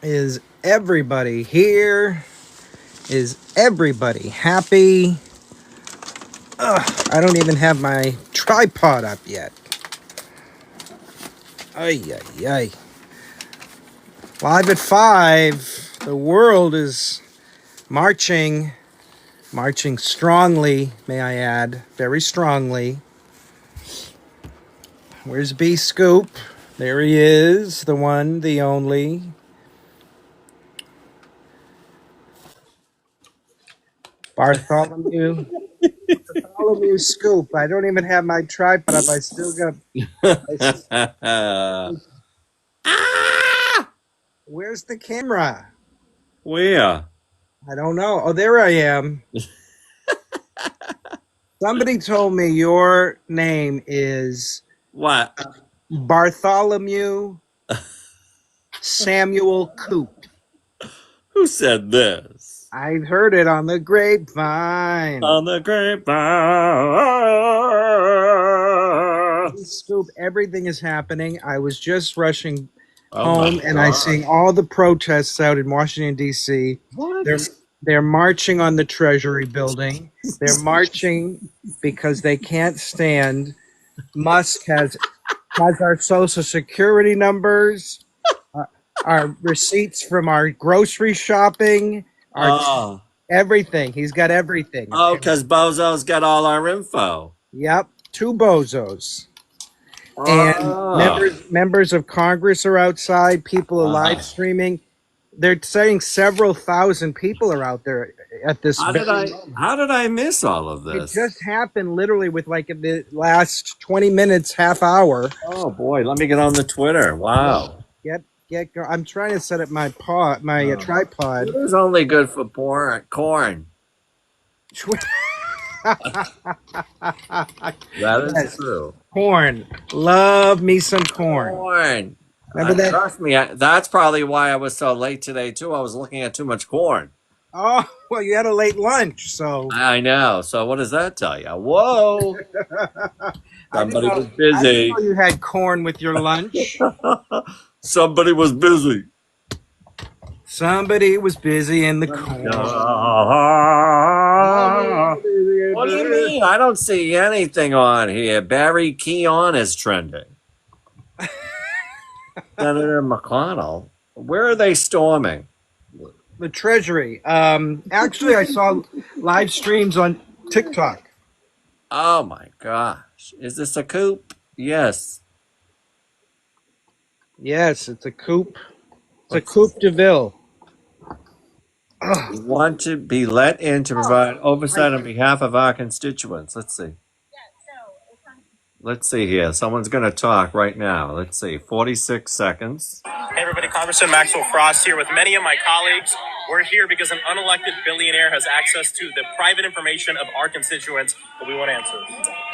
Is everybody here? Is everybody happy? I don't even have my tripod up yet. Ay, ay, ay. Live at 5. The world is marching strongly, may I add, very strongly. Where's Bscoop? There he is, the one, the only. Bartholomew Scoop. I don't even have my tripod up. I still got. Where's the camera? Where? I don't know. Oh, there I am. Somebody told me your name is What? Bartholomew Samuel Coop. Who said this? I've heard it on the grapevine. On the grapevine. Scoop, everything is happening. I was just rushing Oh home my and I God. seen all the protests out in Washington, D.C. What? They're marching on the Treasury building. They're marching because they can't stand Musk has our social security numbers, our receipts from our grocery shopping, our Oh. everything. He's got everything. Oh, because Bozo's got all our info. Yep, two bozos. And Oh. members of Congress are outside. People are live streaming. They're saying several thousand people are out there at this How did very I moment. how did I miss all of It this? just happened literally with like the last 20 minutes, half hour. Oh boy, let me get on the Twitter. Wow. Get go. I'm trying to set up my tripod. Twitter's only good for corn. That is Yes, true. corn. Love me some corn. Corn. Remember that? Trust me, that's probably why I was so late today too. I was looking at too much corn. Oh, well, you had a late lunch, so I know. So what does that tell you? Whoa. I didn't Somebody know. was I didn't know busy. you had corn with your lunch. Somebody was busy. Somebody was busy in the corn. What do you mean? I don't see anything on here. Barry Keon is trending. Senator McConnell. Where are they storming? The Treasury. Actually, I saw live streams on TikTok. Oh my gosh. Is this a coup? Yes. Yes, it's a coup. It's a coup de ville. We want to be let in to provide oversight on behalf of our constituents. Let's see. Let's see here. Someone's going to talk right now. Let's see. 46 seconds. Hey everybody, Congressman Maxwell Frost here with many of my colleagues. We're here because an unelected billionaire has access to the private information of our constituents that we want answers.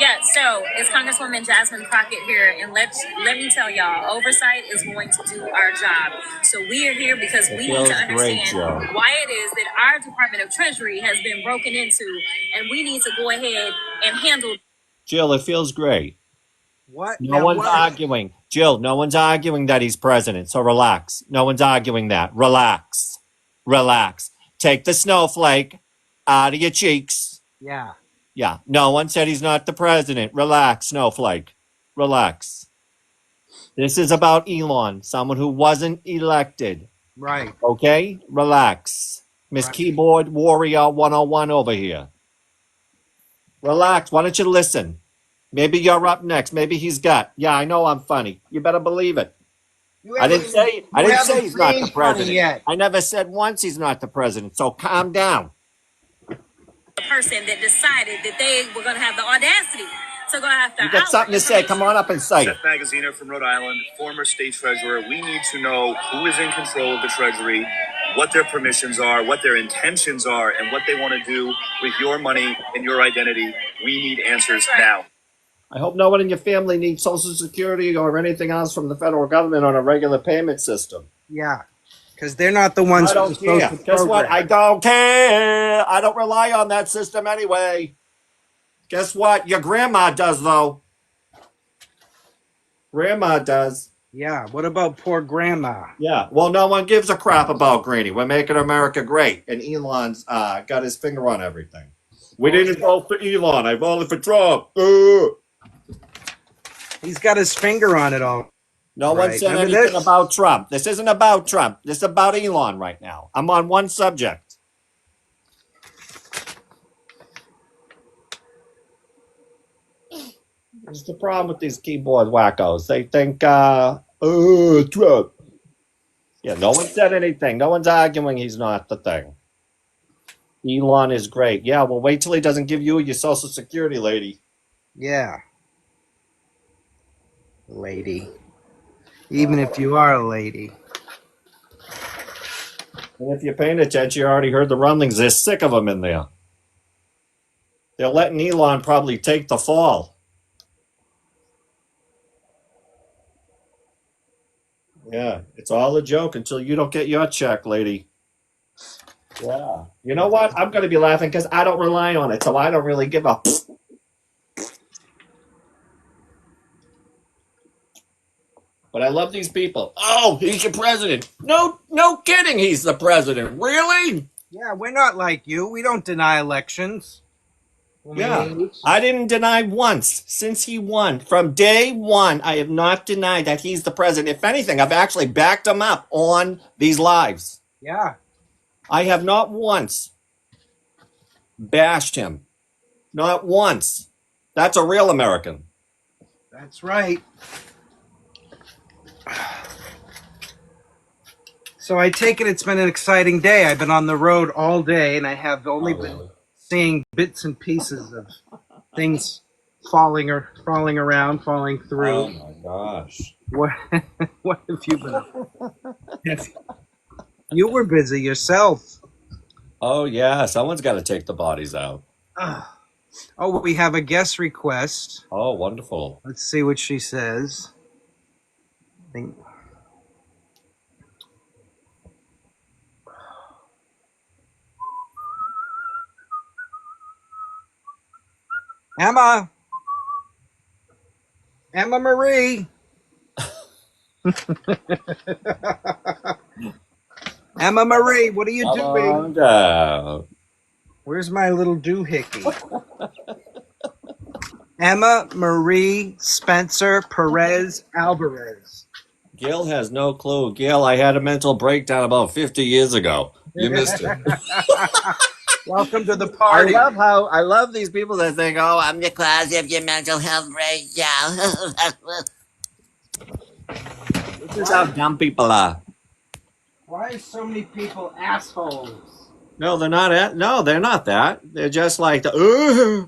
Yeah, so it's Congresswoman Jasmine Crockett here, and let me tell y'all, oversight is going to do our job. So we are here because we need to understand why it is that our Department of Treasury has been broken into, and we need to go ahead and handle. Jill, it feels great. What? No one's arguing. Jill, no one's arguing that he's president, so relax. No one's arguing that. Relax. Relax. Take the snowflake out of your cheeks. Yeah. Yeah. No one said he's not the president. Relax, snowflake. Relax. This is about Elon, someone who wasn't elected. Right. Okay? Relax. Miss Right. Keyboard Warrior 101 over here. Relax. Why don't you listen? Maybe you're up next. Maybe he's got. Yeah, I know I'm funny. You better believe it. I didn't say he's not the president. Yet. I never said once he's not the president. So calm down. The person that decided that they were going to have the audacity to go after. You got something to say? Come on up and say it. Seth Magaziner from Rhode Island, former state treasurer. We need to know who is in control of the Treasury, what their permissions are, what their intentions are, and what they want to do with your money and your identity. We need answers now. I hope no one in your family needs Social Security or anything else from the federal government on a regular payment system. Yeah. Because they're not the ones. I don't care. Guess what? I don't care. I don't rely on that system anyway. Guess what? Your grandma does, though. Grandma does. Yeah. What about poor grandma? Yeah. Well, no one gives a crap about Granny. We're making America great, and Elon's got his finger on everything. We didn't vote for Elon. I voted for Trump. He's got his finger on it all. No one said Remember anything this? about Trump. This isn't about Trump. This is about Elon right now. I'm on one subject. What's the problem with these keyboard wackos? They think, Trump. Yeah, no one said anything. No one's arguing he's not the thing. Elon is great. Yeah, well, wait till he doesn't give you your Social Security, lady. Yeah. Lady. Even if you are a lady. And if you're paying attention, you already heard the rumblings. They're sick of him in there. They're letting Elon probably take the fall. Yeah, it's all a joke until you don't get your check, lady. Yeah. You know what? I'm going to be laughing because I don't rely on it, so I don't really give a. But I love these people. Oh, he's your president. No kidding. He's the president. Really? Yeah, we're not like you. We don't deny elections. Yeah. I didn't deny once since he won. From day one, I have not denied that he's the president. If anything, I've actually backed him up on these lives. Yeah. I have not once bashed him. Not once. That's a real American. That's right. So I take it it's been an exciting day. I've been on the road all day, and I have only been seeing bits and pieces of things falling around, falling through. Oh my gosh. What have you been? You were busy yourself. Oh yeah, someone's got to take the bodies out. Oh, we have a guest request. Oh, wonderful. Let's see what she says. Emma Marie. Emma Marie, what are you doing? Where's my little doohickey? Emma Marie Spencer Perez Alvarez. Gail has no clue. Gail, I had a mental breakdown about 50 years ago. You missed it. Welcome to the party. I love these people that think, oh, I'm the cause of your mental health breakdown. This is how dumb people are. Why are so many people assholes? No, they're not. No, they're not that. They're just like the. Ladies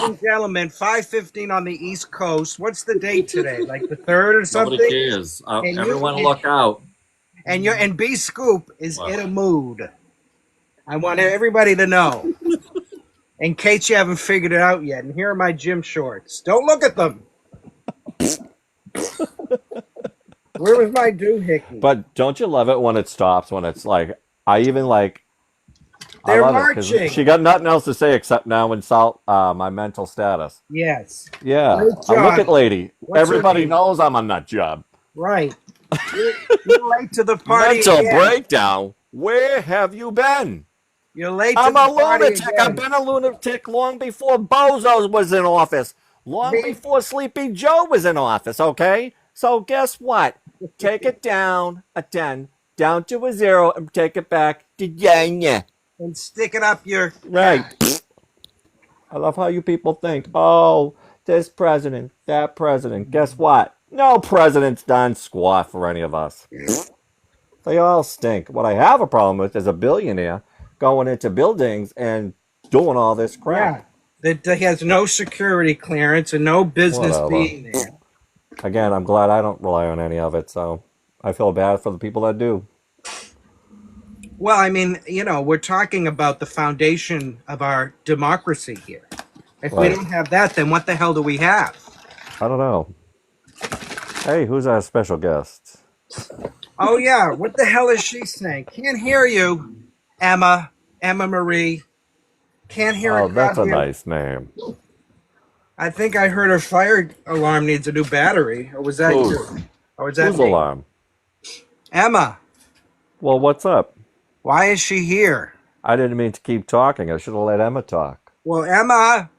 and gentlemen, 5:15 on the East Coast. What's the date today? Like the 3rd or something? Nobody cares. Everyone look out. And Bscoop is in a mood. I want everybody to know. In case you haven't figured it out yet. And here are my gym shorts. Don't look at them. Where was my doohickey? But don't you love it when it stops? When it's like, They're I love marching. It, she got nothing else to say except now insult my mental status. Yes. Yeah. Look at lady. Everybody knows I'm a nut job. Right. You're late to the party. Mental breakdown. Where have you been? You're late to I'm the a party. lunatic. I've been a lunatic long before Bozo was in office. Long before Sleepy Joe was in office, okay? So guess what? Take it down a 10, down to a 0, and take it back to yeah. And stick it up your... Right. I love how you people think, oh, this president, that president. Guess what? No president's done squat for any of us. They all stink. What I have a problem with is a billionaire going into buildings and doing all this crap. Yeah. That has no security clearance and no business being there. Again, I'm glad I don't rely on any of it, so I feel bad for the people that do. Well, I mean, we're talking about the foundation of our democracy here. If we don't have that, then what the hell do we have? I don't know. Hey, who's our special guest? Oh, yeah. What the hell is she saying? Can't hear you, Emma Marie. Can't hear Oh, that's a nice name. I think I heard her fire alarm needs a new battery. Or was that Whose? you? Or was that Whose me? alarm? Emma, Well, what's up? why is she here? I didn't mean to keep talking. I should have let Emma talk. Well, Emma,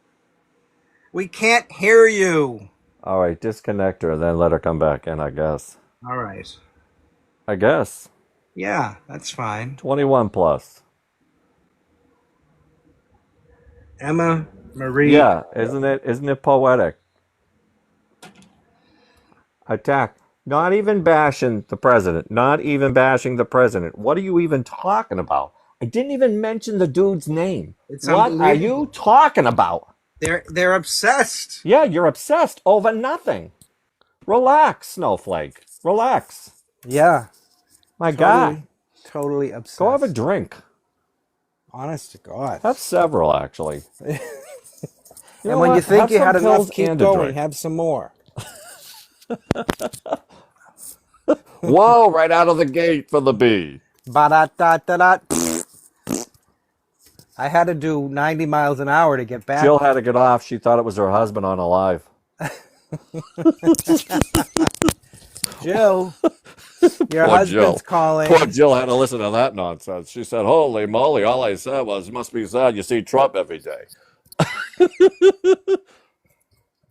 we can't hear you. All right, disconnect her, then let her come back in, I guess. All right. I guess. Yeah, that's fine. 21 plus. Emma Marie. Yeah, isn't it poetic? Attack. Not even bashing the president. Not even bashing the president. What are you even talking about? I didn't even mention the dude's name. It's What are you talking about? They're obsessed. Yeah, you're obsessed over nothing. Relax, Snowflake. Relax. Yeah, My God. totally obsessed. Go have a drink. Honest to God. Have several, actually. You And know when what? you think Have you some had enough, pills keep and a going. drink. Have some more. Whoa, right out of the gate for the bee. Ba-da-da-da-da. I had to do 90 miles an hour to get back. Jill had to get off. She thought it was her husband on Alive. Jill, your Poor husband's Jill. calling. Poor Jill had to listen to that nonsense. She said, holy moly, all I said was, must be sad you see Trump every day.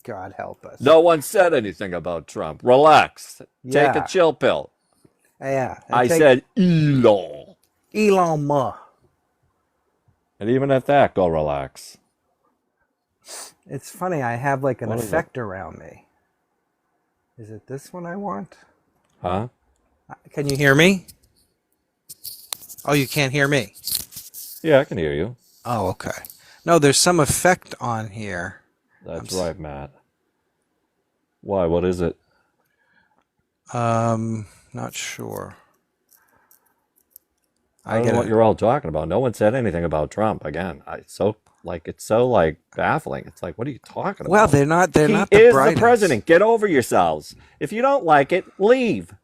God help us. No one said anything about Trump. Relax. Take Yeah. a chill pill. Yeah. And I take said, Elon. Elon Musk. And even at that, go relax. It's funny. I have like an What is effect around me. Is it this one I want? Huh? Can you hear me? Oh, you can't hear me. Yeah, I can hear you. Oh, okay. No, there's some effect on here. That's right, Matt. Why? What is it? Not sure. I don't know what you're all talking about. No one said anything about Trump. Again, it's so baffling. It's like, what are you talking about? Well, they're not He the is brightest. the president. Get over yourselves. If you don't like it, leave.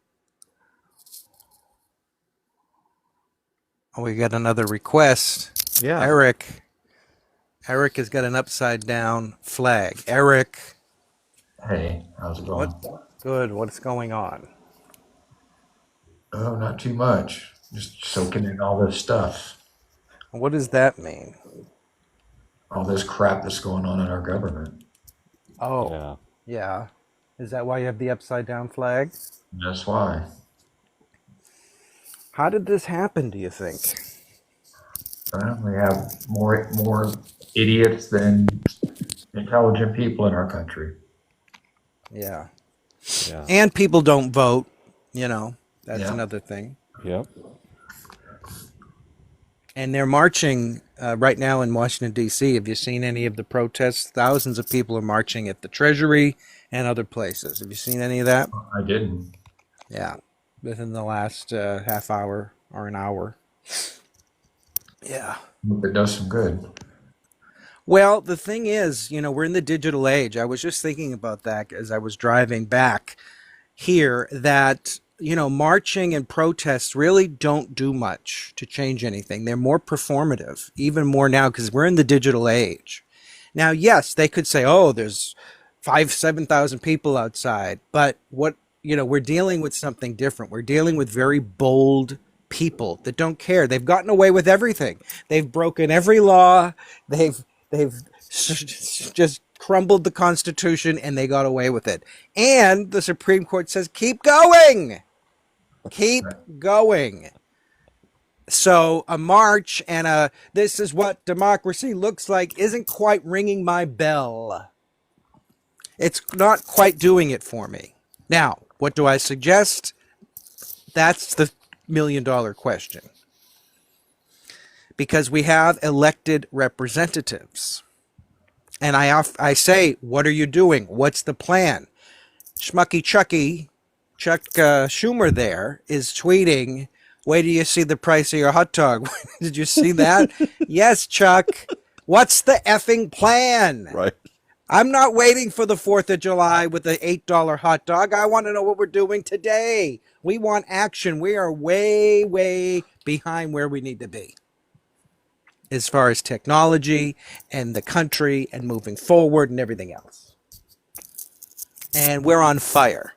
Oh, we got another request. Yeah. Eric has got an upside down flag. Eric. Hey, how's it going? Good. What's going on? Oh, not too much. Just soaking in all this stuff, What does that mean? all this crap that's going on in our government. Oh, Yeah. yeah. Is that why you have the upside down flag? That's why. How did this happen, do you think? We have more idiots than intelligent people in our country. Yeah. Yeah. And people don't vote, That's Yeah. another thing. Yep. And they're marching right now in Washington, D.C. Have you seen any of the protests? Thousands of people are marching at the Treasury and other places. Have you seen any of that? I didn't. Yeah, within the last half hour or an hour. Yeah. Hope it does some good. Well, the thing is, we're in the digital age. I was just thinking about that as I was driving back here, that marching and protests really don't do much to change anything. They're more performative, even more now, because we're in the digital age. Now, yes, they could say, oh, there's 7,000 people outside. But we're dealing with something different. We're dealing with very bold people that don't care. They've gotten away with everything. They've broken every law. They've just crumbled the Constitution, and they got away with it. And the Supreme Court says, keep going. Keep going. So a march and this is what democracy looks like isn't quite ringing my bell. It's not quite doing it for me. Now, what do I suggest? That's the million-dollar question. Because we have elected representatives. And I say, what are you doing? What's the plan? Chuck Schumer there is tweeting, wait till you see the price of your hot dog. Did you see that? Yes, Chuck. What's the effing plan? Right. I'm not waiting for the 4th of July with the $8 hot dog. I want to know what we're doing today. We want action. We are way, way behind where we need to be. as far as technology and the country and moving forward and everything else. And we're on fire.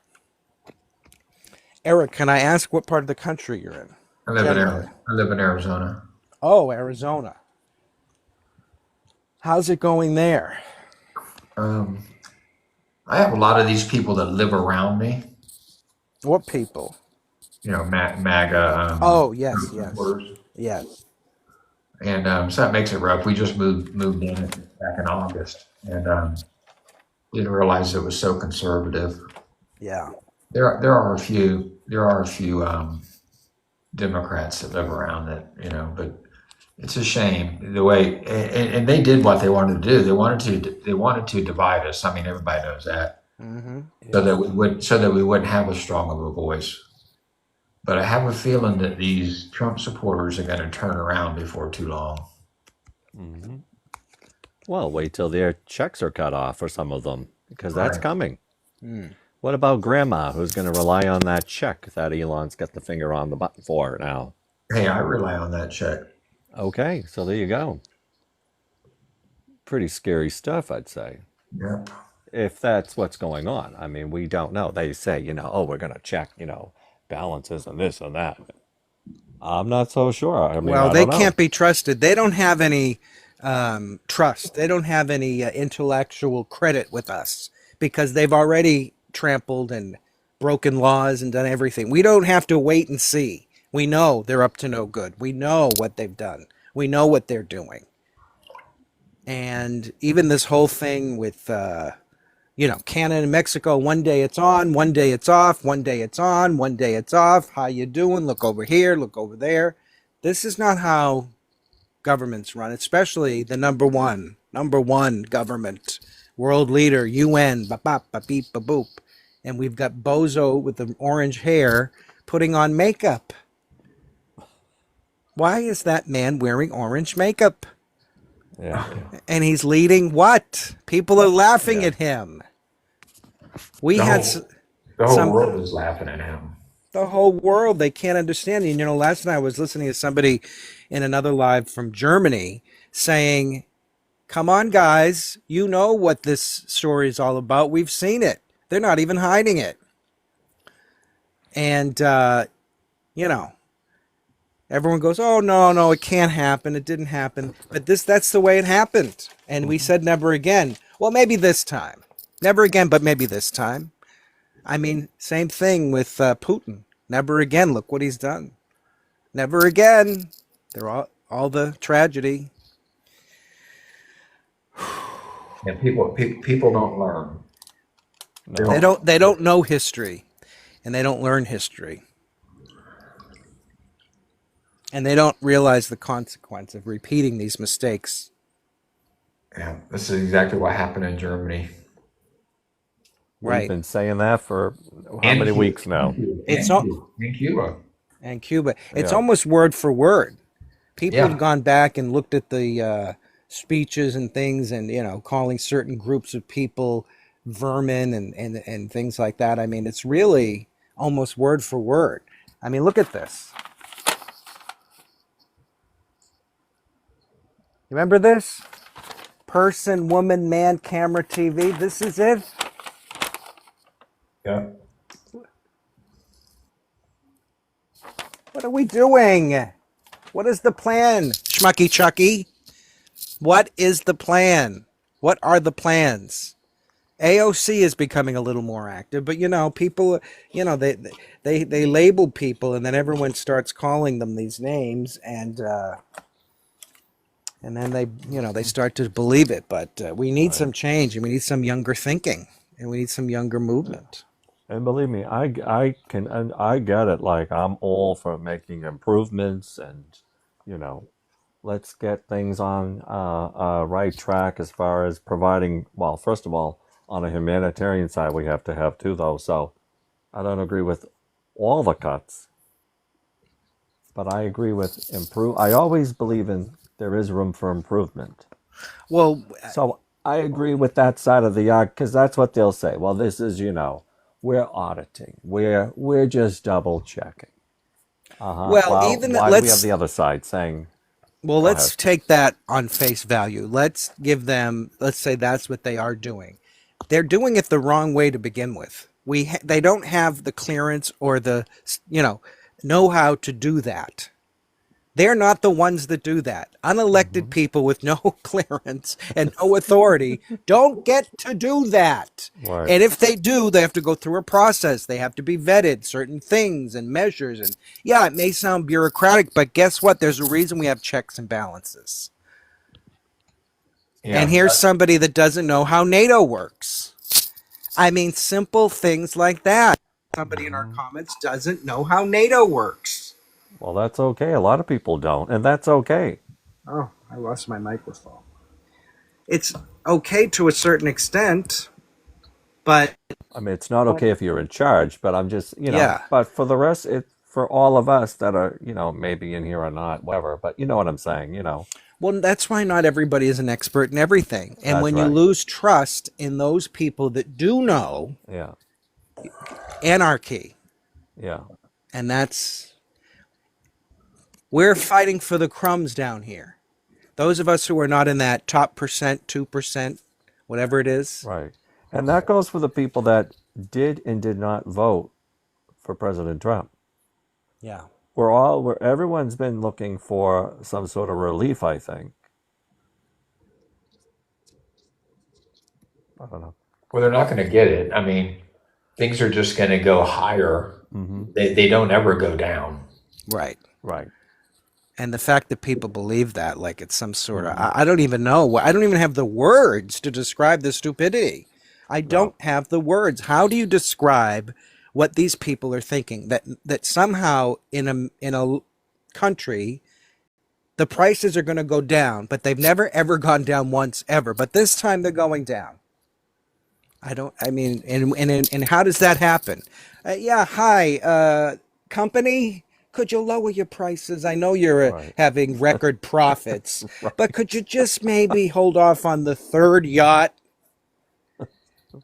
Eric, can I ask what part of the country you're in? Generally. I live in Arizona. Oh, Arizona. How's it going there? Um, I have a lot of these people that live around me. What people? MAGA Oh, yes, Trump yes, supporters, yes. and so that makes it rough. We just moved in back in August, and didn't realize it was so conservative. Yeah. There are a few Democrats that live around it, but it's a shame the way, and they did what they wanted to do. They wanted to divide us. I mean, everybody knows that, Mm-hmm. so that we wouldn't have as strong of a voice. But I have a feeling that these Trump supporters are going to turn around before too long. Mm-hmm. Well, wait till their checks are cut off for some of them, because that's Right. coming. Mm. What about grandma, who's going to rely on that check that Elon's got the finger on the button for now? Hey, I rely on that check. Okay, so there you go. Pretty scary stuff, I'd say. Yep. If that's what's going on. I mean, we don't know. They say, oh, we're going to check, balances and this and that. I'm not so sure. I mean, Well, I they don't know. can't be trusted. They don't have any trust. They don't have any intellectual credit with us because they've already trampled and broken laws and done everything. We don't have to wait and see. We know they're up to no good. We know what they've done. We know what they're doing. And even this whole thing with, Canada and Mexico, one day it's on, one day it's off, one day it's on, one day it's off. How you doing? Look over here, look over there. This is not how governments run, especially the number one government, world leader, UN, ba ba ba beep ba boop. And we've got Bozo with the orange hair putting on makeup. Why is that man wearing orange makeup? Yeah. And he's leading what? People are laughing Yeah. at him. We The had whole, the whole some world is laughing at him. the whole world, they can't understand. And last night I was listening to somebody in another live from Germany saying, come on guys, you know what this story is all about. We've seen it. They're not even hiding it. And everyone goes, oh no, it can't happen, it didn't happen. But that's the way it happened. And we said never again. Well, maybe this time. Never again, but maybe this time. I mean, same thing with Putin. Never again. Look what he's done. Never again. They're all the tragedy. And people don't learn. No. They don't know history, and they don't learn history, and they don't realize the consequence of repeating these mistakes. Yeah, this is exactly what happened in Germany. We've Right. been saying that for how And many Cuba. weeks now? It's In Cuba. and Cuba. It's Yeah. almost word for word. People Yeah. have gone back and looked at the speeches and things, and calling certain groups of people vermin and things like that. I mean, it's really almost word for word. I mean, look at this. Remember this? Person, woman, man, camera, TV. This is it. Yeah. What are we doing? What is the plan, Schmucky Chucky? What is the plan? What are the plans? AOC is becoming a little more active, but people, they label people, and then everyone starts calling them these names, and then they start to believe it. But we need some change, and we need some younger thinking, and we need some younger movement. And believe me, I get it. Like, I'm all for making improvements and, let's get things on right track as far as providing, well, first of all, on a humanitarian side, we have to have too, though. So I don't agree with all the cuts, but I agree with I always believe in there is room for improvement. Well, So I agree with that side of the argument, because that's what they'll say. Well, this is, we're auditing. We're just double checking. well, Well, even why do we have let's the other side saying Well, Go let's ahead. take that on face value. Let's say that's what they are doing. They're doing it the wrong way to begin with. They don't have the clearance or the, you know how to do that. They're not the ones that do that. Unelected people with no clearance and no authority don't get to do that. Right. And if they do, they have to go through a process. They have to be vetted, certain things and measures. And yeah, it may sound bureaucratic, but guess what? There's a reason we have checks and balances. And Yeah. here's somebody that doesn't know how NATO works. I mean, simple things like that. Somebody in our comments doesn't know how NATO works. Well, that's okay. A lot of people don't, and that's okay. Oh, I lost my microphone. It's okay to a certain extent, but I mean, it's not okay if you're in charge, but I'm just, yeah. but for the rest, for all of us that are, maybe in here or not, whatever, but you know what I'm saying, Well, that's why not everybody is an expert in everything. And That's when you right. lose trust in those people that do know, Yeah, anarchy. yeah, And we're fighting for the crumbs down here. Those of us who are not in that top percent, 2%, whatever it is. right. And that goes for the people that did and did not vote for President Trump. Yeah. Everyone's been looking for some sort of relief, I think. I don't know. Well, they're not going to get it. I mean, things are just going to go higher. They don't ever go down. Right. Right. And the fact that people believe that, like it's some sort of, I don't even know. I don't even have the words to describe the stupidity. I don't have the words. How do you describe what these people are thinking? That somehow in a country, the prices are going to go down, but they've never ever gone down once ever. But this time they're going down. And how does that happen? Hi, company. Could you lower your prices? I know you're Right. having record profits, but could you just maybe hold off on the third yacht?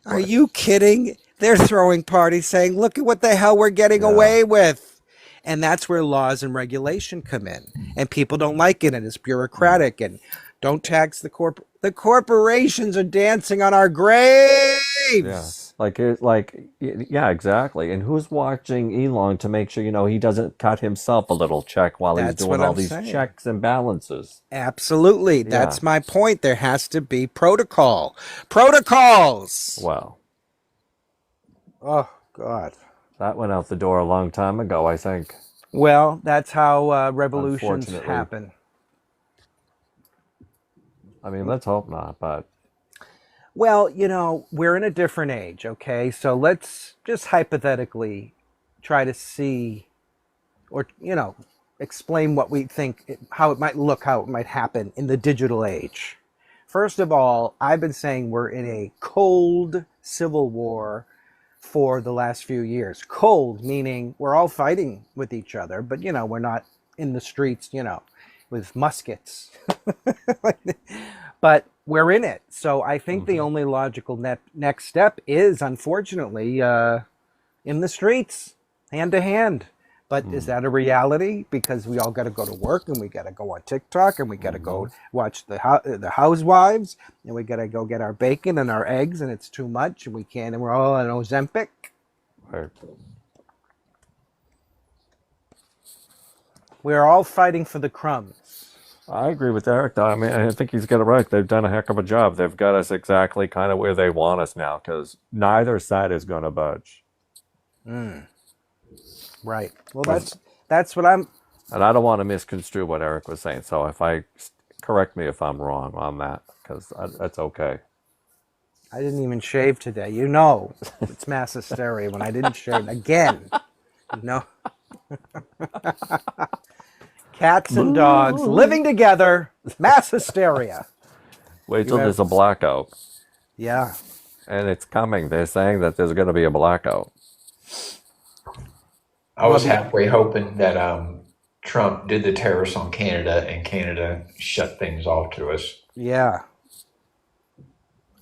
Are you kidding? They're throwing parties saying, look at what the hell we're getting Yeah. away with. And that's where laws and regulation come in. And people don't like it, and it's bureaucratic, and don't tax the corporations are dancing on our graves. Yeah. Yeah, exactly. And who's watching Elon to make sure, he doesn't cut himself a little check while he's That's doing what all I'm these saying. checks and balances? Absolutely. Yeah. That's my point. There has to be protocol. Protocols. Well, Oh, God. that went out the door a long time ago, I think. Well, that's how revolutions Unfortunately. happen. I mean, let's hope not, but Well, we're in a different age, okay? So let's just hypothetically try to see or, explain what we think, how it might look, how it might happen in the digital age. First of all, I've been saying we're in a cold civil war for the last few years. Cold, meaning we're all fighting with each other, but, we're not in the streets, with muskets. But we're in it. So I think the only logical next step is, unfortunately, in the streets, hand to hand. But is that a reality? Because we all got to go to work, and we got to go on TikTok, and we got to go watch the Housewives, and we got to go get our bacon and our eggs, and it's too much, and we can't, and we're all on Ozempic. right. We're all fighting for the crumbs. I agree with Eric, though. I mean, I think he's got it right. They've done a heck of a job. They've got us exactly kind of where they want us now, because neither side is going to budge. Right. Well, that's what I'm. And I don't want to misconstrue what Eric was saying, so correct me if I'm wrong on that, because that's okay. I didn't even shave today. It's mass hysteria when I didn't shave again. Cats and dogs living together, mass hysteria. Wait till there's a blackout. Yeah. And it's coming. They're saying that there's going to be a blackout. I was halfway hoping that Trump did the tariffs on Canada and Canada shut things off to us. Yeah.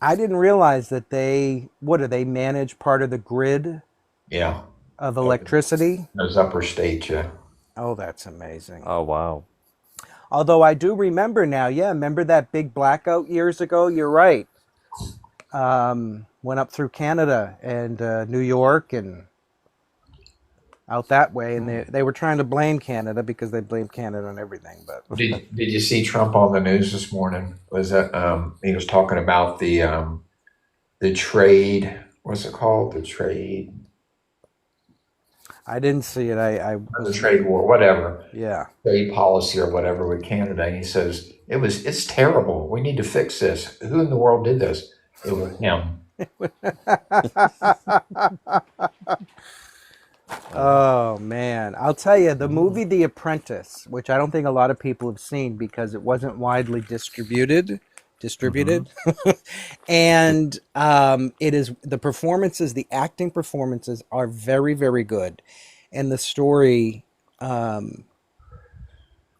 I didn't realize that they manage part of the grid Yeah. of electricity? Those upper states, yeah. Oh, that's amazing. Oh, wow. Although I do remember now, yeah, remember that big blackout years ago? You're right. Went up through Canada and New York and out that way, and they were trying to blame Canada because they blamed Canada on everything. But Did you see Trump on the news this morning? Was that he was talking about the trade? What's it called? The trade, I didn't see it. I the was, trade war, whatever, yeah. trade policy or whatever with Canada. And he says it's terrible. We need to fix this. Who in the world did this? It was him. Oh man, I'll tell you, the movie The Apprentice, which I don't think a lot of people have seen because it wasn't widely distributed, and it is the performances, the acting performances are very, very good, and the story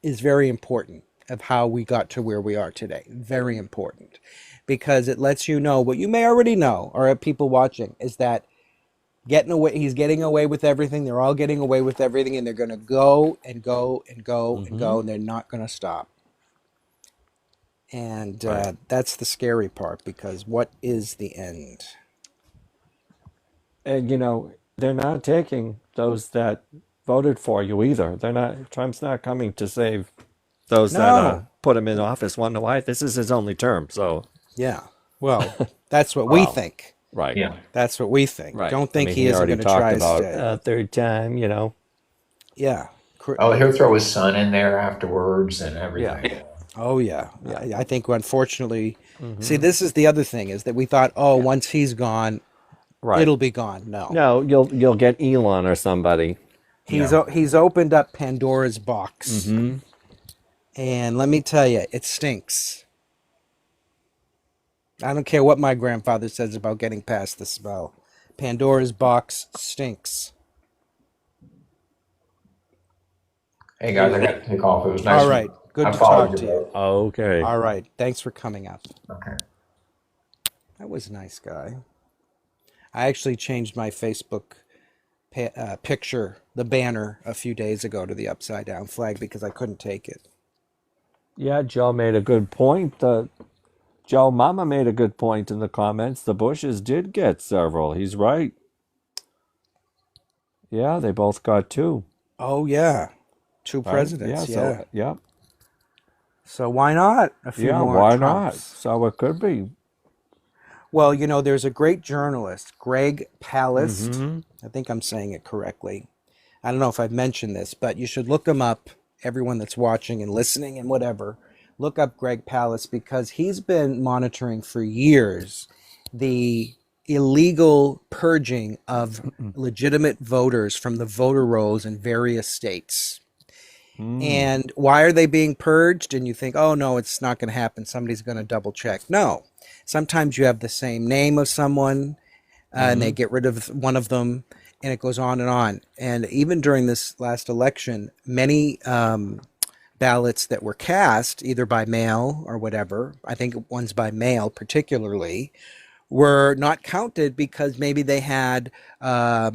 is very important of how we got to where we are today. Very important because it lets you know what you may already know, or people watching, is that he's getting away with everything. They're all getting away with everything, and they're going to go and go and go and go, and they're not going to stop. And that's the scary part, because what is the end? And they're not taking those that voted for you either. They're not. Trump's not coming to save those that No. put him in office. Wonder why? This is his only term. So Yeah. Well, that's what we think. right. Yeah. That's what we think. Right. Don't think I mean, he isn't already going to talked try about to stay. third time. Yeah. Oh, he'll throw his son in there afterwards and everything. Yeah. Oh, yeah. I think, unfortunately, see, this is the other thing, is that we thought, once he's gone, Right. it'll be gone. No. No, you'll get Elon or somebody. He's opened up Pandora's box. And let me tell you, it stinks. I don't care what my grandfather says about getting past the smell. Pandora's box stinks. Hey guys, I got to take off. It was nice. All right. Good I to followed talk to you. you. Okay. All right. Thanks for coming up. Okay. That was a nice guy. I actually changed my Facebook picture, the banner, a few days ago to the upside down flag because I couldn't take it. Yeah, Joe made a good point. Joe Mama made a good point in the comments. The Bushes did get several. He's right. Yeah, they both got two. Oh, yeah. Two Right? presidents. Yeah. So, yeah. So why not a few more Why Trumps? not? So it could be. Well, there's a great journalist, Greg Palast. I think I'm saying it correctly. I don't know if I've mentioned this, but you should look him up. Everyone that's watching and listening and whatever, look up Greg Palast, because he's been monitoring for years the illegal purging of legitimate voters from the voter rolls in various states. And why are they being purged? And you think, oh, no, it's not going to happen. Somebody's going to double check. No. Sometimes you have the same name of someone, and they get rid of one of them, and it goes on and on. And even during this last election, many ballots that were cast, either by mail or whatever, I think ones by mail particularly, were not counted because maybe they had, a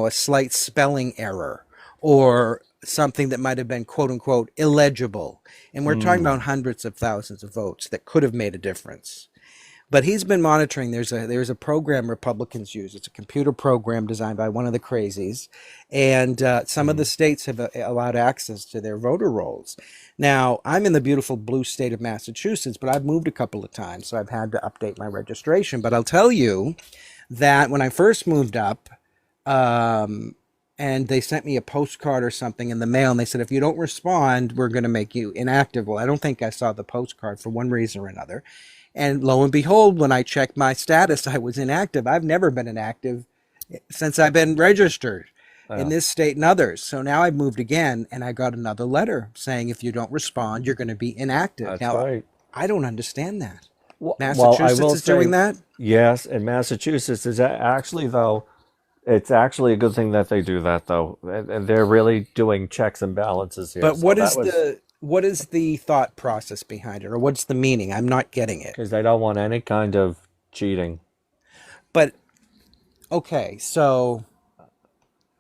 slight spelling error or something that might have been quote unquote illegible. And we're talking about hundreds of thousands of votes that could have made a difference. But he's been monitoring. There's a program Republicans use. It's a computer program designed by one of the crazies. And some of the states have allowed access to their voter rolls. Now, I'm in the beautiful blue state of Massachusetts, but I've moved a couple of times, so I've had to update my registration. But I'll tell you that when I first moved up, and they sent me a postcard or something in the mail, and they said, if you don't respond, we're going to make you inactive. Well, I don't think I saw the postcard for one reason or another. And lo and behold, when I checked my status, I was inactive. I've never been inactive since I've been registered in this state and others. So now I've moved again, and I got another letter saying if you don't respond, you're going to be inactive. That's now, right. I don't understand that. Well, Massachusetts I will is doing that? Yes, and Massachusetts is actually, though, it's actually a good thing that they do that, though. And they're really doing checks and balances here. But So what is the thought process behind it, or what's the meaning? I'm not getting it. because they don't want any kind of cheating. But, okay, so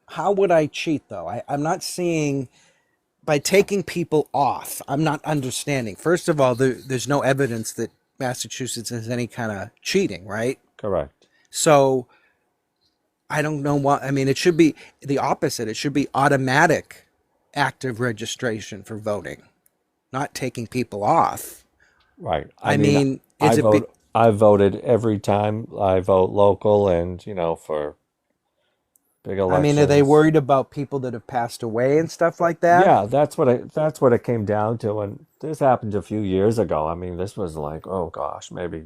how would I cheat, though? I'm not seeing by taking people off, I'm not understanding. First of all, there's no evidence that Massachusetts has any kind of cheating, right? Correct. So I don't know what, I mean, it should be the opposite. It should be automatic active registration for voting, not taking people off. Right. I mean, is it be, I voted every time I vote local and, for big I mean, are they elections. worried about people that have passed away and stuff like that? Yeah, that's what it came down to. And this happened a few years ago. I mean, this was like, oh gosh, maybe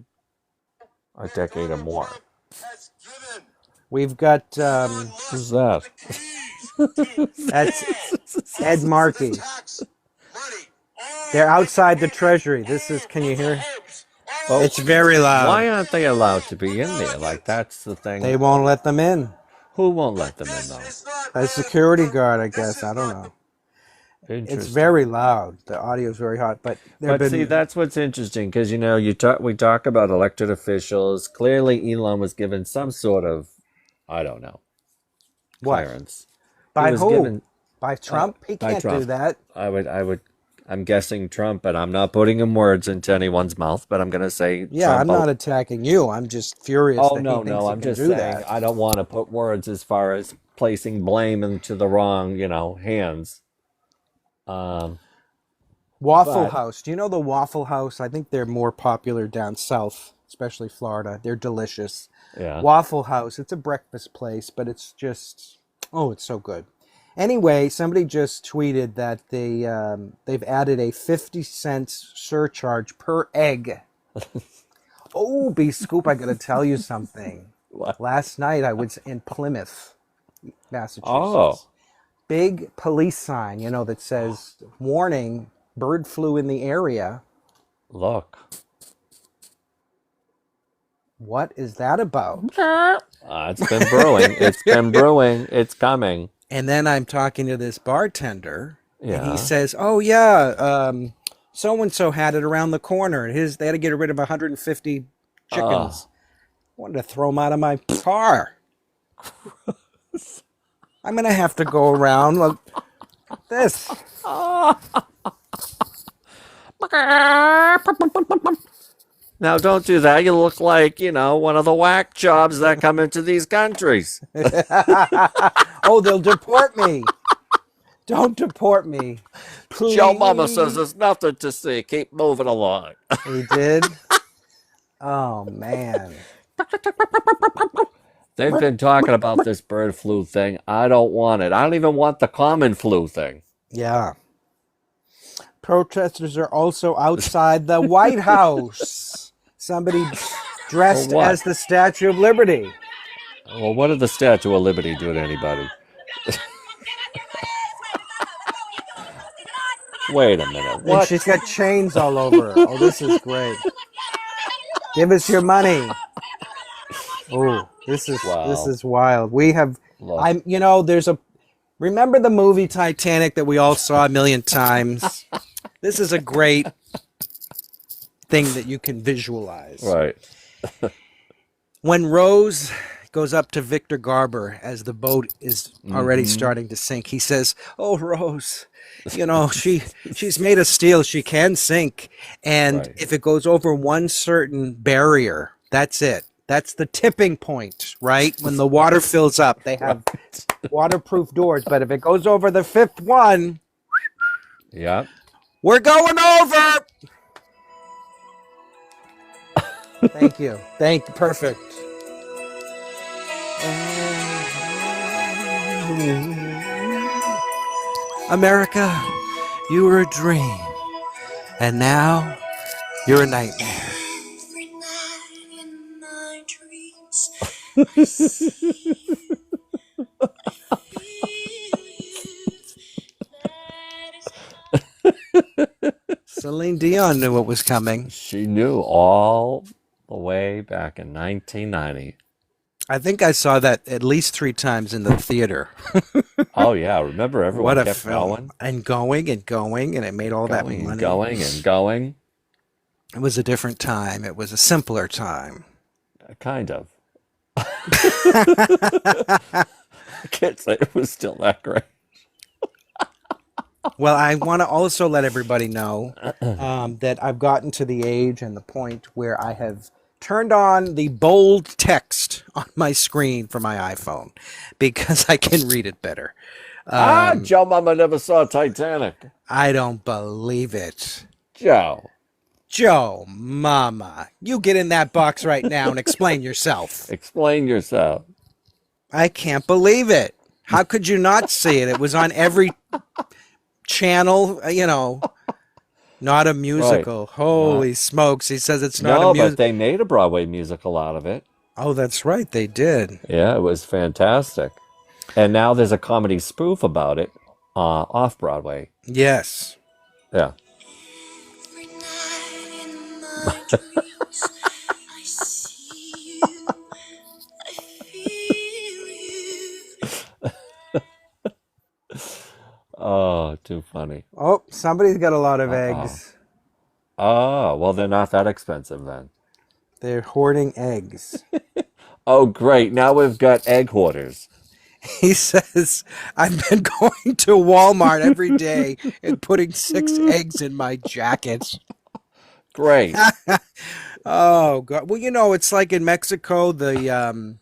a decade or more. We've got Who's that? that's Ed Markey. They're outside the Treasury. This is, can you hear? Well, It's very loud. why aren't they allowed to be in there? Like, that's the thing. They won't let them in. Who won't let them in, though? A security guard, I guess. I don't know. Interesting. It's very loud. The audio is very hot, but See, that's what's interesting because we talk about elected officials. Clearly, Elon was given some sort of, I don't know, what? clearance. By was who? given- By Trump? He by can't do Trump. that. I'm guessing Trump, but I'm not putting in words into anyone's mouth. But I'm going to say, Yeah, Trump. I'm not attacking you. I'm just furious Oh that no, he thinks no, he I'm can just do saying that. I don't want to put words as far as placing blame into the wrong, hands. Waffle But- House. Do you know the Waffle House? I think they're more popular down south, especially Florida. They're delicious. Yeah. Waffle House. It's a breakfast place, but it's just, oh, it's so good. Anyway, somebody just tweeted that they've added a 50-cent surcharge per egg. Oh, Bscoop, I got to tell you something. What? Last night I was in Plymouth, Massachusetts. Oh. Big police sign, that says, warning, bird flu in the area. Look. What is that about? It's been brewing. It's been brewing. It's coming. And then I'm talking to this bartender, and Yeah. he says, "Oh yeah, so and so had it around the corner. They had to get rid of 150 chickens. I wanted to throw them out of my car. I'm gonna have to go around like this." Now, don't do that. You look like, one of the whack jobs that come into these countries. Oh, they'll deport me. Don't deport me. Please. Joe Mama says there's nothing to see. Keep moving along. He did? Oh, man. They've been talking about this bird flu thing. I don't want it. I don't even want the common flu thing. Yeah. Protesters are also outside the White House. Somebody dressed For what? as the Statue of Liberty. Well, what did the Statue of Liberty do to anybody? Wait a minute. And What? she's got chains all over her. Oh, this is great. Give us your money. Oh, this is wild. We have Look. remember the movie Titanic that we all saw a million times? This is a great thing that you can visualize. Right. When Rose goes up to Victor Garber as the boat is already starting to sink, he says, "Oh, Rose, she's made of steel. She can sink. And Right. if it goes over one certain barrier, that's it. That's the tipping point, right? When the water fills up, they have waterproof doors. But if it goes over the fifth one, Yeah. we're going over." Thank you. Perfect. America, you were a dream, and now you're a nightmare. Every night in my dreams, Celine Dion knew what was coming. She knew all the way back in 1990. I think I saw that at least 3 times in the theater. Oh, yeah. Remember everyone What a kept film. going? And going, and it made all that Going money. and going and going. It was a different time. It was a simpler time. Kind of. I can't say it was still that great. Well, I want to also let everybody know that I've gotten to the age and the point where I have turned on the bold text on my screen for my iPhone because I can read it better. Joe Mama never saw Titanic. I don't believe it. Joe. Joe, Mama, you get in that box right now and explain yourself. Explain yourself. I can't believe it. How could you not see it? It was on every channel, not a musical. Right. Holy smokes. He says it's not a No, but musical. they made a Broadway musical out of it. Oh, that's right. They did. Yeah, it was fantastic. And now there's a comedy spoof about it off Broadway. Yes. Yeah. Every night in my dreams, I see you, I feel you. Oh, too funny. Oh, somebody's got a lot of Uh-oh. eggs. Oh, well, they're not that expensive then. They're hoarding eggs. Oh, great. Now we've got egg hoarders. He says, I've been going to Walmart every day and putting 6 eggs in my jacket. Great. Oh, God. Well, it's like in Mexico, the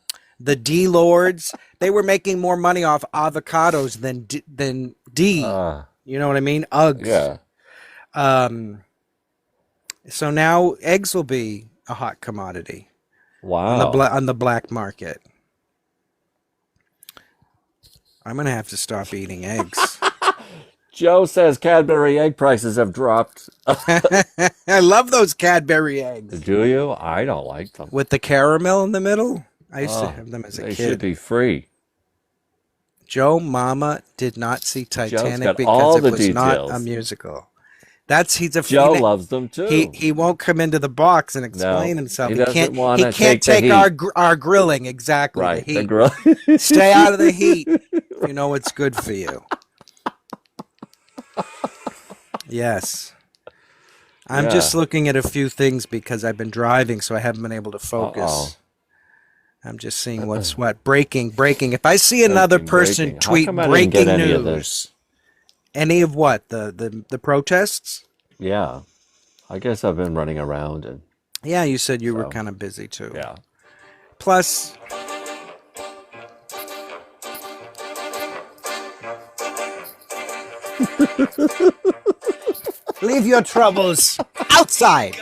D lords, they were making more money off avocados than D. You know what I mean? Uggs. Yeah. So now eggs will be a hot commodity Wow. on the black market. I'm going to have to stop eating eggs. Joe says Cadbury egg prices have dropped. I love those Cadbury eggs. Do you? I don't like them. With the caramel in the middle? I used to have them as a They kid. should be free. Joe Mama did not see Titanic got because all it the was not details. a musical. Joe loves them too. He won't come into the box and explain No, himself. he He doesn't can't wanna take take the our grilling exactly. Right. The The heat. grill. Stay out of the heat. You know it's good for you. Yes. I'm just looking at a few things because I've been driving, so I haven't been able to focus. I'm just seeing what's what. Breaking. If I see another person breaking. How tweet come I didn't get breaking any of news, this? any of what? The protests? Yeah. I guess I've been running around and Yeah, you said you were So, kind of busy too. yeah. Plus, leave your troubles outside.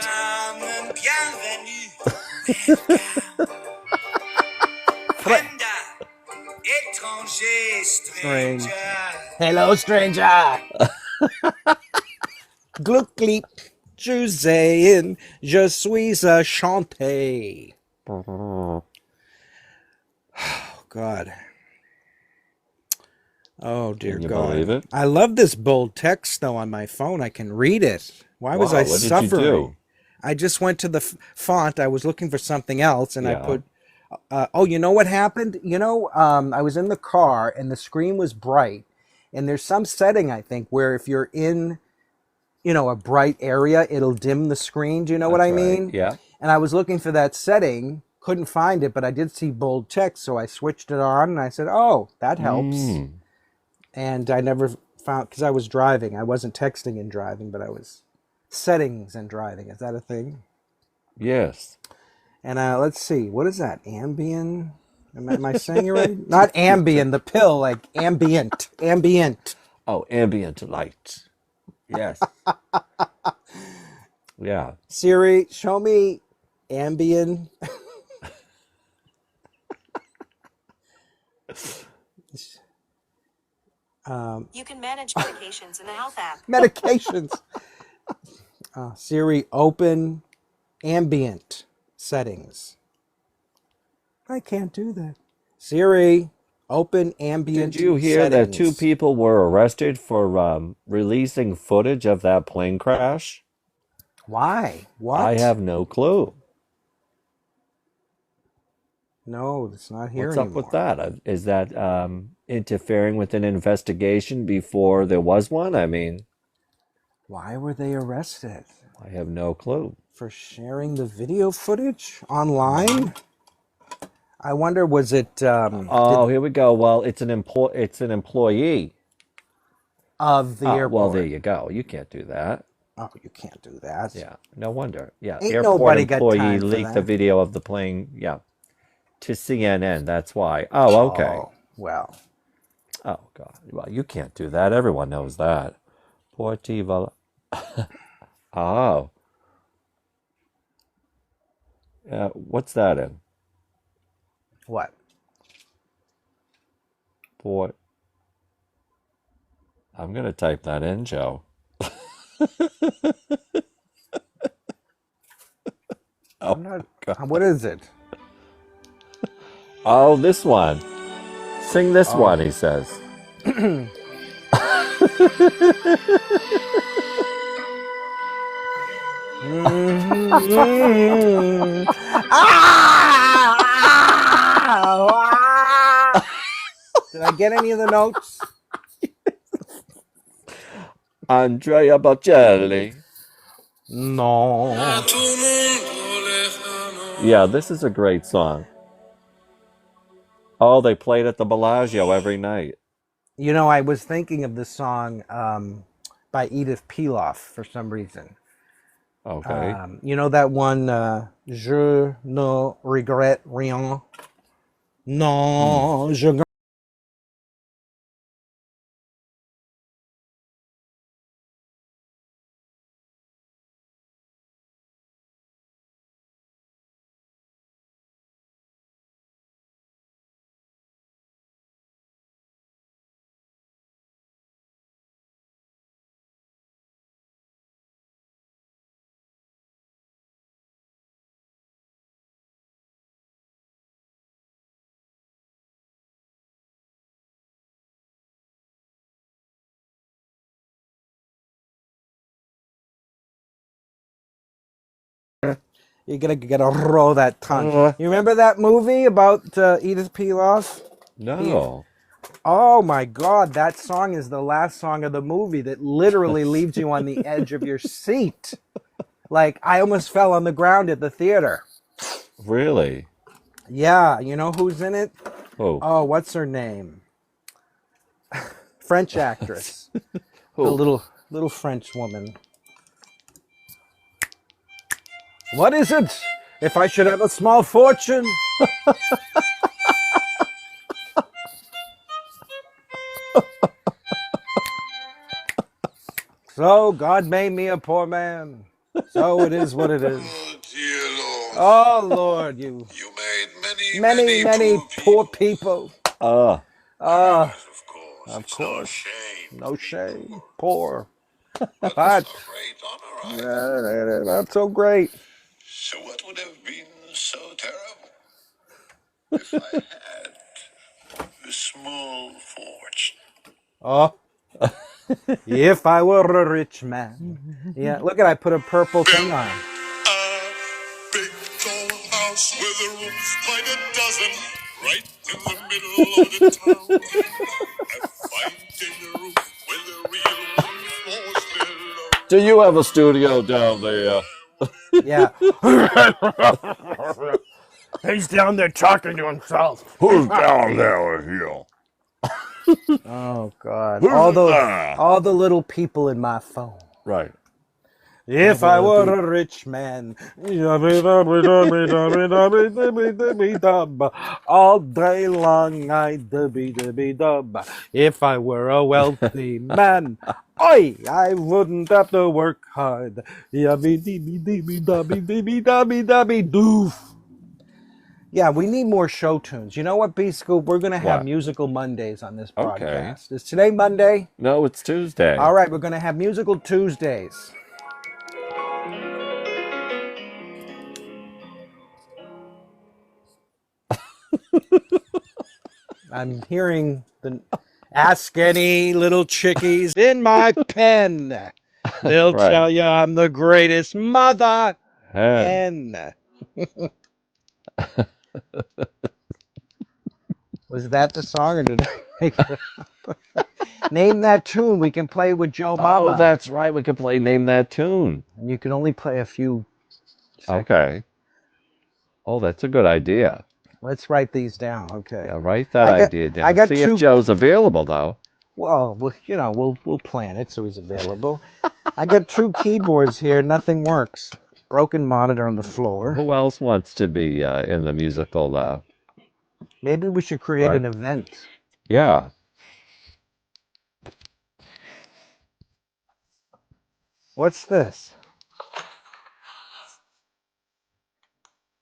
Strange. Hello, stranger. Gluck-gleep, Jusein, je suis a chanté. Oh, God. Oh, dear Can you God. believe it? I love this bold text, though, on my phone. I can read it. Why was Wow, I what did you suffering? do? I just went to the font. I was looking for something else, and I Yeah. put... oh, you know what happened? I was in the car, and the screen was bright. And there's some setting, I think, where if you're in, a bright area, it'll dim the screen. Do you know what I That's right. mean? Yeah. And I was looking for that setting, couldn't find it, but I did see bold text, so I switched it on, and I said, oh, that helps. And I never found, because I was driving. I wasn't texting and driving, but I was settings and driving. Is that a thing? Yes. And let's see, what is that? Ambien? Am I saying it right? Not Ambien, the pill, like ambient. Ambient. Oh, ambient light. Yes. Yeah. Siri, show me Ambien. You can manage medications in the health app. Medications. Siri, open ambient settings. I can't do that. Siri, open ambient Did you hear that two settings. people were arrested for releasing footage of that plane crash? Why? What? I have no clue. No, it's not here What's anymore. up with that? Is that interfering with an investigation before there was one? I mean, Why were they arrested? I have no clue. For sharing the video footage online? I wonder, was it... Oh, here we go. Well, it's an employee. of the airport. Well, there you go. You can't do that. Oh, you can't do that. Yeah, no wonder. Yeah, Ain't airport nobody got employee time for leaked that. the video of the plane. Yeah, to CNN. That's why. Oh, okay. Oh, well. Oh God. Well, you can't do that. Everyone knows that. Portiva. Oh. What's that in? What? Port. I'm gonna type that in, Joe. I'm not. What is it? Oh, this one. Sing this one, he says. Did I get any of the notes? Andrea Bocelli. No. Yeah, this is a great song. Oh, they played at the Bellagio every night. You know, I was thinking of the song by Edith Piaf for some reason. Okay. You know that one, Je ne regrette rien. Non, je. You gotta roll that tongue. You remember that movie about Edith Piaf? No. Oh my God, that song is the last song of the movie that literally leaves you on the edge of your seat. Like, I almost fell on the ground at the theater. Really? Yeah, you know who's in it? Who? Oh, what's her name? French actress. Who? The little French woman. What is it? If I should have a small fortune. So God made me a poor man. So it is what it is. Oh, dear Lord. Oh Lord, you made many poor people. Uh, Ah, Yes, of course. of It's course. no shame. No shame. Poor. But But it's a great honor. not so great. So what would have been so terrible if I had a small fortune? Oh, if I were a rich man. Yeah, look at I put a purple thing on. A big tall house with a roof quite a dozen, right in the middle of the town. A fine tin roof with a real roof was below. do you have a studio down there? Yeah. He's down there talking to himself. Who's down there here? Oh God. Who's there? All the little people in my phone. Right. If I were a rich man, all day long I'd dub. If I were a wealthy man, I wouldn't have to work hard. Doof. Yeah, we need more show tunes. You know what, Bscoop? We're going to have What? musical Mondays on this Okay. broadcast. Is today Monday? No, it's Tuesday. All right, we're going to have musical Tuesdays. I'm hearing the ask any little chickies in my pen. They'll Right. tell you I'm the greatest mother Hen. hen. Was that the song or did I make it up? Name that tune we can play with Joe Mama. Oh, that's right. We could play Name That Tune. And you can only play a few seconds. Okay. Oh, that's a good idea. Let's write these down. Okay. Yeah, write that I got- idea down. I got See two- if Joe's available, though. Well, we'll plan it so he's available. I got 2 keyboards here. Nothing works. Broken monitor on the floor. Who else wants to be in the musical? Maybe we should create Right. an event. Yeah. What's this?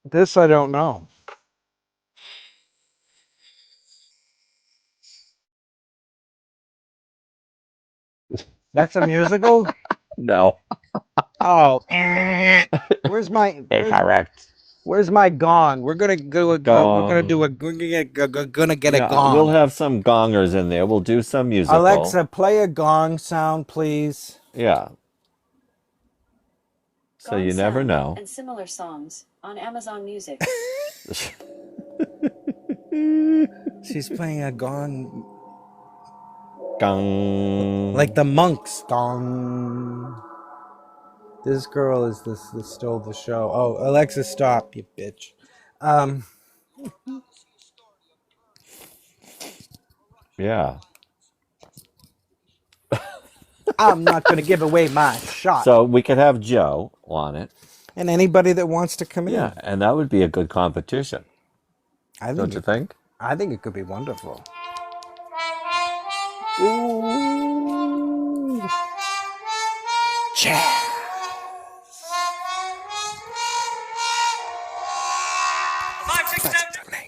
This I don't know. That's a musical? No. Oh, where's my Correct. where's my gong? We're gonna go. We're gonna do a. Gonna get a Yeah, gong. we'll have some gongers in there. We'll do some musical. Alexa, play a gong sound, please. Yeah. So you never know. And similar songs on Amazon Music. She's playing a gong, Gong. like the monks. Gong. This girl is this stole the show. Oh, Alexa, stop, you bitch. Yeah. I'm not going to give away my shot. So we could have Joe on it. And anybody that wants to come in. Yeah, and that would be a good competition. Don't you think? I think it could be wonderful. Ooh. Jazz.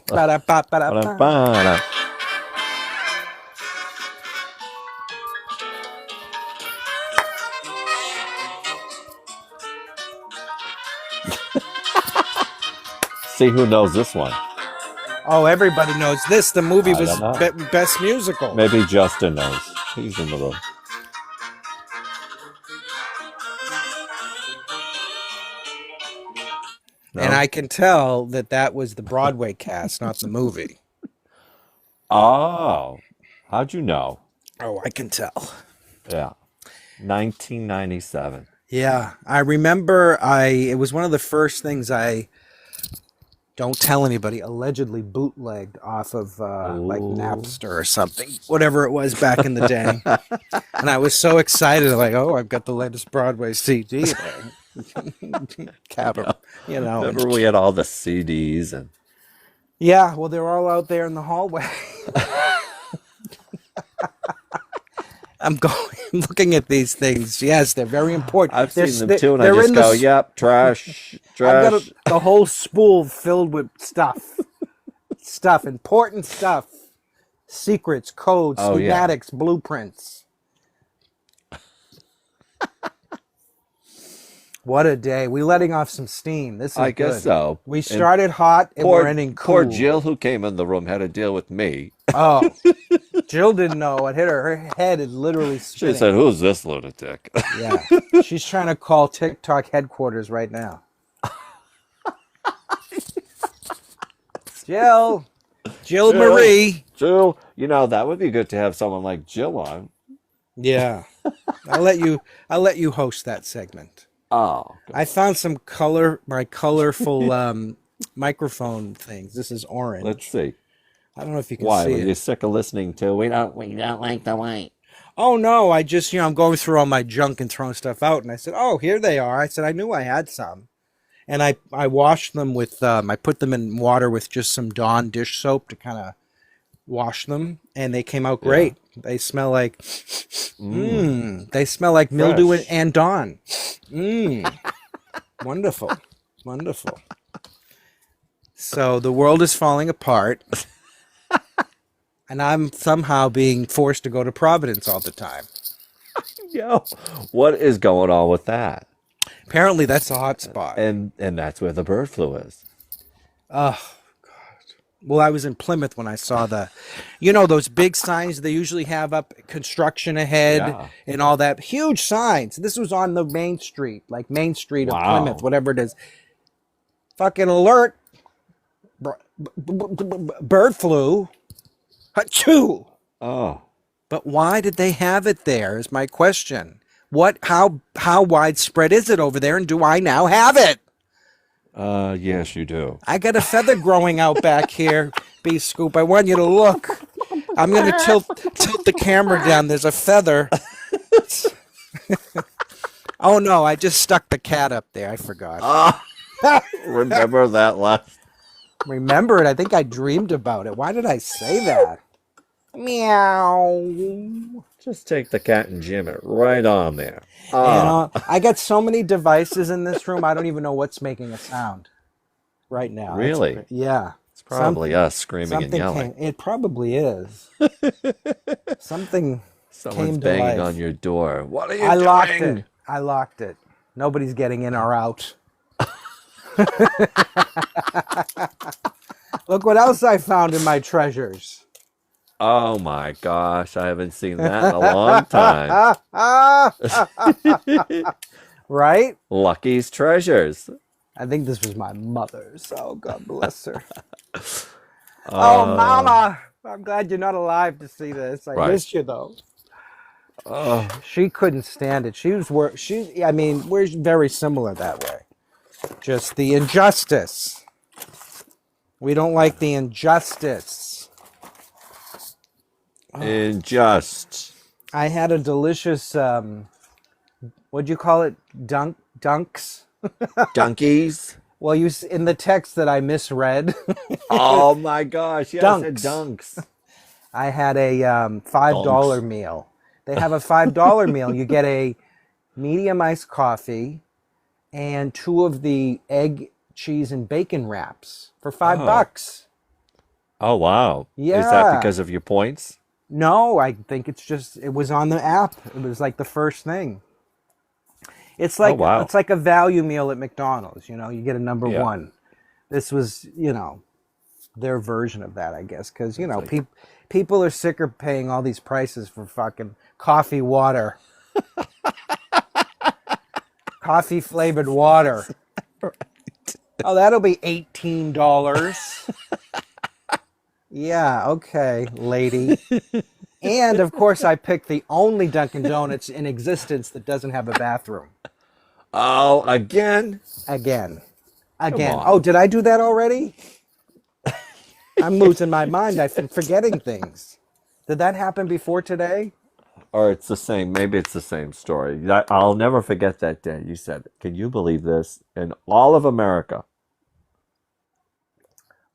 Ba-da-ba-ba-da-ba. Ba-da-ba-da. See who knows this one. Oh, everybody knows this. The movie I was don't know. best musical. Maybe Justin knows. He's in the room. No? And I can tell that was the Broadway cast, not the movie. Oh, how'd you know? Oh, I can tell. Yeah, 1997. Yeah, I remember it was one of the first things I, don't tell anybody, allegedly bootlegged off of like Napster or something, whatever it was back in the day. And I was so excited, like, oh, I've got the latest Broadway CD there. Remember we had all the CDs and. Yeah, well, they're all out there in the hallway. I'm looking at these things. Yes, they're very important. I've seen them too, and I just go, yep, trash, trash. I've got the whole spool filled with stuff. Important stuff. Secrets, codes, schematics, blueprints. What a day. We're letting off some steam. This is I guess good. so. We started hot and we're ending cool. Poor Jill, who came in the room, had to deal with me. Oh, Jill didn't know. It hit her. Her head is literally spinning. She said, who's this lunatic? Yeah. She's trying to call TikTok headquarters right now. Jill Marie. Jill, that would be good to have someone like Jill on. Yeah. I'll let you host that segment. Oh. God. I found some colorful microphone things. This is orange. Let's see. I don't know if you can Why? see Why? it. You're sick of listening to we don't like the white. Oh no, I just I'm going through all my junk and throwing stuff out, and I said, oh, here they are. I said I knew I had some. And I washed them with I put them in water with just some Dawn dish soap to kind of wash them, and they came out great. Yeah. They smell like they smell like mildew and Dawn. Wonderful. So the world is falling apart, and I'm somehow being forced to go to Providence all the time. Yo, what is going on with that? Apparently that's a hot spot. And that's where the bird flu is. Oh, God. Well, I was in Plymouth when I saw those big signs they usually have up, construction ahead and all that. Huge signs. This was on the main street, like Main Street of Plymouth, whatever it is. Fucking alert. Bird flu. Achoo. Oh. But why did they have it there is my question. How widespread is it over there, and do I now have it? Yes, you do. I got a feather growing out back here, Bscoop. I want you to look. I'm gonna tilt the camera down. There's a feather. Oh no, I just stuck the cat up there. I forgot. Remember that last? Remember it? I think I dreamed about it. Why did I say that? Meow. Just take the cat and jam it right on there. I got so many devices in this room. I don't even know what's making a sound right now. Really? Yeah. It's probably us screaming and yelling. It probably is. Something Someone's came to banging life. on your door. What are you I doing? locked it. I locked it. Nobody's getting in or out. Look what else I found in my treasures. Oh my gosh, I haven't seen that in a long time. Right? Lucky's treasures. I think this was my mother's. Oh, God bless her. Oh, Mama. I'm glad you're not alive to see this. I miss you, though. She couldn't stand it. I mean, we're very similar that way. Just the injustice. We don't like the injustice. Unjust. I had a delicious, what'd you call it? Dunks? Dunkies? Well, in the text that I misread. Oh my gosh, yes, Dunks. Dunks. I had a $5 meal. They have a $5 meal. You get a medium iced coffee and 2 of the egg, cheese, and bacon wraps for $5. Oh wow. Yeah. Is that because of your points? No, I think it was on the app. It was like the first thing. It's like It's like a value meal at McDonald's, you get a number 1. This was, their version of that, I guess, cuz people are sick of paying all these prices for fucking coffee water. Coffee flavored water. Right. Oh, that'll be $18. Yeah, okay, lady. And of course, I picked the only Dunkin' Donuts in existence that doesn't have a bathroom. Oh, again. Oh, did I do that already? I'm losing my mind. I've been forgetting things. Did that happen before today? Or it's the same. Maybe it's the same story. I'll never forget that day. You said, "Can you believe this?" In all of America.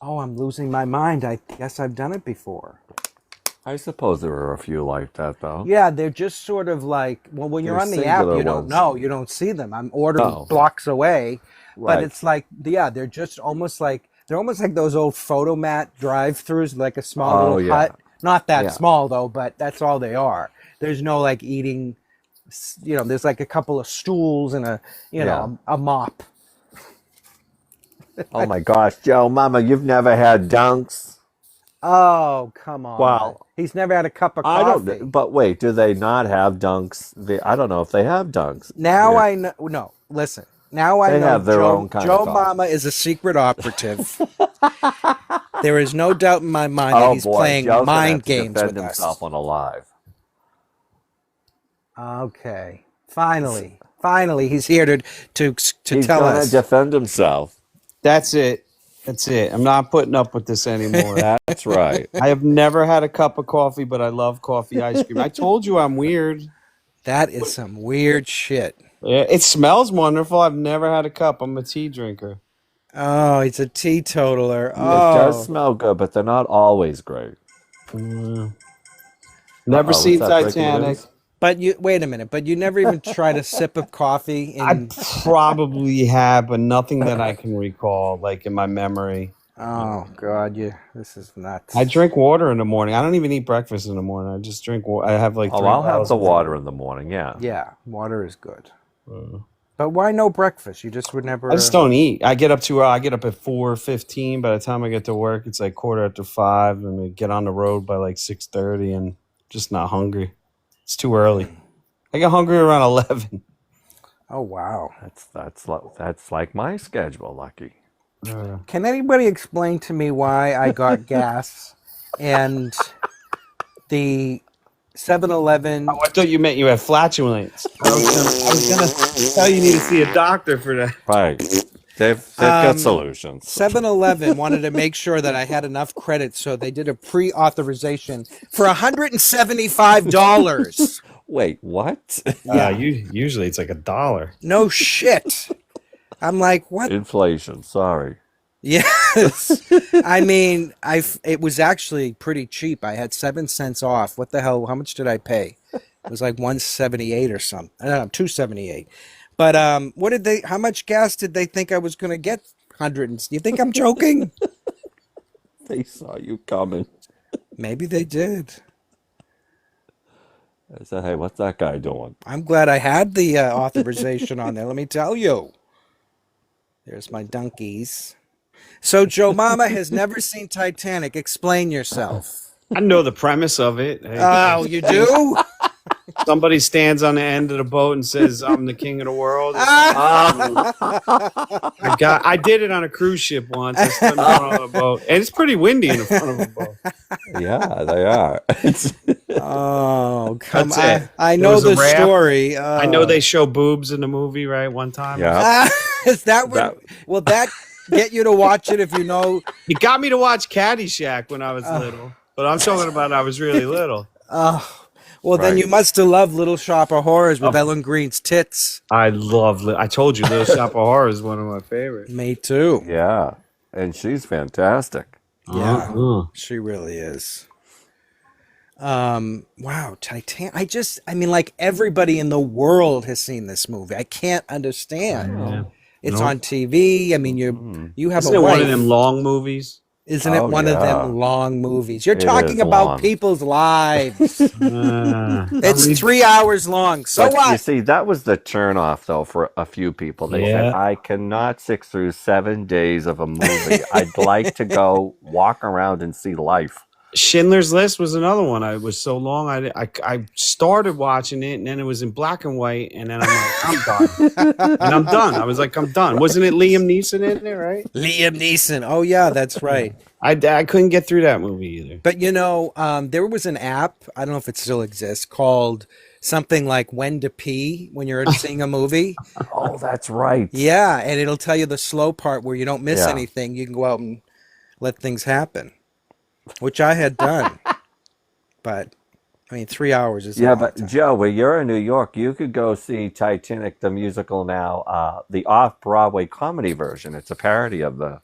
Oh, I'm losing my mind. I guess I've done it before. I suppose there were a few like that, though. Yeah, they're just sort of like, well, when you're on the app, you don't know. You don't see them. I'm ordering blocks away. Right. But it's like, they're just almost like, those old photomat drive-thrus, like a small little hut. Not that small, though, but that's all they are. There's no like eating, there's like a couple of stools and a mop. Oh my gosh, Joe, Mama, you've never had Dunks? Oh, come on. Wow. He's never had a cup of coffee. I don't, but wait, do they not have Dunks? I don't know if they have Dunks. Now I know, no, listen. Now I know have their own kind Joe of coffee. Mama is a secret operative. There is no doubt in my mind that he's playing Joe's mind games defend with himself us. on a live. Okay. Finally, he's here to tell us. He's going to defend himself. That's it. I'm not putting up with this anymore. That's right. I have never had a cup of coffee, but I love coffee ice cream. I told you I'm weird. That is some weird shit. Yeah, it smells wonderful. I've never had a cup. I'm a tea drinker. Oh, he's a teetotaler. Oh. It does smell good, but they're not always great. Never seen Titanic. But wait a minute. But you never even tried a sip of coffee? I probably have, but nothing that I can recall, like in my memory. Oh God, this is nuts. I drink water in the morning. I don't even eat breakfast in the morning. I just drink water. I have like. I'll have the water in the morning. Yeah. Yeah, water is good. But why no breakfast? You just would never. I just don't eat. I get up at 4:15. By the time I get to work, it's like 5:15, and we get on the road by like 6:30, and just not hungry. It's too early. I get hungry around 11. Oh wow, that's like my schedule, Lucky. Can anybody explain to me why I got gas and the 7-Eleven? Oh, I thought you meant you had flatulence. I was gonna tell you need to see a doctor for that. Right. They've got solutions. 7-Eleven wanted to make sure that I had enough credit, so they did a pre-authorization for $175. Wait, what? Yeah. Usually it's like $1. No shit. I'm like, what? Inflation. Sorry. Yes. I mean, it was actually pretty cheap. I had 7 cents off. What the hell? How much did I pay? It was like 178 or something. I don't know, 278. But how much gas did they think I was going to get? Hundreds. You think I'm joking? They saw you coming. Maybe they did. I said, hey, what's that guy doing? I'm glad I had the authorization on there. Let me tell you. There's my donkeys. So Joe Mama has never seen Titanic. Explain yourself. I know the premise of it. Hey, Oh, you do? somebody stands on the end of the boat and says, "I'm the king of the world." I did it on a cruise ship once. I stood in front of a boat, and it's pretty windy in the front of a boat. Yeah, they are. Oh, come That's on. it. I There know was a the raft. story. I know they show boobs in the movie, right? One time. Yeah. Is that what? Will that get you to watch it if you know? It got me to watch Caddyshack when I was little, but I'm talking about I was really little. Well, then Right. you must have loved Little Shop of Horrors with Ellen Green's tits. I told you, Little Shop of Horrors is one of my favorites. Me too. Yeah. And she's fantastic. Yeah, she really is. Wow, Titanic. I mean, like everybody in the world has seen this movie. I can't understand. Yeah. It's on TV. I mean, you have Isn't a it wife. one of them long movies? Isn't it Oh, one of yeah. them long movies? You're It talking is about long. people's lives. Uh, It's 3 hours long. So But you what? see, that was the turnoff, though, for a few people. They said, Yeah. I cannot sit through 7 days of a movie. I'd like to go walk around and see life. Schindler's List was another one. I was so long. I started watching it, and then it was in black and white, and then I'm like, I'm done. And I'm done. I was like, I'm done. Wasn't it Liam Neeson in there, right? Liam Neeson. Oh, yeah, that's right. I couldn't get through that movie either. But you know, there was an app, I don't know if it still exists, called something like When to Pee when you're seeing a movie. Oh, that's right. Yeah, and it'll tell you the slow part where you don't miss Yeah. anything. You can go out and let things happen, which I had done. But, I mean, 3 hours is a Yeah, long but time. Joe, where you're in New York, you could go see Titanic the musical now, the off-Broadway comedy version. It's a parody of the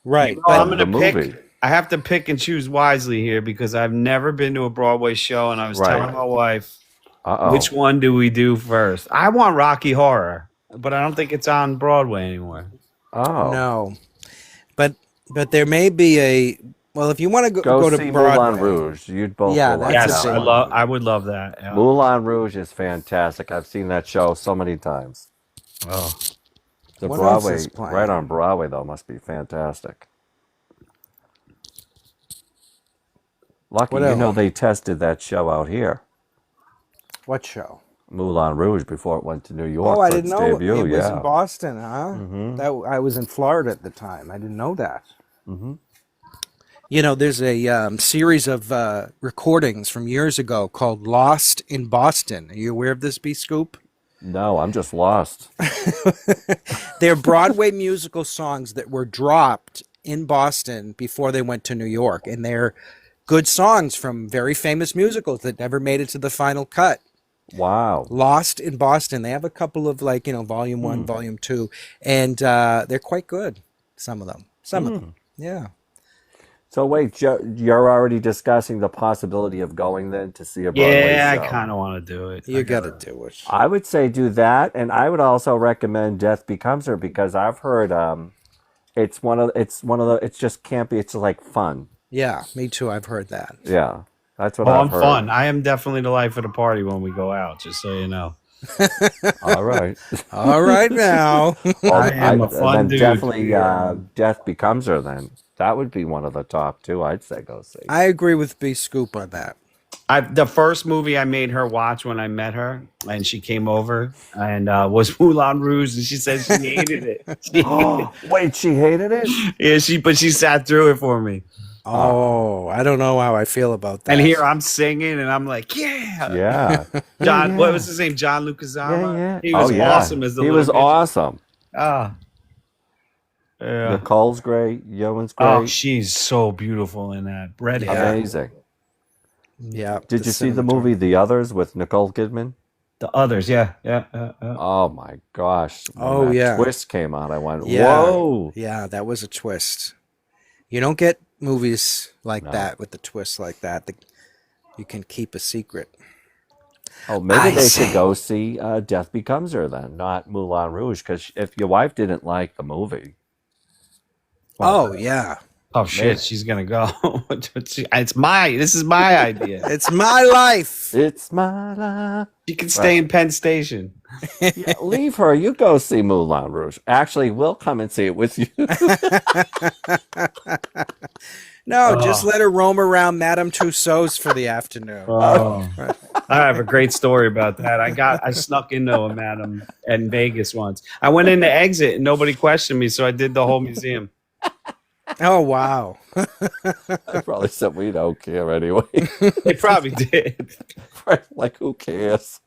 Right. Well, I'm But the gonna movie. pick. I have to pick and choose wisely here because I've never been to a Broadway show, and I was Right. telling my wife, Uh-oh. which one do we do first? I want Rocky Horror, but I don't think it's on Broadway anymore. Oh. no. But there may be well, if you want to go to see Broadway. Moulin Rouge. You'd both Yeah, will like that's Yes, a that big one. I would love that. Yeah. Moulin Rouge is fantastic. I've seen that show so many times. Oh. The What else Broadway, is playing? right on Broadway, though, must be fantastic. Lucky, What you else? know they tested that show out here, What show? Moulin Rouge, before it went to New York Oh, I for didn't its know debut. it was Yeah. in Boston, huh? That I was in Florida at the time. I didn't know that. You know, there's a series of recordings from years ago called "Lost in Boston." Are you aware of this, Bscoop? No, I'm just lost. They're Broadway musical songs that were dropped in Boston before they went to New York, and they're good songs from very famous musicals that never made it to the final cut. Wow. Lost in Boston. They have a couple of volume 1, volume 2, and they're quite good. Some of them. Some of them. Yeah. So wait, Joe, you're already discussing the possibility of going then to see a Broadway Yeah, I show. kind of want to do it. You got to do it. I would say do that, and I would also recommend Death Becomes Her because I've heard it's one of the it's just campy. It's like fun. Yeah, me too. I've heard that. Yeah, that's what Well, I've I'm heard. fun. I am definitely the life of the party when we go out, just so you know. All right. All right now. Well, am a fun then dude. definitely Death Becomes Her. Then that would be one of the top two. I'd say go see. I agree with B-Scoop on that. The first movie I made her watch when I met her, and she came over, and was Moulin Rouge, and she said she hated it. Oh, wait, she hated it? Yeah, but she sat through it for me. Oh, I don't know how I feel about that. And here I'm singing, and I'm like, yeah. Yeah. John, what was his name? John Lucasama. Yeah. He was Oh, yeah. awesome as the He little was midget. awesome. Ah, Yeah. Nicole's great. Yowen's Oh, great. she's so beautiful in that. Redhead. Yeah. Amazing. Yeah. Did you see the movie The Others with Nicole Kidman? The others, yeah. Oh my gosh. When Oh, that yeah. twist came out, I went, Yeah. whoa. Yeah, that was a twist. You don't get movies like No. that with the twist like that. You can keep a secret. Oh, maybe I they see. should go see Death Becomes Her then, not Moulin Rouge, because if your wife didn't like the movie, Oh, yeah. Oh shit, she's gonna go. This is my idea. It's my life. it's my life. She can stay in Penn Station. Yeah, leave her. You go see Moulin Rouge. Actually, we'll come and see it with you. No, just let her roam around Madame Tussauds for the afternoon. Oh. I have a great story about that. I snuck into a madam in Vegas once. I went in to exit and nobody questioned me, so I did the whole museum. Oh, wow. I probably said we don't care anyway. They probably did. Like, who cares?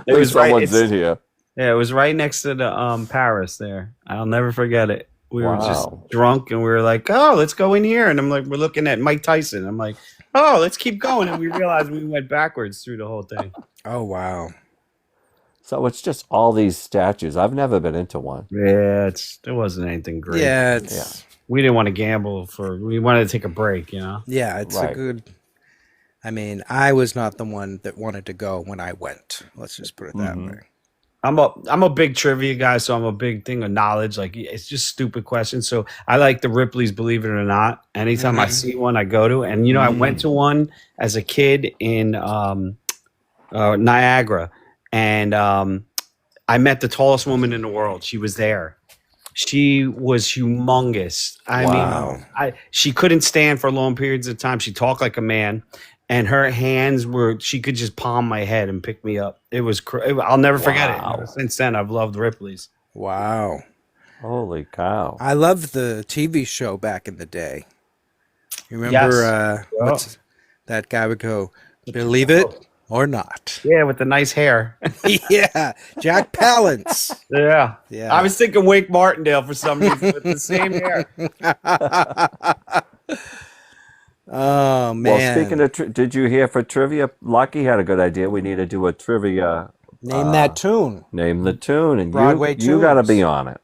It was right- someone's it's- in here. Yeah, it was right next to the Paris there. I'll never forget it. We were just Wow. drunk and we were like, oh, let's go in here. And I'm like, we're looking at Mike Tyson. I'm like, oh, let's keep going. And we realized we went backwards through the whole thing. Oh, wow. So it's just all these statues. I've never been into one. Yeah, it wasn't anything great. Yeah, it's We didn't want to gamble we wanted to take a break, you know? yeah, it's a Right. good. I mean, I was not the one that wanted to go when I went. Let's just put it that way. I'm a big trivia guy, so I'm a big thing of knowledge. Like it's just stupid questions. So I like the Ripley's Believe It or Not. Anytime I see one, I go to. And I went to one as a kid in Niagara, and I met the tallest woman in the world. She was there. She was humongous. I Wow. mean, she couldn't stand for long periods of time. She talked like a man. And her hands she could just palm my head and pick me up. It was, I'll never forget it. Wow. Ever since then, I've loved Ripley's. Wow. Holy cow. I loved the TV show back in the day. You remember what's that guy would go, believe it or not? Yeah, with the nice hair. Yeah. Jack Palance. Yeah. Yeah. I was thinking Wake Martindale for some reason with the same hair. Oh, man. Well, speaking of, did you hear for trivia? Lucky had a good idea. We need to do a trivia. Name that tune. Name the tune, and Broadway you got to tunes. be on it.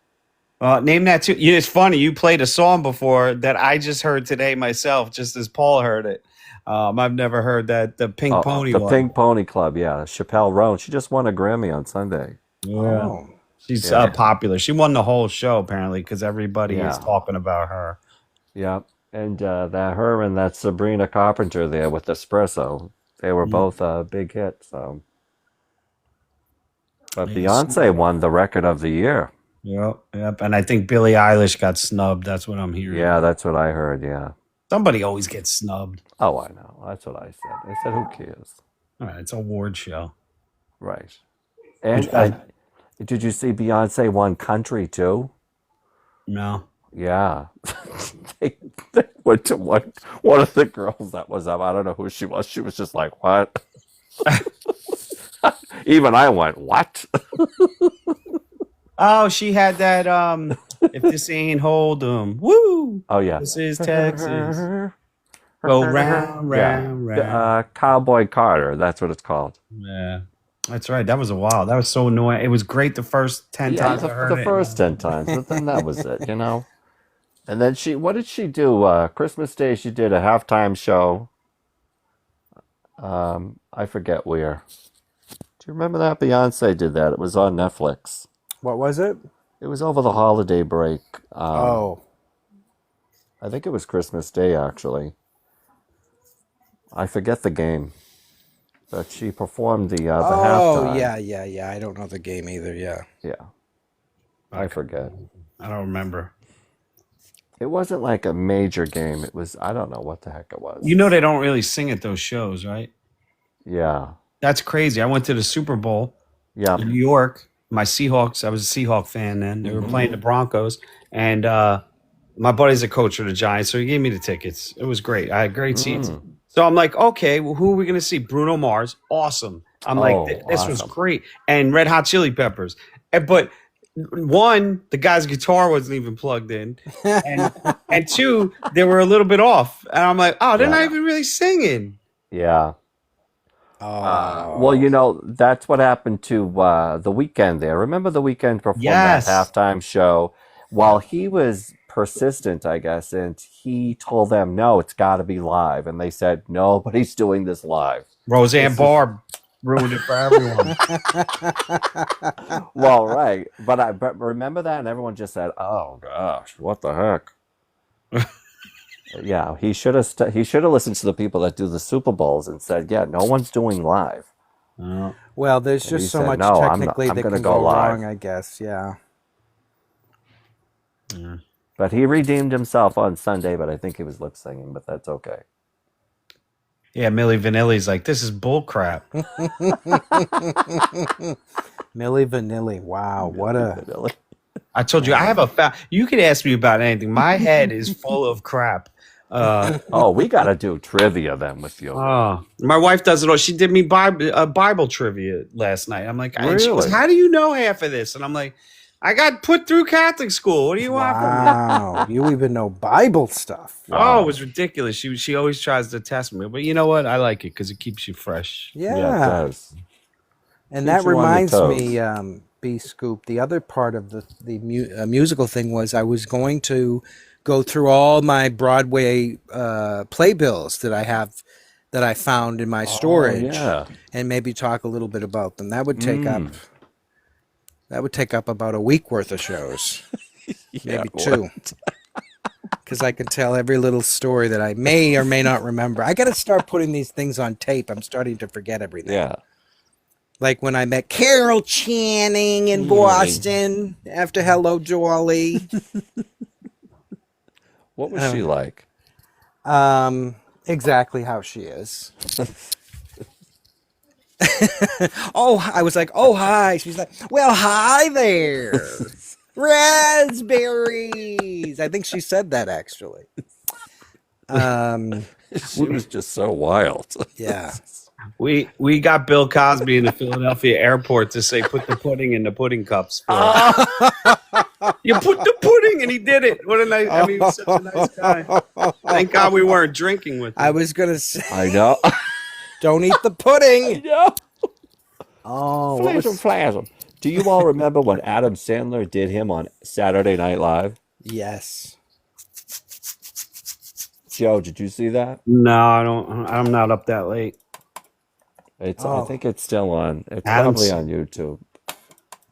Name that too. Yeah, it's funny. You played a song before that I just heard today myself, just as Paul heard it. I've never heard that. The Pink Pony the one. Pink Pony Club, yeah. Chappelle Roan. She just won a Grammy on Sunday. Yeah. Oh. She's Yeah. popular. She won the whole show apparently because everybody Yeah. is talking about her. Yeah, and her and that Sabrina Carpenter there with Espresso, they were both a big hit. So, but Beyonce won the record of the year. Yep. And I think Billie Eilish got snubbed. That's what I'm hearing. Yeah, that's what I heard. Yeah. Somebody always gets snubbed. Oh, I know. That's what I said. I said, who cares? All right, it's an award show. Right. And did you see Beyonce won country too? No. Yeah. they went to one of the girls that was up. I don't know who she was. She was just like, what? Even I went, what? Oh, she had that. If this ain't Hold'em, woo! Oh, yeah. This is Texas. Go round, round, round. Cowboy Carter. That's what it's called. Yeah, that's right. That was a while. That was so annoying. It was great the first 10 times I heard the it. first 10 times, but then that was it, And then what did she do? Christmas Day, she did a halftime show. I forget where. Do you remember that? Beyonce did that. It was on Netflix. What was it? It was over the holiday break. Oh. I think it was Christmas Day, actually. I forget the game. But she performed the halftime. Oh, yeah. I don't know the game either, yeah. Yeah. I forget. I don't remember. It wasn't like a major game. It was, I don't know what the heck it was. You know they don't really sing at those shows, right? Yeah. That's crazy. I went to the Super Bowl Yeah. in New York. My Seahawks, I was a Seahawk fan then. They were playing the Broncos. And my buddy's a coach for the Giants, so he gave me the tickets. It was great. I had great seats. So I'm like, okay, well, who are we going to see? Bruno Mars. Awesome. I'm like, this was awesome. great. And Red Hot Chili Peppers. But one, the guy's guitar wasn't even plugged in, and two, they were a little bit off, and I'm like, oh, they're not even really singing. Yeah. Oh. Well, that's what happened to the Weeknd there. Remember the Weeknd performed that Yes. halftime show? While he was persistent, I guess, and he told them, no, it's got to be live. And they said, nobody's doing this live. Roseanne Barr ruined it for everyone. Well, right. But remember that? And everyone just said, oh, gosh, what the heck? Yeah, he should have listened to the people that do the Super Bowls and said, yeah, no one's doing live. Well, there's And he just so said, much "No, technically I'm that gonna can go go live." wrong, I guess. Yeah. But he redeemed himself on Sunday, but I think he was lip singing, but that's okay. Yeah, Millie Vanilli's like, this is bull crap. Milli Vanilli. Wow, what a Really? I told you, I have you could ask me about anything. My head is full of crap. Oh, we got to do trivia then with you. My wife does it all. She did me Bible trivia last night. I'm like, and she goes, Really? how do you know half of this? And I'm like, I got put through Catholic school. What do you want from me? wow. You even know Bible stuff. Oh, it was ridiculous. She always tries to test me, but you know what? I like it because it keeps you fresh. Yeah. Yeah, it does. And Keeps that you on your reminds toes. me, Bscoop, the other part of the musical thing was I was going to go through all my Broadway playbills that I found in my storage, yeah. and maybe talk a little bit about them. That would take up about a week worth of shows, maybe it two, because I can tell every little story that I may or may not remember. I got to start putting these things on tape. I'm starting to forget everything. Yeah. Like when I met Carol Channing in Boston after Hello Dolly. What was she like? Exactly how she is. Oh, I was like, oh, hi. She's like, well, hi there. Raspberries. I think she said that actually. She was just so wild. Yeah. We got Bill Cosby in the Philadelphia airport to say, put the pudding in the pudding cups. You put the pudding, and he did it. What a nice, I mean, he was such a nice guy. Thank God we weren't drinking with him. I was going to say, I know. don't eat the pudding. Yeah. Oh, what was- Flasm. Do you all remember when Adam Sandler did him on Saturday Night Live? yes. Joe, did you see that? No, I don't. I'm not up that late. I Oh. think it's still on. It's Adam probably on YouTube.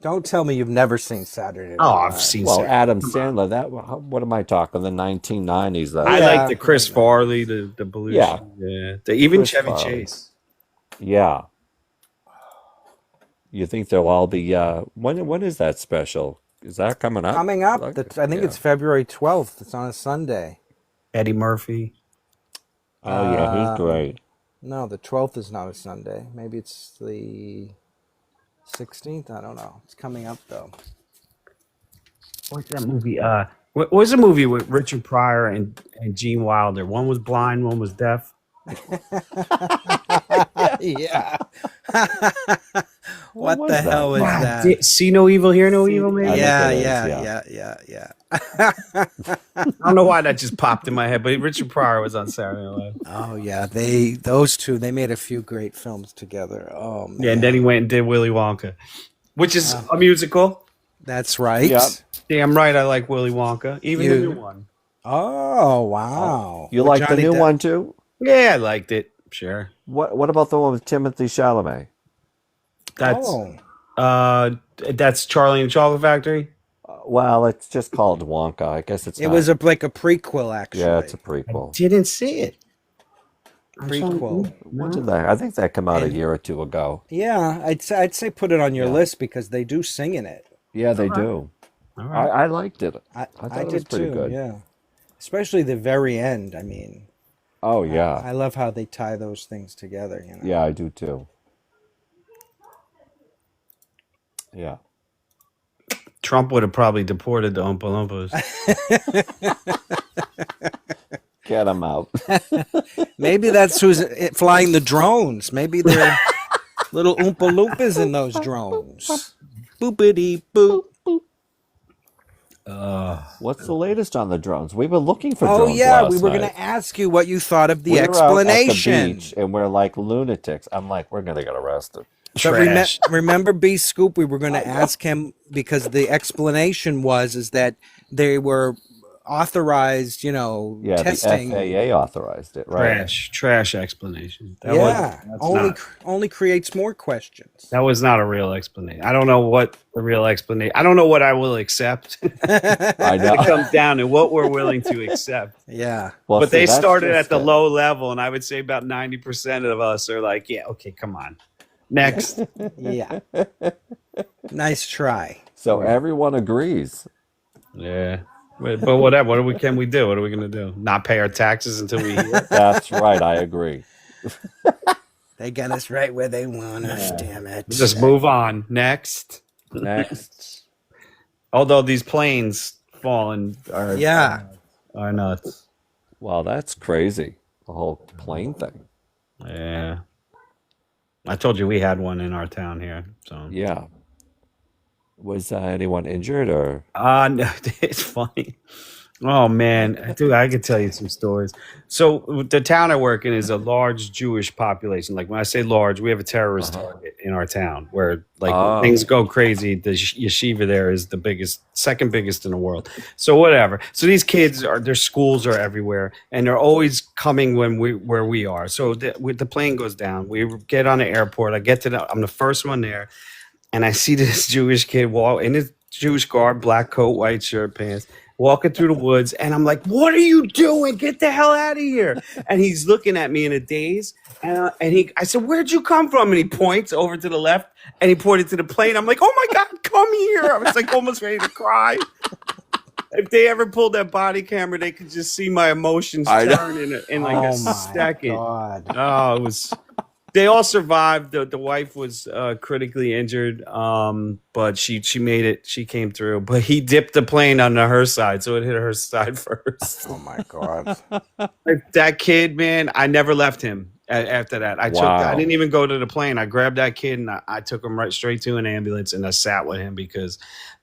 Don't tell me you've never seen Saturday Night Oh, Live. I've seen. Well, Sarah. Adam Sandler. What am I talking? The 1990s. Though. I Yeah. like the Chris Farley, the Belushi. Yeah. Even Chris Chevy Farley. Chase. Yeah. You think they'll all be? When is that special? Is that coming up? Coming up, Like, I think it's February 12th. It's on a Sunday. Eddie Murphy. Oh yeah, he's great. No, the 12th is not a Sunday. Maybe it's the 16th. I don't know. It's coming up, though. What's that movie? What was the movie with Richard Pryor and Gene Wilder? One was blind, one was deaf. Yeah. What What was the that? hell was Ah, that? See no evil, hear no evil, maybe. I Yeah, think it is, yeah. I don't know why that just popped in my head, but Richard Pryor was on Saturday Night Live. Oh, yeah. Those two, they made a few great films together. Oh, man. Yeah, and then he went and did Willy Wonka, which is a musical. That's right. Yep. Damn right, I like Willy Wonka, even the You- new one. Oh, wow. You With like the Johnny new Depp. one too? Yeah, I liked it. Sure, What about the one with Timothy Chalamet? that's Charlie and the Chocolate Factory. Well, it's just called Wonka. I guess it's. It not. was like a prequel, actually. Yeah, it's a prequel. Didn't see it. prequel. When did that? I think that came out a year or two ago. Yeah, I'd say put it on your list because they do sing in it. Yeah, they do. All right. I liked it. I thought it did was pretty too. good. Yeah, especially the very end. I mean, Oh yeah, I love how they tie those things together. You know. yeah, I do too. Yeah. Trump would have probably deported the Oompa Loompas. Get him out. Maybe that's who's flying the drones. Maybe they're little Oompa Loompas in those drones. Boopity boop. What's the latest on the drones? We were looking for Oh drones yeah, last we were night. going to ask you what you thought of the We were out at the explanation. beach, and we're like lunatics. I'm like, we're gonna get arrested. But Trash. remember Bscoop, we were going to ask him because the explanation is that they were authorized, Yeah, testing. the FAA authorized it, right? Trash explanation. Yeah, only creates more questions. That was not a real explanation. I don't know what the real explanation. I don't know what I will accept. I know. It comes down to what we're willing to accept. Yeah. Well, But see, they that's started just at the it. low level, and I would say about 90% of us are like, yeah, okay, come on. Next. Yeah. Nice try. So everyone agrees. Yeah. But whatever. What can we do? What are we going to do? Not pay our taxes until we hear? That's right. I agree. They got us right where they want us, damn it. Just move on. Next. Next. Although these planes falling are nuts. Well, that's crazy. The whole plane thing. Yeah. I told you we had one in our town here. So Yeah. Was anyone injured or? no, it's funny. Oh man, dude, I could tell you some stories. So the town I work in is a large Jewish population. Like when I say large, we have a terrorist target in our town where when things go crazy. The yeshiva there is the biggest, second biggest in the world. So whatever. So these kids their schools are everywhere, and they're always coming where we are. So the plane goes down. We get on the airport. I'm the first one there. And I see this Jewish kid walk in his Jewish garb, black coat, white shirt, pants, walking through the woods. And I'm like, what are you doing? Get the hell out of here. And he's looking at me in a daze. And I said, where'd you come from? And he points over to the left and he pointed to the plane. I'm like, oh my God, come here. I was like almost ready to cry. If they ever pulled that body camera, they could just see my emotions turn in like a second. God. Oh, it was... They all survived. The wife was critically injured, but she made it. She came through. But he dipped the plane onto her side, so it hit her side first. Oh my God. That kid, man, I never left him after that. I didn't even go to the plane. I grabbed that kid and I took him right straight to an ambulance and I sat with him because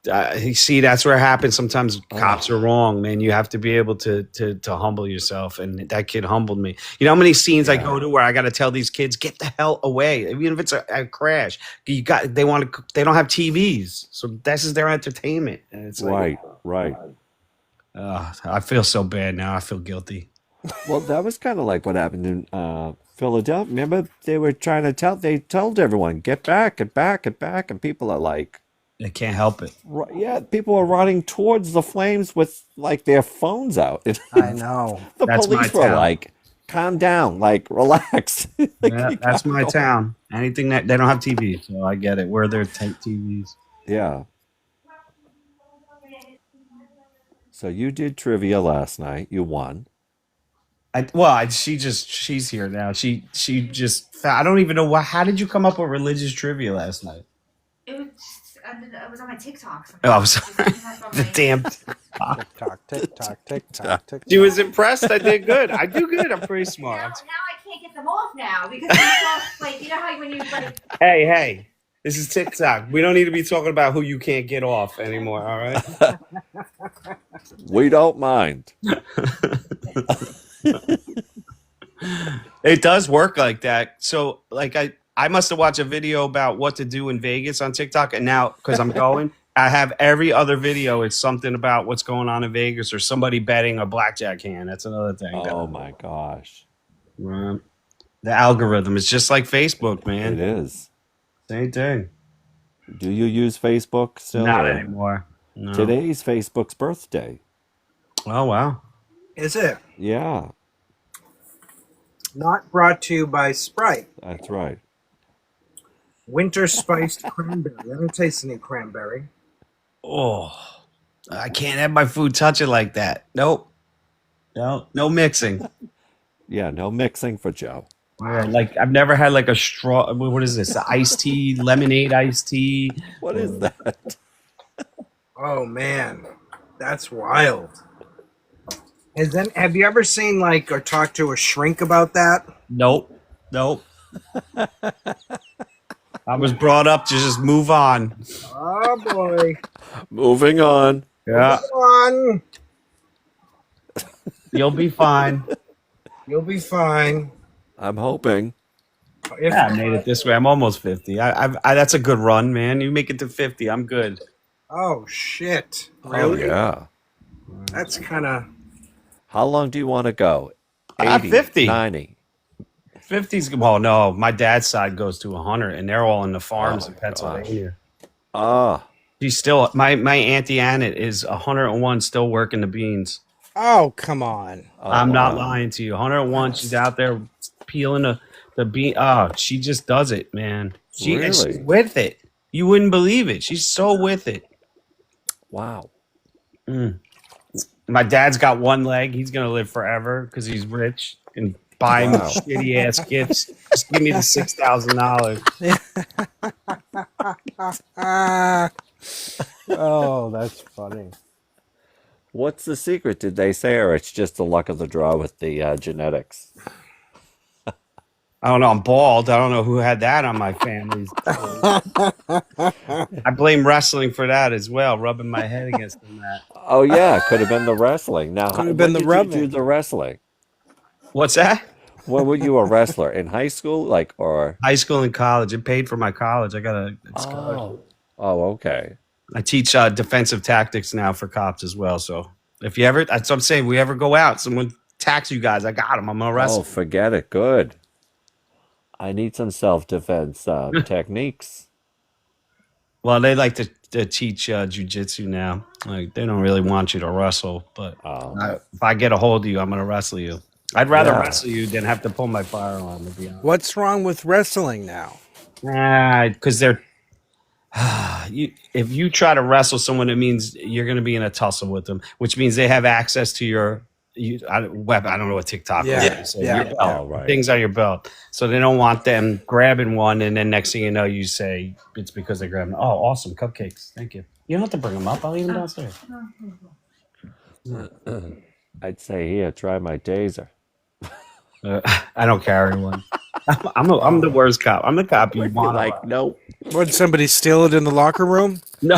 that's where it happens. Sometimes cops are wrong, man. You have to be able to humble yourself, and that kid humbled me. You know how many scenes I go to where I got to tell these kids, get the hell away, even if it's a crash. They don't have TVs, so this is their entertainment. And it's right. I feel so bad now. I feel guilty. Well, that was kind of like what happened in Philadelphia. Remember, they told everyone, get back, and people are like, They can't help it. yeah, people are running towards the flames with like their phones out. I know. The That's my police were town. like, calm down, like relax. Yeah, that's my town. Anything that they don't have TV, so I get it. Where they're TVs. Yeah. So you did trivia last night. You won. She's here now. She just. I don't even know how did you come up with religious trivia last night? It was on my TikTok. Oh, I'm sorry. The damn. Tick-tock. She was impressed. I did good. I do good. I'm pretty smart. Now I can't get them off now because it's like you know how when you like. Hey. This is TikTok. We don't need to be talking about who you can't get off anymore. All right. We don't mind. It does work like that. So, like, I must have watched a video about what to do in Vegas on TikTok, and now because I'm going, I have every other video. It's something about what's going on in Vegas or somebody betting a blackjack hand. That's another thing. Oh my gosh. The algorithm is just like Facebook, man. It is. Same thing. Do you use Facebook still? Not anymore. No. Today's Facebook's birthday. Oh, wow. Is it? Yeah. Not brought to you by Sprite. That's right. Winter spiced cranberry. I don't taste any cranberry. Oh, I can't have my food touch it like that. Nope. No mixing. Yeah, no mixing for Joe. Yeah, like I've never had like a straw. What is this? Iced tea, lemonade iced tea. What is that? Oh man, that's wild. Have you ever seen or talked to a shrink about that? Nope. I was brought up to just move on. Oh boy. Moving on. Yeah, on. you'll be fine. You'll be fine. I'm hoping. If Yeah, I made it this way. I'm almost 50. That's a good run, man. You make it to 50, I'm good. oh shit, Oh really? yeah. That's kind of. How long do you want to go? 80, 50. 90. 50's well, no, my dad's side goes to 100, and they're all in the farms Oh in my Pennsylvania. Ah, She's still my auntie Annette is 101, still working the beans. Oh come on. oh I'm not wow. lying to you. 101, she's out there peeling the bean. Oh, she just does it, man. And she's Really? with it. You wouldn't believe it. She's so with it. Wow. Mm. My dad's got one leg. He's gonna live forever because he's rich and buy me Wow. shitty ass gifts. Just give me the $6,000. Oh, that's funny. What's the secret? Did they say, or it's just the luck of the draw with the genetics? I don't know. I'm bald. I don't know who had that on my family's. I blame wrestling for that as well, rubbing my head against the mat. Oh yeah, could have been the wrestling. Now, Could have when been the did you do rubbing. the wrestling? What's that? When were you a wrestler? In high school, like, or? High school and college. It paid for my college. I got a scholarship. Oh, okay. I teach defensive tactics now for cops as well. So if you ever, that's what I'm saying, we ever go out, someone attacks you guys, I got them. I'm gonna Oh, wrestle. forget it. Good. I need some self-defense techniques. Well, they like to teach jujitsu now. Like they don't really want you to wrestle, but if I get a hold of you, I'm gonna wrestle you. I'd rather Yeah. wrestle you than have to pull my firearm. To be honest, What's wrong with wrestling now? because they're if you try to wrestle someone, it means you're going to be in a tussle with them, which means they have access to your web. I don't know what TikTok is. Yeah. Your belt, Oh, right. things on your belt. So they don't want them grabbing one, and then next thing you know, you say it's because they grabbed. Oh, awesome cupcakes! Thank you. You don't have to bring them up. I'll leave them downstairs. I'd say, here, try my taser. I don't carry one. I'm the worst cop. I'm the cop you Would be want. like, nope. Would somebody steal it in the locker room? No.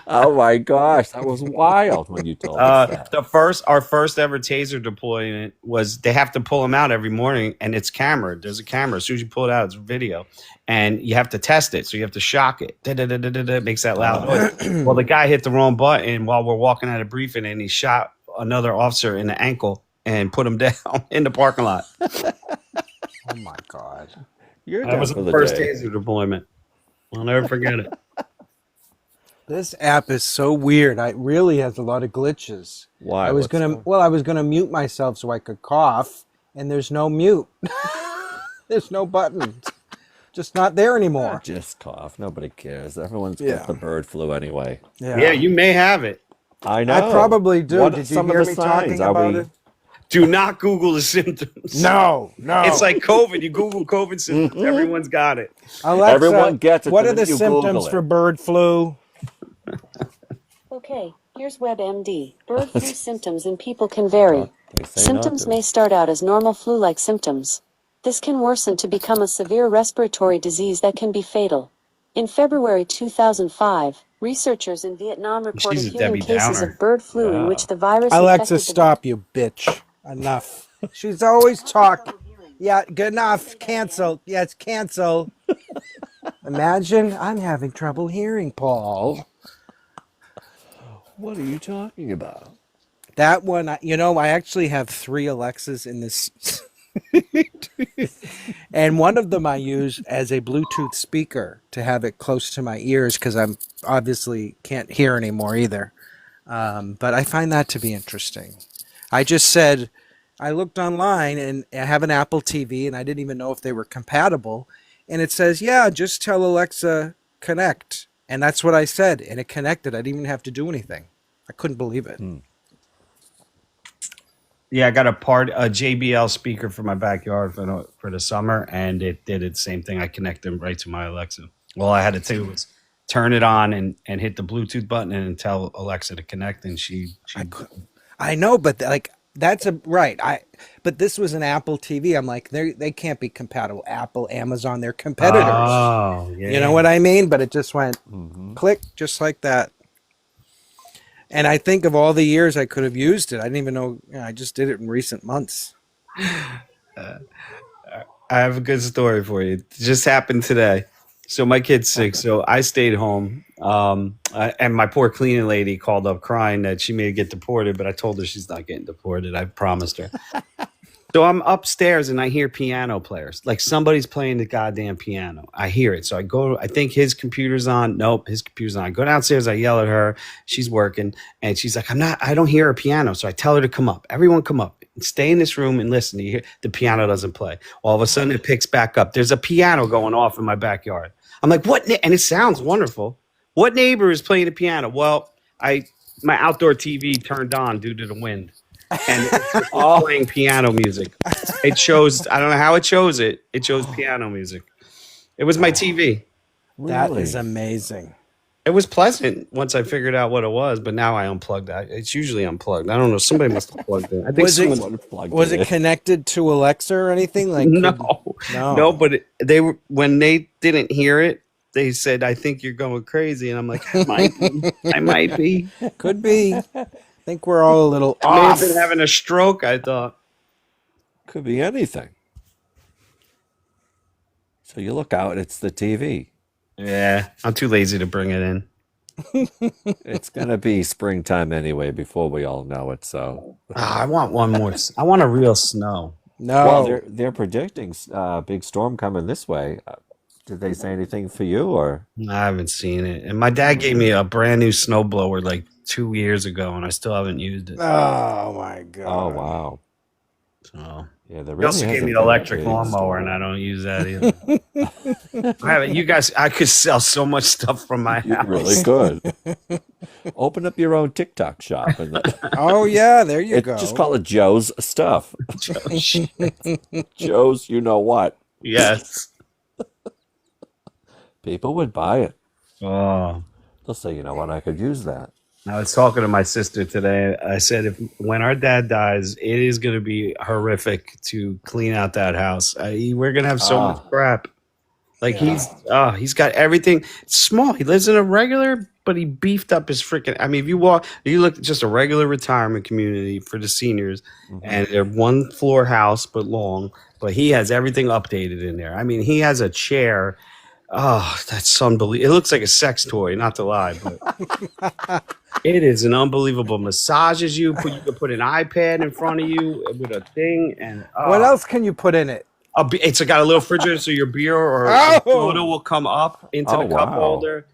Oh my gosh, that was wild when you told us that. Our first ever taser deployment was they have to pull them out every morning, and it's cameraed. There's a camera. As soon as you pull it out, it's video, and you have to test it. So you have to shock it. It makes that loud noise. Well, the guy hit the wrong button while we're walking out of briefing, and he shot another officer in the ankle and put him down in the parking lot. Oh my god. You're That done was for the the first day. taser deployment. I'll never forget it. This app is so weird. It really has a lot of glitches. Why? I was gonna mute myself so I could cough, and there's no mute. There's no button. Just not there anymore. Just cough. Nobody cares. Everyone's Yeah. got the bird flu anyway. Yeah, you may have it. I know. I probably do. What are Did you some of hear the me signs? talking Are about we- it? Do not Google the symptoms. No. It's like COVID. You Google COVID symptoms, everyone's got it. Alexa, Everyone gets it what the are the minute you Google symptoms it. for bird flu? Okay, here's WebMD. Bird flu symptoms in people can vary. They say Symptoms not may to. start out as normal flu-like symptoms. This can worsen to become a severe respiratory disease that can be fatal. In February 2005, researchers in Vietnam reported She's a human Debbie cases Downer. of bird flu in Yeah. which the virus Alexa, infected the stop, you bitch. Enough. She's always talking. Yeah, good enough. Cancel. Yes, cancel. Imagine I'm having trouble hearing, Paul. What are you talking about? That one, I actually have 3 Alexas in this. And one of them I use as a Bluetooth speaker to have it close to my ears because I'm obviously can't hear anymore either. But I find that to be interesting. I just said, I looked online and I have an Apple TV and I didn't even know if they were compatible. And it says, yeah, just tell Alexa connect. And that's what I said. And it connected. I didn't even have to do anything. I couldn't believe it. Yeah, I got a JBL speaker for my backyard for the summer, and it did the same thing. I connected right to my Alexa. All I had to do was turn it on and hit the Bluetooth button and tell Alexa to connect, and she I know, but that's right. But this was an Apple TV. I'm like, they can't be compatible. Apple, Amazon, they're competitors. Oh, yeah. You know what I mean? But it just went click, just like that. And I think of all the years I could have used it. I didn't even know. I just did it in recent months. I have a good story for you. It just happened today. So my kid's sick, so I stayed home. And my poor cleaning lady called up crying that she may get deported, but I told her she's not getting deported. I promised her. So I'm upstairs and I hear piano players. Like somebody's playing the goddamn piano. I hear it. So I go, I think his computer's on. Nope, his computer's on. I go downstairs, I yell at her. She's working. And she's like, I don't hear a piano. So I tell her to come up. Everyone come up. Stay in this room and listen. You hear the piano doesn't play. All of a sudden it picks back up. There's a piano going off in my backyard. I'm like, what? And it sounds wonderful. What neighbor is playing the piano? Well, my outdoor TV turned on due to the wind. And it's playing piano music. It shows, I don't know how it shows it. It shows piano music. It was my TV. That Really? is amazing. It was pleasant once I figured out what it was, but now I unplugged that. It's usually unplugged. I don't know. Somebody must have plugged it. I think Was it connected to Alexa or anything? Like no. But when they didn't hear it, they said, "I think you're going crazy," and I'm like, I might be. Could be. I think we're all a little I may have off. been having a stroke. I thought. Could be anything. So you look out, it's the TV. Yeah, I'm too lazy to bring it in. It's gonna be springtime anyway before we all know it. So I want one more. I want a real snow. No. well, they're predicting big storm coming this way. Did they say anything for you or? I haven't seen it. And my dad gave me a brand new snowblower like 2 years ago, and I still haven't used it. Oh my god. Oh wow. So Yeah, there he also really gave me hasn't an been a electric big lawnmower, storm. and I don't use that either. I haven't. You guys, I could sell so much stuff from my You house. really could. Open up your own TikTok shop and Oh yeah, there you go. just call it Joe's Stuff. Joe's, you know what? Yes. People would buy it. Oh. They'll say, you know what, I could use that. I was talking to my sister today. I said, when our dad dies, it is going to be horrific to clean out that house. We're going to have so much crap. Like he's got everything. It's small. He lives in a regular, but he beefed up his freaking. I mean, if you look at just a regular retirement community for the seniors, and they're one floor house but long. But he has everything updated in there. I mean, he has a chair. Oh, that's unbelievable. It looks like a sex toy, not to lie, but it is an unbelievable. Massages you. You could put an iPad in front of you with a thing. And what else can you put in it? It's got a little refrigerator, so your beer or soda will come up into the cup holder.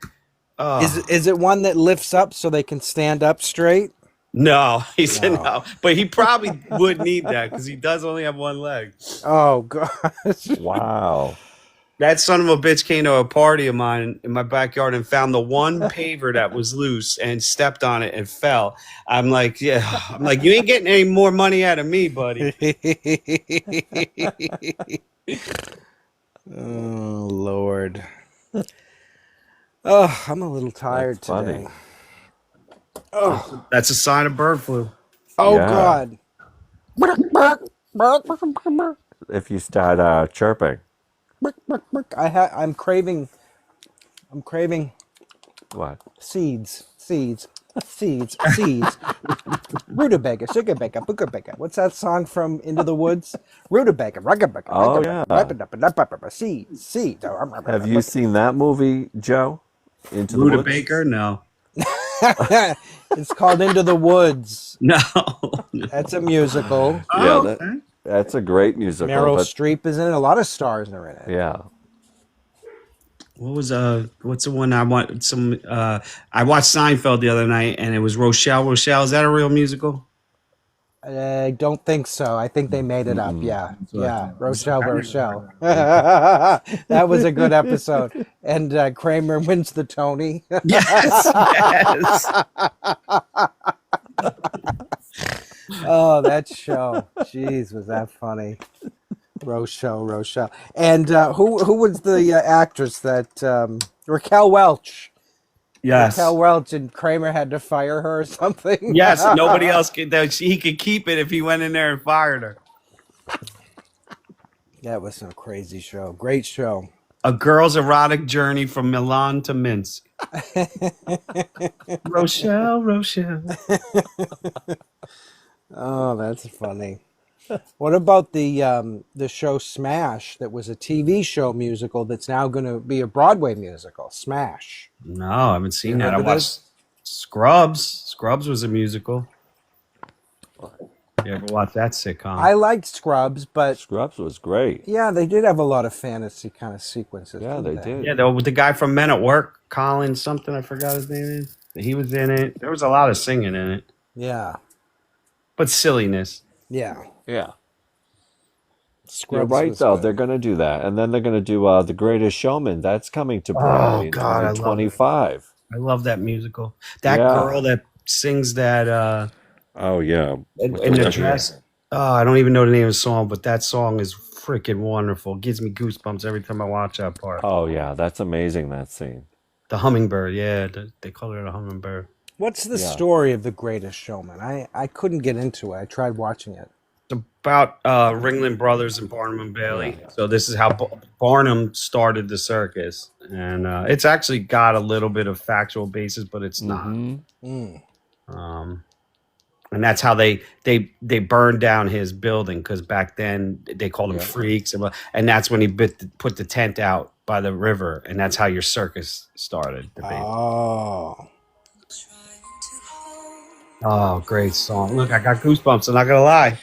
Is it one that lifts up so they can stand up straight? No, he said no. But he probably would need that because he does only have one leg. Oh gosh! Wow. That son of a bitch came to a party of mine in my backyard and found the one paver that was loose and stepped on it and fell. I'm like, you ain't getting any more money out of me, buddy. Oh Lord. Oh, I'm a little tired That's funny. today. Oh, That's a sign of bird flu. oh Yeah. God. If you start chirping. I'm craving What? seeds. Rutabaga, sugarbaga, boogerbaga. What's that song from Into the Woods? Rutabaga, ruggabaga. Oh, yeah. Seeds. Have you seen that movie, Joe? Into the Woods? Rutabaker? No. It's called Into the Woods. No. That's a musical. Yeah, that's a great musical. Meryl but, Streep is in it. A lot of stars are in it. yeah. What was what's the one I want? I watched Seinfeld the other night and it was Rochelle. Rochelle, is that a real musical? I don't think so. I think they made it up. Yeah. Yeah. Rochelle. That was a good episode. And Kramer wins the Tony. Yes. Oh, that show. Jeez, was that funny. Rochelle. And who was the actress that Raquel Welch? Yes. Raquel Welch, and Kramer had to fire her or something. Yes, nobody else could. He could keep it if he went in there and fired her. That was a crazy show. Great show. A girl's erotic journey from Milan to Minsk. Rochelle, Rochelle. Oh, that's funny. What about the show Smash that was a TV show musical that's now going to be a Broadway musical? Smash. No, I haven't seen You that. heard I of watched this? Scrubs. Scrubs was a musical. You ever watch that sitcom? I liked Scrubs, but Scrubs was great. yeah, they did have a lot of fantasy kind of sequences. Yeah, didn't they did. Yeah, the guy from Men at Work, Colin something, I forgot his name is. He was in it. There was a lot of singing in it, Yeah, but silliness. yeah. Yeah. Scrubs You're right, was though. good. They're going to do that. And then they're going to do The Greatest Showman. That's coming to Broadway in God, I love it. 2025. I love that musical. That Yeah. girl that sings that Oh, yeah. in With the red dress. hair. Oh, I don't even know the name of the song, but that song is freaking wonderful. Gives me goosebumps every time I watch that part. Oh, yeah. That's amazing, that scene. The hummingbird, yeah, they call it a hummingbird. What's the Yeah. story of The Greatest Showman? I couldn't get into it. I tried watching it. It's about Ringling Brothers and Barnum and Bailey. So this is how Barnum started the circus, and it's actually got a little bit of factual basis, but it's not. Mm. And that's how they burned down his building, because back then they called them Yeah. freaks, and that's when he put the tent out by the river, and that's how your circus started. Oh. Oh, great song! Look, I got goosebumps. I'm not gonna lie.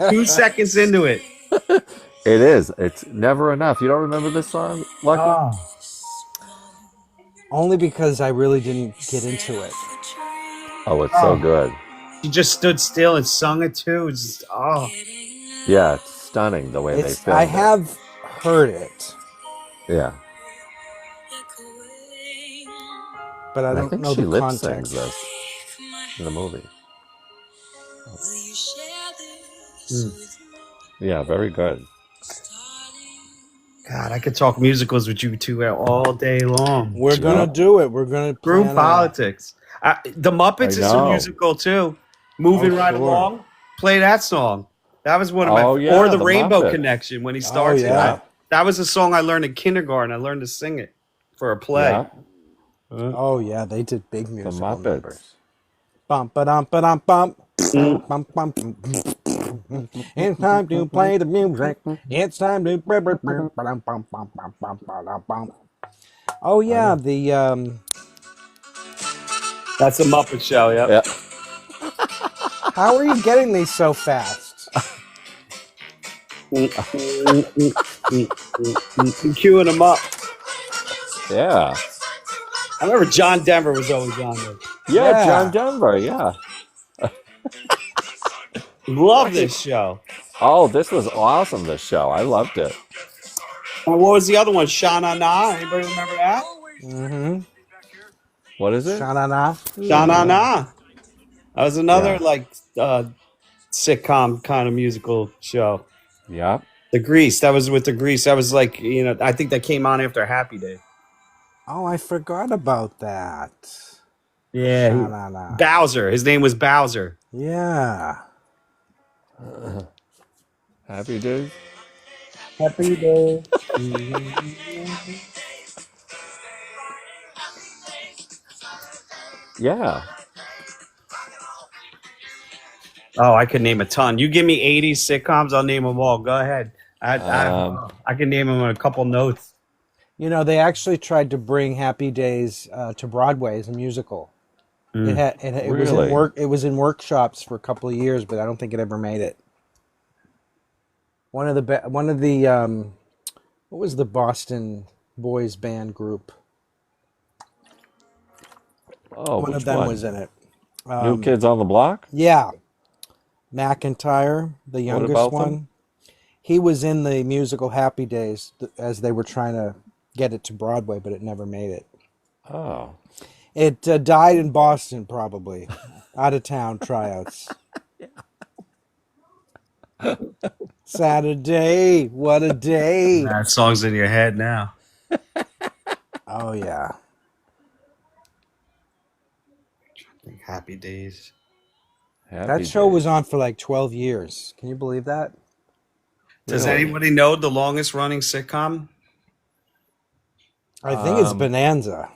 2 seconds into it. It is. It's never enough. You don't remember this song, Lucky? Oh. Only because I really didn't get into it. Oh, it's so good. He just stood still and sung it too. It's just, oh. Yeah, it's stunning the way they filmed I it. have heard it, Yeah. but I And I don't think know she the lip context. sings this in the movie. Yeah, very good. God, I could talk musicals with you two all day long. We're gonna do it. We're gonna Group plan politics. The Muppets is a know. musical too. Moving Oh, right sure. along. Play that song. That was one of my. Oh, yeah, or the the Rainbow Muppets. Connection when he starts. yeah. That was a song I learned in kindergarten. I learned to sing it for a play. Yeah. Oh yeah, they did big musical Muppets. numbers. Bump ba dum ba dum bump. Bump bump. It's time to play the music. It's time to Oh yeah, the That's a Muppet Show. Yep. Yeah. how are you getting these so fast? Queuing them up. Yeah. I remember John Denver was always on there. Yeah, Yeah. John Denver, yeah. Love this show. Oh, this was awesome, this show. I loved it. And what was the other one? Shana Na. Anybody remember that? Mm-hmm. What is it? Sha-na-na. Shana Na. That was another Yeah. sitcom kind of musical show. Yeah. The Grease. That was with the Grease. That was like, I think that came on after Happy Day. Oh, I forgot about that. Yeah. Sha-na-na. Bowser. His name was Bowser. Yeah. Happy Days? Happy Day. Yeah. Oh, I could name a ton. You give me 80 sitcoms, I'll name them all. Go ahead. I can name them in a couple notes. You know, they actually tried to bring Happy Days to Broadway as a musical. It was in Really? It was in workshops for a couple of years, but I don't think it ever made it. One of the what was the Boston boys band group? Oh, One of which them one? was in it. New Kids on the Block? Yeah, McIntyre, the youngest about one. them? He was in the musical Happy Days as they were trying to get it to Broadway, but it never made it. Oh. It died in Boston, probably. Out of town tryouts. Saturday, what a day. That song's in your head now. Oh, yeah. Happy Days. That show was on for like 12 years. Can you believe that? Does Really? anybody know the longest running sitcom? I think it's Bonanza.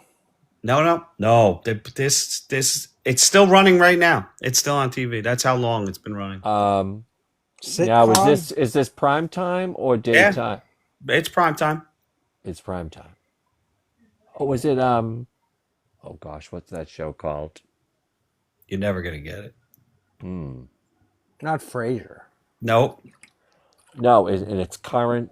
No. This it's still running right now. It's still on TV. That's how long it's been running. Now Sitcom? is this prime time or Yeah. daytime? It's prime time. It's prime time. Oh, is it oh gosh, what's that show called? You're never gonna get it. Not Frasier. Nope. No, and it's current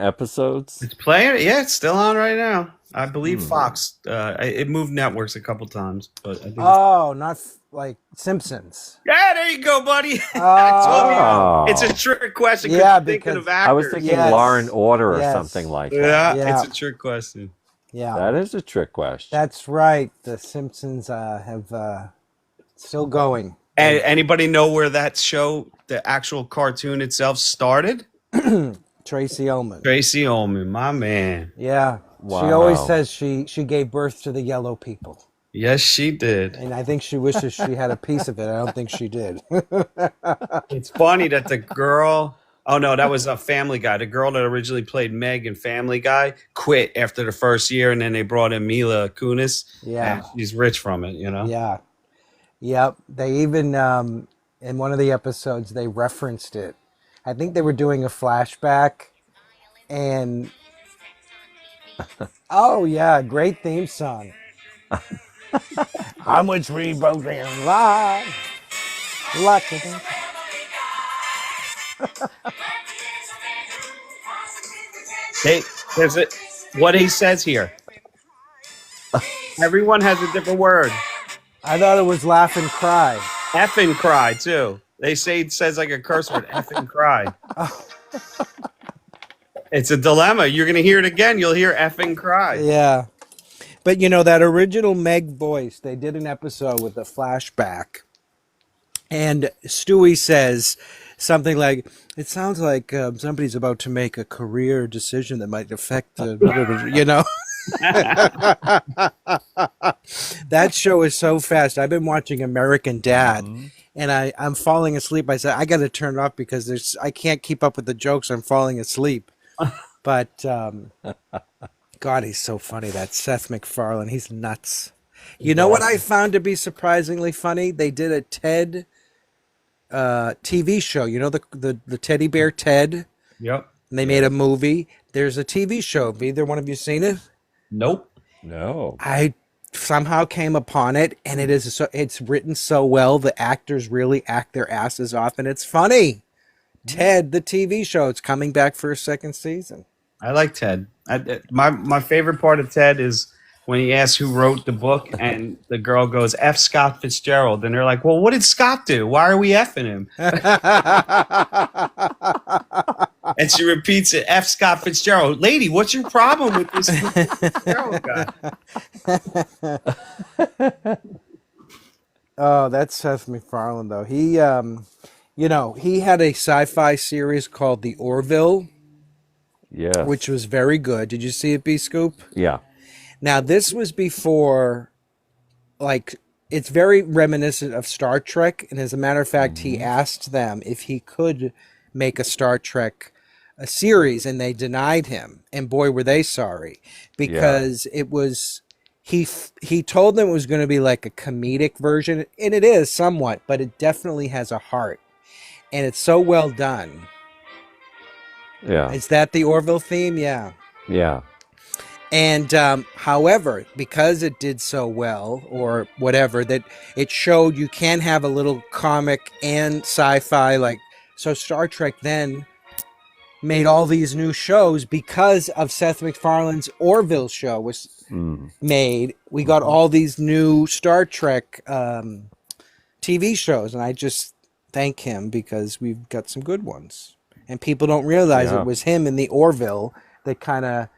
episodes. It's playing. Yeah, it's still on right now. I believe Fox. It moved networks a couple times, but I think Oh, not like Simpsons. yeah, there you go, buddy. Oh. It's a trick question. 'Cause Yeah, you're thinking of because- actors. I was thinking Yes. Law and Order or Yes. something like that. Yeah, Yeah. it's a trick question. Yeah, That is a trick question. that's right. The Simpsons have still going. And anybody know where that show, the actual cartoon itself, started? Tracy Ullman. Tracy Ullman, my man. Yeah, Wow. she always says she gave birth to the yellow people, Yes, she did. and I think she wishes she had a piece of it. I don't think she did. It's funny that the girl. Oh no, that was a Family Guy. The girl that originally played Meg in Family Guy quit after the first year, and then they brought in Mila Kunis. Yeah. and she's rich from it, you know. Yeah, yep. They even in one of the episodes they referenced it. I think they were doing a flashback, and oh yeah, great theme song. How much we both in love? Lucky. There's it. What he says here. Everyone has a different word. I thought it was laugh and cry. F and cry too. They say it says like a curse word. F and cry. It's a dilemma. You're gonna hear it again. You'll hear F and cry. Yeah. But you know, that original Meg voice, they did an episode with a flashback. And Stewie says something like, it sounds like somebody's about to make a career decision that might affect the, you know. That show is so fast. I've been watching American Dad, and I'm falling asleep. I said, I got to turn it off because I can't keep up with the jokes. I'm falling asleep. But God, he's so funny. That Seth MacFarlane, he's nuts. You know what I found to be surprisingly funny? They did a Ted TV show. You know the teddy bear Ted? Yep. And they made a movie. There's a TV show. Have either one of you seen it? Nope. No. I somehow came upon it, and it's written so well. The actors really act their asses off, and it's funny. Ted, the TV show, it's coming back for a second season. I like Ted. My favorite part of Ted is when he asks who wrote the book, and the girl goes, F. Scott Fitzgerald. And they're like, well, what did Scott do? Why are we Fing him? And she repeats it, F. Scott Fitzgerald. Lady, what's your problem with this Fitzgerald guy? Oh, that's Seth MacFarlane, though. He, he had a sci-fi series called The Orville, Yeah. which was very good. Did you see it, Bscoop? Yeah. Now, this was before, it's very reminiscent of Star Trek. And as a matter of fact, he asked them if he could make a Star Trek a series, and they denied him. And boy, were they sorry, because it was, he told them it was going to be like a comedic version, and it is somewhat, but it definitely has a heart. And it's so well done. Yeah. Is that the Orville theme? Yeah. Yeah. And however, because it did so well, or whatever, that it showed you can have a little comic and sci-fi, so Star Trek then made all these new shows because of Seth MacFarlane's Orville show was made. We got all these new Star Trek TV shows, and I just thank him because we've got some good ones. And people don't realize it was him in the Orville that kind of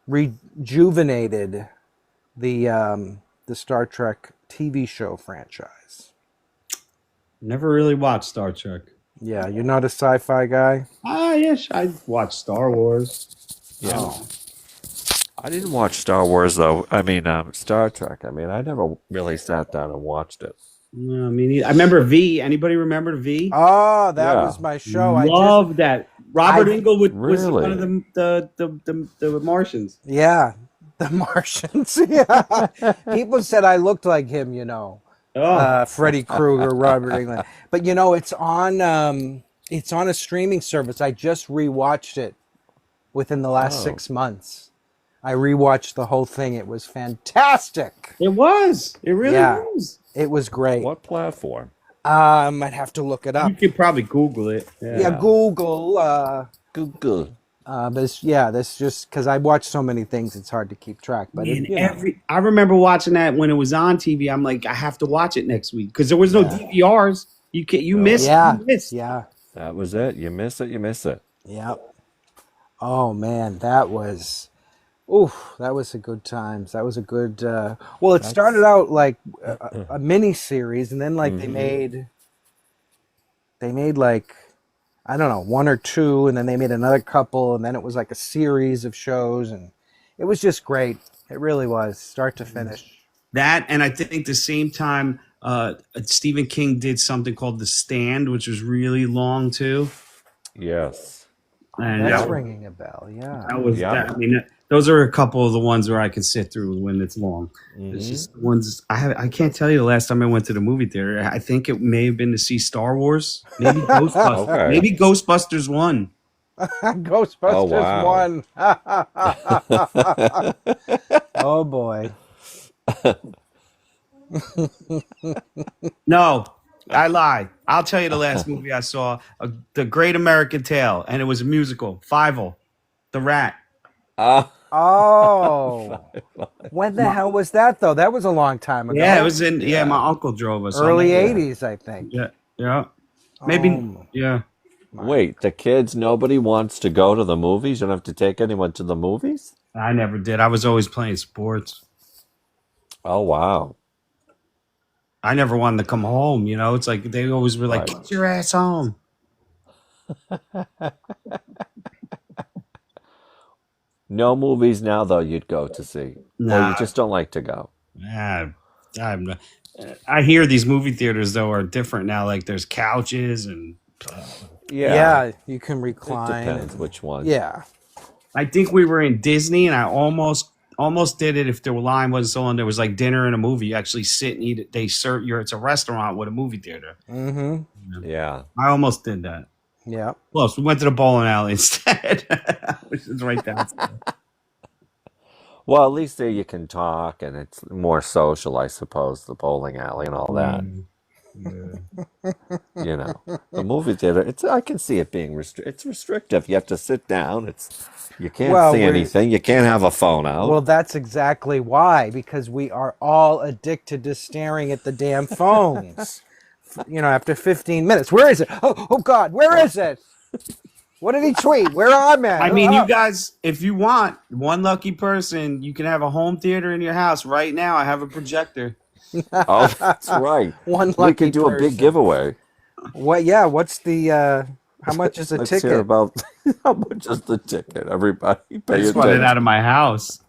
rejuvenated the Star Trek TV show franchise. Never really watched Star Trek. Yeah, you're not a sci-fi guy? Yes, I watched Star Wars. Yeah. Oh. I didn't watch Star Wars though. I mean, Star Trek. I mean, I never really sat down and watched it. No, I mean, I remember V. Anybody remember V? Oh, that was my show. Love that. Robert Engel was Really? one of the Martians. Yeah, The Martians. Yeah. People said I looked like him, Freddy Krueger, Robert Englund. But it's on a streaming service. I just rewatched it within the last 6 months. I rewatched the whole thing. It was fantastic. It was. It really was. It was great. What platform? I'd have to look it up. You could probably Google it. Yeah, Google. Google. That's just because I watch so many things, it's hard to keep track. But I remember watching that when it was on TV. I'm like, I have to watch it next week because there was no DVRs. You missed. Yeah, you missed. yeah, That was it. You miss it. You miss it. yep. Oh man, that was a good times. That was a good. Well, it started out like a mini series, and then like they made like, I don't know, one or two, and then they made another couple, and then it was like a series of shows, and it was just great. It really was, start to finish. That, and I think the same time, Stephen King did something called The Stand, which was really long too. Yes. And That's ringing a bell. Yeah. that was. That, I mean, those are a couple of the ones where I can sit through when it's long. It's just the ones I can't tell you the last time I went to the movie theater. I think it may have been to see Star Wars, maybe Ghostbusters, Okay. maybe Ghostbusters 1. Ghostbusters 1. Oh boy. No, I lie. I'll tell you the last movie I saw, The Great American Tale, and it was a musical. Fievel, the Rat. Oh. When the hell was that though? That was a long time ago. Yeah, it was in. Yeah, my uncle drove us. early 80s, I think. Yeah. Maybe. Oh. Yeah. Wait, the kids, nobody wants to go to the movies? You don't have to take anyone to the movies? I never did. I was always playing sports. Oh, wow. I never wanted to come home. It's like they always were like, Right. "Get your ass home." No movies now, though, you'd go to see. Or Nah. you just don't like to go. I hear these movie theaters though are different now. Like there's couches and. Yeah, you can It recline. depends which one. Yeah. I think we were in Disney, and I almost did it if the line wasn't so long. There was like dinner and a movie. You actually sit and eat it. They serve you. It's a restaurant with a movie theater. Mm-hmm. Yeah. I almost did that. Yeah. Close. We went to the bowling alley instead, which is right downstairs. Well, at least there you can talk, and it's more social, I suppose, the bowling alley and all that. The movie theater, I can see it being it's restrictive. You have to sit down. You can't see anything. You can't have a phone out. Well, that's exactly why, because we are all addicted to staring at the damn phones. After 15 minutes. Where is it? Oh God, where is it? What did he tweet? Where am I? I mean, you guys, if you want one lucky person, you can have a home theater in your house right now. I have a projector. Oh, that's right. One We lucky can do a big person. giveaway. What? Yeah. What's the? How much is a Let's ticket? hear about how much is the ticket. Everybody, I pay just want it attention. out of my house.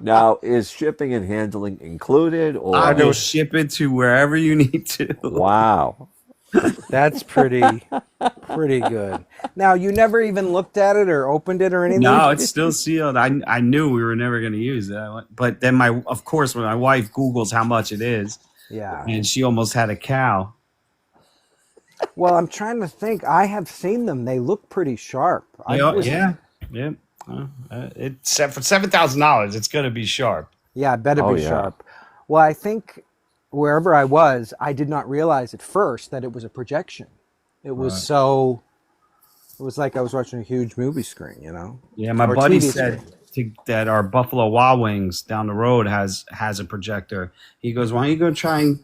Now, is shipping and handling included, or I will ship it to wherever you need to. wow? That's pretty good. Now, you never even looked at it or opened it or anything? No, it's still sealed. I knew we were never going to use it, but then of course, when my wife Googles how much it is, Yeah. and she almost had a cow. Well, I'm trying to think. I have seen them. They look pretty sharp. Yeah. It's for $7,000. It's going to be sharp. Yeah, it better Oh, be yeah. sharp. Well, I think wherever I was, I did not realize at first that it was a projection. It was it was like I was watching a huge movie screen, Yeah, my Or buddy TV said that our Buffalo Wild Wings down the road has a projector. He goes, "Why don't you go try and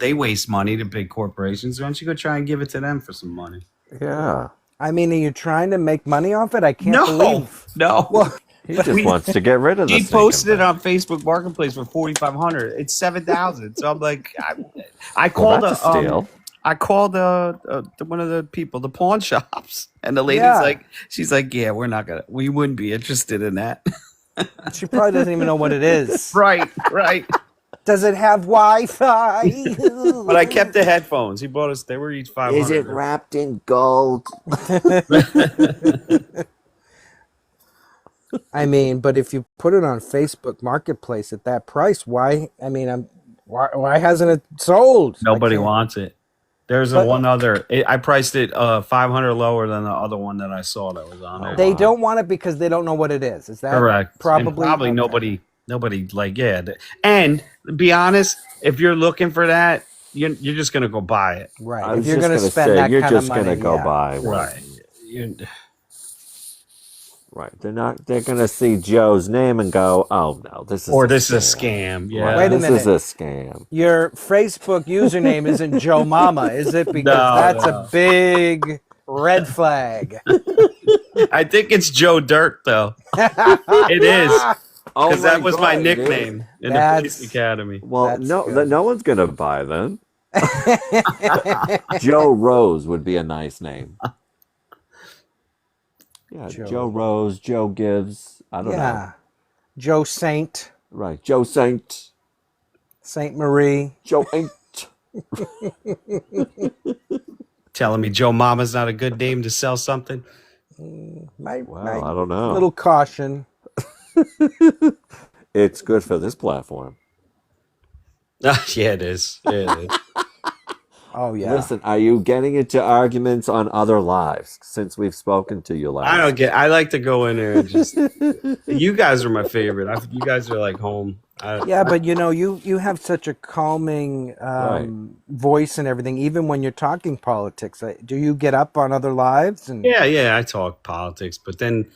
they waste money to big corporations. Why don't you go try and give it to them for some money?" Yeah, I mean, are you trying to make money off it? I can't believe. No. Well, he just wants to get rid of He this. posted it on Facebook Marketplace for $4,500. It's $7,000. So I'm like, I called that's a steal. I called one of the people, the pawn shops, and the lady's Yeah. she's like, yeah, we wouldn't be interested in that. she probably doesn't even know what it is. Right. Does it have Wi-Fi? But I kept the headphones. He bought us. They were each $500. Is it wrapped in gold? I mean, but if you put it on Facebook Marketplace at that price, why? I mean, why hasn't it sold? Nobody wants it. There's But- one other. I priced it 500 lower than the other one that I saw that was on there. They don't want it because they don't know what it is. Is that Correct. Probably. And probably okay. nobody like And be honest, if you're looking for that, you're just gonna go buy it. Right. I If was you're just going to gonna spend say, that you're kind of just money, gonna go yeah. buy one. Right. Right. They're gonna see Joe's name and go, oh no, this is This is a scam. Yeah. Right, Wait a this minute. is a scam. Your Facebook username isn't Joe Mama, is it? Because No, that's no. a big red flag. I think it's Joe Dirt though. It is. Oh Because that was my God, it is. nickname in the That's- police academy. Well, That's no, good. no one's gonna buy then. Joe Rose would be a nice name. Yeah, Joe Rose, Joe Gibbs. I don't know. Yeah. Joe Saint, Right, Joe Saint, Saint Marie. Joe Ain't. Telling me Joe Mama's not a good name to sell something. Well, I don't know. Little caution. It's good for this platform. Yeah, it is. It is. Oh yeah. Listen, are you getting into arguments on other lives since we've spoken to you last? I like to go in there and just. You guys are my favorite. You guys are like home. Yeah, but you have such a calming Right. voice and everything. Even when you're talking politics, do you get up on other lives? And Yeah, I talk politics, but then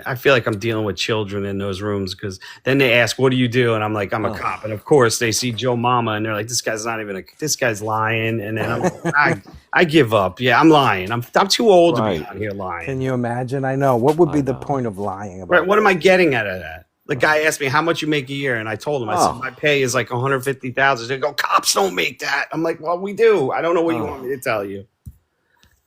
I feel like I'm dealing with children in those rooms because then they ask, "What do you do?" And I'm like, "I'm a cop." And of course, they see Joe Mama and they're like, "This guy's not even this guy's lying." And then I'm like, I give up. Yeah, I'm lying. I'm too old to be out here lying. Can you imagine? I know. What would be the point of lying about? Right? What am I getting out of that? The guy asked me how much you make a year, and I told him, I said my pay is like 150,000. They go, cops don't make that. I'm like, well, we do. I don't know what you want me to tell you.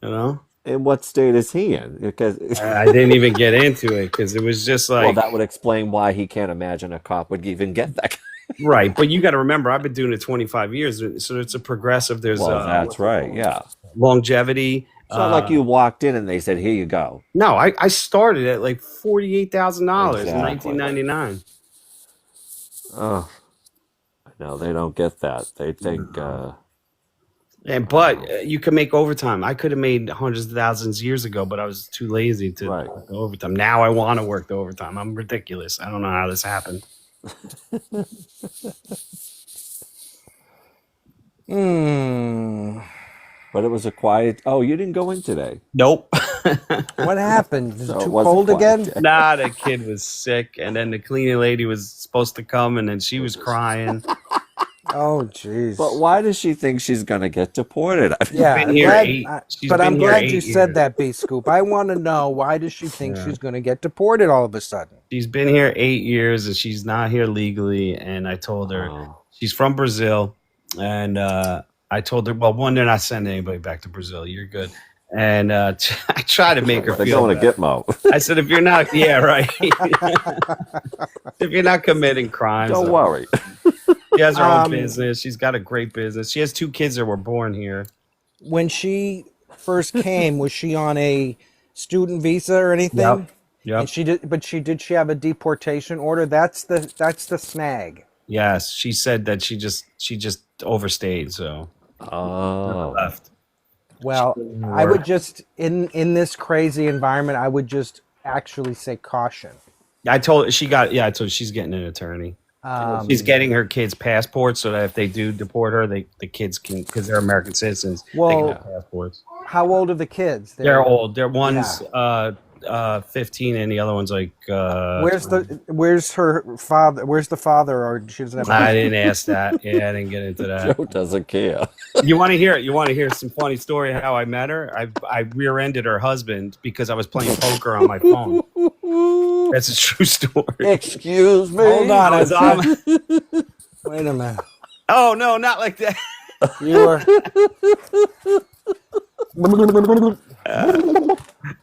You know. And what state is he in? Because I didn't even get into it because it was just like. Well, that would explain why he can't imagine a cop would even get that. Right, but you got to remember, I've been doing it 25 years, so it's a progressive. There's that's right. Yeah, longevity. It's not like you walked in and they said, "Here you go." No, I started at like $48,000 in Exactly. 1999. Oh, no, they don't get that. They think. But you can make overtime. I could have made hundreds of thousands years ago, but I was too lazy to work the overtime. Now I want to work the overtime. I'm ridiculous. I don't know how this happened. But it was a quiet. Oh, you didn't go in today. Nope. What happened? Is it So it too wasn't cold quiet. again? Nah, the kid was sick, and then the cleaning lady was supposed to come, and then she was crying. Oh, jeez. But why does she think she's gonna get deported? Yeah, been here but I'm glad you 8 said years. that, Bscoop. I want to know, why does she think she's going to get deported all of a sudden? She's been here 8 years, and she's not here legally. And I told her she's from Brazil, and I told her, well, one, they're not sending anybody back to Brazil. You're good. And I try to make her They're feel going to better. Gitmo. I said, if you're not, yeah, right. If you're not committing crimes, Don't worry. She has her own business. She's got a great business. She has 2 kids that were born here. When she first came, was she on a student visa or anything? Yep. And did she have a deportation order? That's the snag. Yes, she said that she just overstayed, so left. Well, I would just in this crazy environment, I would just actually say caution. I told her she's getting an attorney. She's getting her kids' passports so that if they do deport her, the kids can, because they're American citizens, they can have passports. How old are the kids? They're old. They're one's 15 and the other one's like where's her father? Where's the father? Or she doesn't have I didn't ask that. Yeah, I didn't get into that. Joe doesn't care. You want to hear it? You want to hear some funny story how I met her? I rear-ended her husband because I was playing poker on my phone. That's a true story. Excuse me. Hold on. I was on- Wait a minute. Oh no, not like that. You were.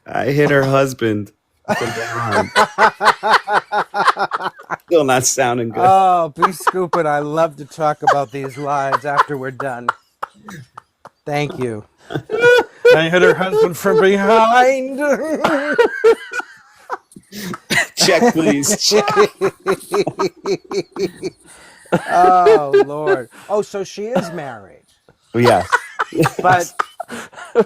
I hit her husband. Still not sounding good. Oh, Bscoop and I love to talk about these lives after we're done. Thank you. I hit her husband from behind. Check, please. Oh Lord. Oh, so she is married. Yes. But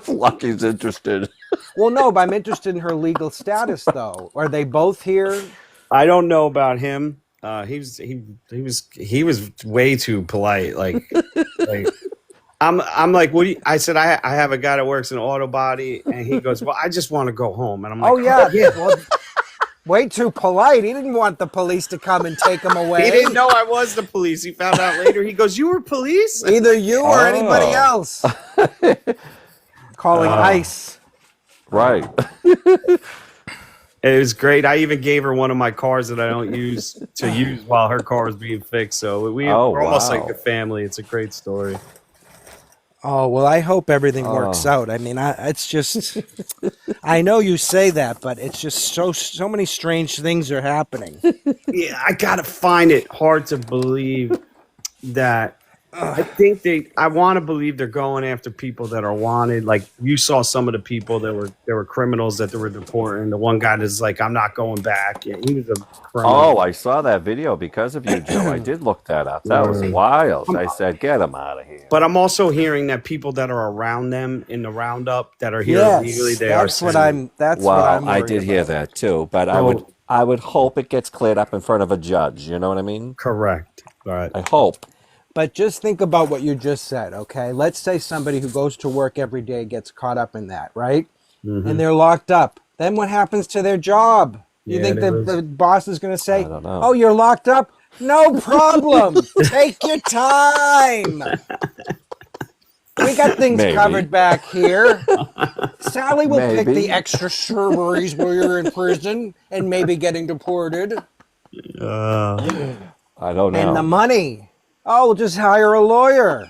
Lucky's interested. well, no, but I'm interested in her legal status, though. Are they both here? I don't know about him. He was way too polite. Like I'm like, what do you, I said, I have a guy that works in auto body, and he goes, well, I just want to go home. And I'm like, Oh yeah. Well, way too polite. He didn't want the police to come and take him away. he didn't know I was the police. He found out later. He goes, you were police? Either you or anybody Oh. else. Calling ICE. Right. It was great. I even gave her one of my cars that I don't use while her car was being fixed. So we're almost like a family. It's a great story. Oh, well, I hope everything works out. I mean, it's just, I know you say that, but it's just so many strange things are happening. Yeah, I gotta find it hard to believe that. I want to believe they're going after people that are wanted. Like you saw some of the people that were criminals that they were deporting. The one guy that's like, I'm not going back. Yeah, he was a criminal. Oh, I saw that video because of you, Joe. I did look that up. That was wild. I said, get him out of here. But I'm also hearing that people that are around them in the roundup that are here illegally, that's what I'm I did hear that too. But I would hope it gets cleared up in front of a judge. You know what I mean? Correct. Right. I hope. But just think about what you just said, okay? Let's say somebody who goes to work every day gets caught up in that, right? Mm-hmm. And they're locked up. Then what happens to their job? You think the boss is going to say, oh, you're locked up? No problem. Take your time. We got things covered back here. Sally will pick the extra strawberries while you're in prison and maybe getting deported. I don't know. And the money. Oh, we'll just hire a lawyer.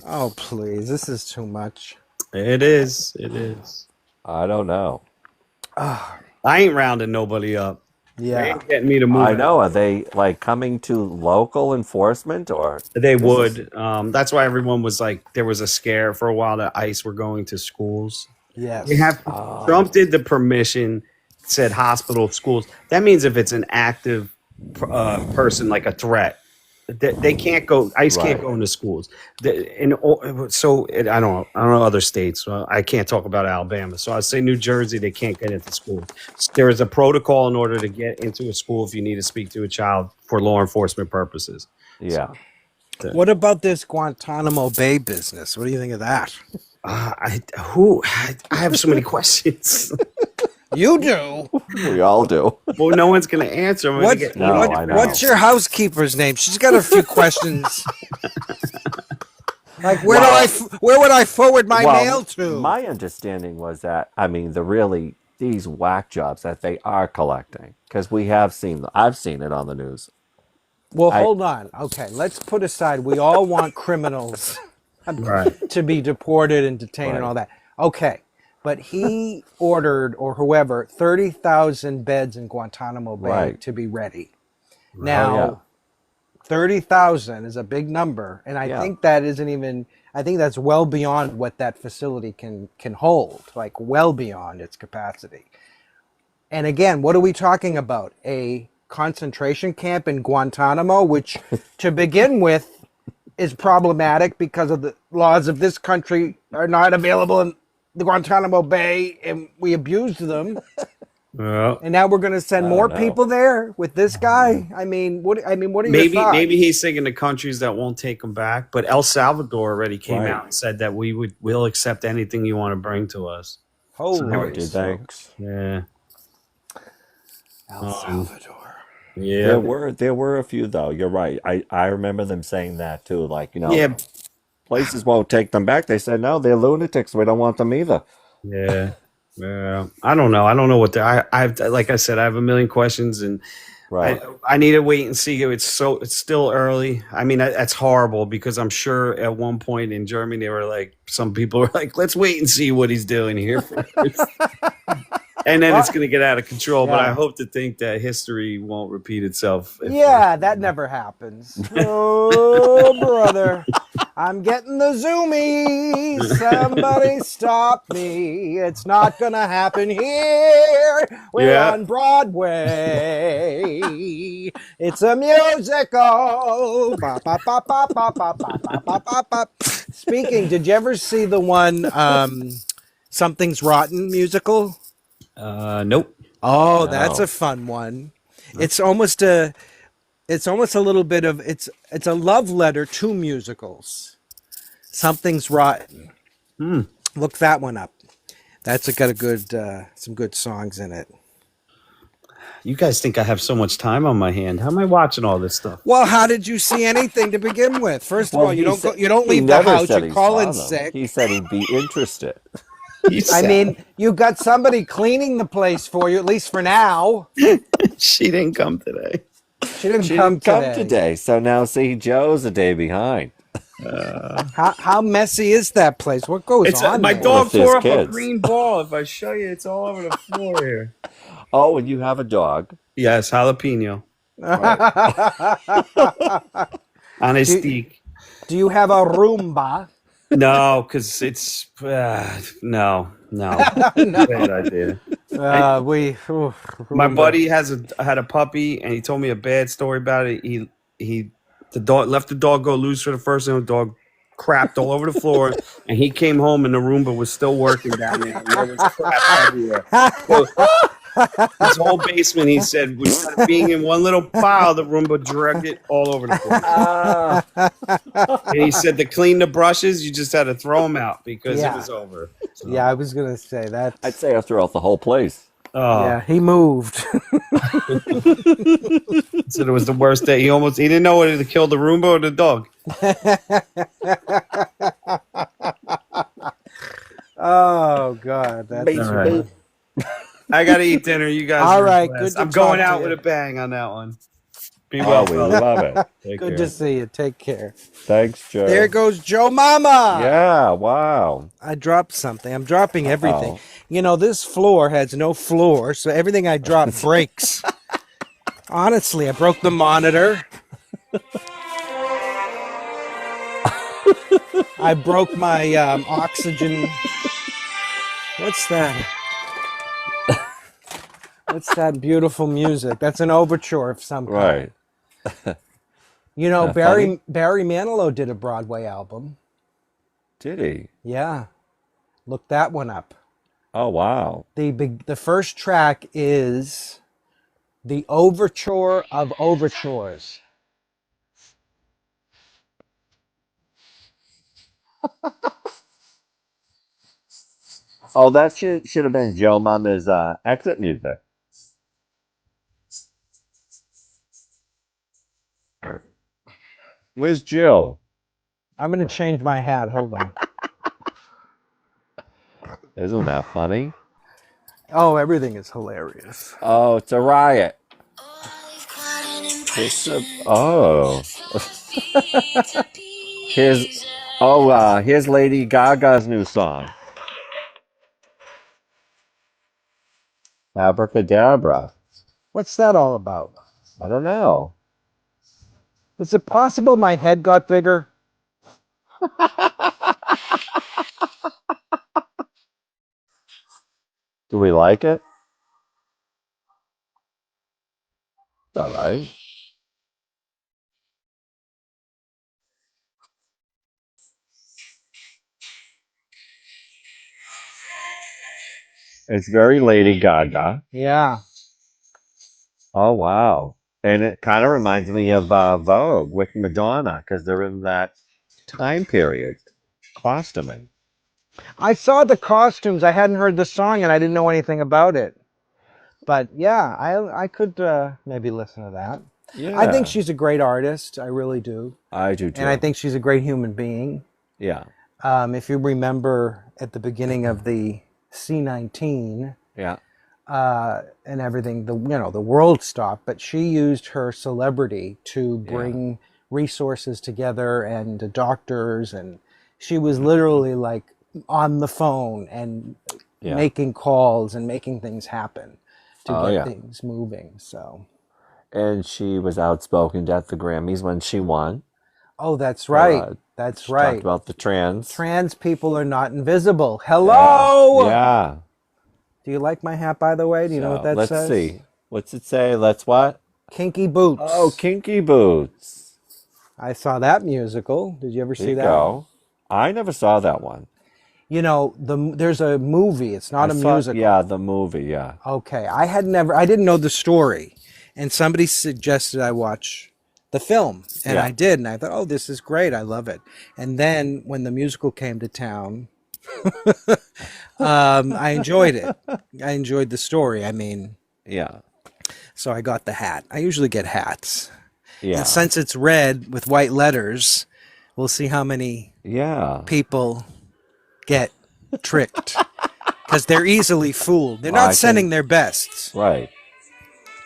Oh, please. This is too much. It is. It is. I don't know. I ain't rounding nobody up. Yeah. They ain't getting me to move. I know. Are they like coming to local enforcement or? They would. That's why everyone was like, there was a scare for a while that ICE were going to schools. Yes. Trump did the permission, said hospital, schools. That means if it's an active person, like a threat, they can't go. ICE can't go into schools. I don't know other states. So I can't talk about Alabama. So I say New Jersey, they can't get into schools. There is a protocol in order to get into a school if you need to speak to a child for law enforcement purposes. Yeah. What about this Guantanamo Bay business? What do you think of that? I have so many questions. You do. We all do. Well, no one's going to answer. I know. What's your housekeeper's name? She's got a few questions. Like, where would I forward my mail to? My understanding was that, these whack jobs that they are collecting, because I've seen it on the news. Well, hold on. Okay, let's put aside, we all want criminals to be deported and detained and all that. Okay. But he ordered, or whoever, 30,000 beds in Guantanamo Bay to be ready. Now, 30,000 is a big number, and I think that isn't even. I think that's well beyond what that facility can hold, like well beyond its capacity. And again, what are we talking about? A concentration camp in Guantanamo, which, to begin with, is problematic because of the laws of this country are not available in the Guantanamo Bay, and we abused them. And now we're going to send more people there with this guy. I mean, what are your thoughts? Maybe he's thinking of countries that won't take him back. But El Salvador already came out and said that we'll accept anything you want to bring to us. Holy thanks. Yeah. El Salvador. Yeah. There were a few though. You're right. I remember them saying that too. Like, places won't take them back. They said, no, they're lunatics. We don't want them either. Yeah. Yeah. I don't know. I don't know what I've like I said, I have a million questions and I need to wait and see. It's still early. I mean, that's horrible because I'm sure at one point in Germany, they were like, some people were like, let's wait and see what he's doing here. And then it's going to get out of control. But I hope to think that history won't repeat itself. That never happens. Oh, brother. I'm getting the zoomies. Somebody stop me. It's not going to happen here. We're Yeah. on Broadway. It's a musical. Ba, ba, ba, ba, ba, ba, ba, ba, ba, ba, ba. Speaking, did you ever see the one Something's Rotten musical? Nope. Oh, that's No. a fun one. It's almost a little bit of it's a love letter to musicals. Something's Rotten. Look that one up. That's got a good some good songs in it. You guys think I have so much time on my hand? How am I watching all this stuff? Well, how did you see anything to begin with? First of all, you don't he leave the never house. said You he call saw in them. sick. He said he'd be interested. You I said mean, you got somebody cleaning the place for you, at least for now. she didn't come today. She didn't She come didn't come today. today, so now see, Joe's a day behind. How messy is that place? What goes on My there? dog With his tore up a kids. green ball. If I show you, it's all over the floor here. Oh, and you have a dog. Yes, jalapeno Right. on a Do- stick. Do you have a Roomba? No, because it's no. Bad idea. My My buddy had a puppy, and he told me a bad story about it. The dog let the dog go loose for the first time. The dog crapped all over the floor, and he came home, and the Roomba was still working down there, and there was crap everywhere. So his whole basement, he said, instead of being in one little pile, the Roomba dragged it all over the place. And he said to clean the brushes, you just had to throw them out because it was over. So, Yeah, I was gonna say that. I'd say I threw out the whole place. Yeah, he moved. said it was the worst day. He didn't know whether to kill the Roomba or the dog. Oh God, that's All right. I gotta eat dinner. You guys. All are right, blessed. good to I'm going talk to out you. with a bang on that one. Be Oh, well, we fellas. love it. Take good care. to see you. Take care. Thanks, Joe. There goes Joe Mama. Yeah, wow. I dropped something. I'm dropping everything. Uh-oh. You know, this floor has no floor, so everything I drop breaks. Honestly, I broke the monitor. I broke my oxygen. What's that? What's that beautiful music? That's an overture of some kind. Right. You know, Funny? Barry Manilow did a Broadway album. Did he? Yeah. Look that one up. Oh, wow. The first track is the Overture of Overtures. Oh, that should have been Joe Mama's exit music. Where's Jill? I'm going to change my hat. Hold on. Isn't that funny? Oh, everything is hilarious. Oh, it's a riot. Oh. Here's Lady Gaga's new song. Abracadabra. What's that all about? I don't know. Is it possible my head got bigger? Do we like it? All right. It's very Lady Gaga. Yeah. Oh, wow. And it kind of reminds me of Vogue with Madonna because they're in that time period. Costuming. I saw the costumes. I hadn't heard the song and I didn't know anything about it. But yeah, I could maybe listen to that. Yeah. I think she's a great artist. I really do. I do too. And I think she's a great human being. Yeah. If you remember at the beginning of the C-19 Yeah. and everything, the world stopped, but she used her celebrity to bring resources together and doctors, and she was literally like on the phone and making calls and making things happen to get things moving. So, and she was outspoken at the Grammys when she won. Oh, that's right. That's She right. talked about the trans. Trans people are not invisible. Hello. Yeah. Do you like my hat, by the way? Do you know what So, that let's says? see. What's it say? Let's what? Kinky Boots. Oh, Kinky Boots. I saw that musical. Did you ever There see you that? go. I never saw that one. You know, there's a movie. It's not a musical. Yeah, the movie, yeah. Okay. I didn't know the story. And somebody suggested I watch the film. And Yeah. I did. And I thought, oh, this is great. I love it. And then when the musical came to town, I enjoyed it. I enjoyed the story. I mean, Yeah. so I got the hat. I usually get hats. Yeah. And since it's red with white letters, we'll see how many Yeah. people get tricked. Because they're easily fooled. They're Well, not sending their best. Right.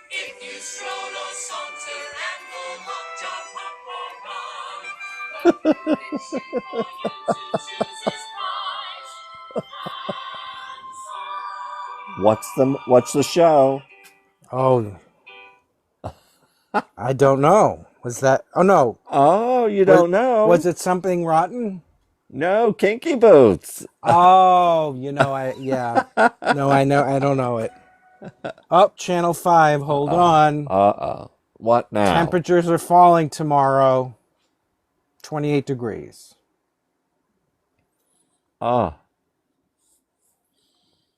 If you stroll or saunter and go hop, jump, hop, or run, the permission for you to choose is prize. What's the show? Oh, I don't know. Was that? Oh no. Oh, you don't know? Was it something rotten? No, Kinky Boots. Oh, yeah. No, I know. I don't know it. Oh, Channel 5. Hold on. What now? Temperatures are falling tomorrow. 28 degrees. Oh.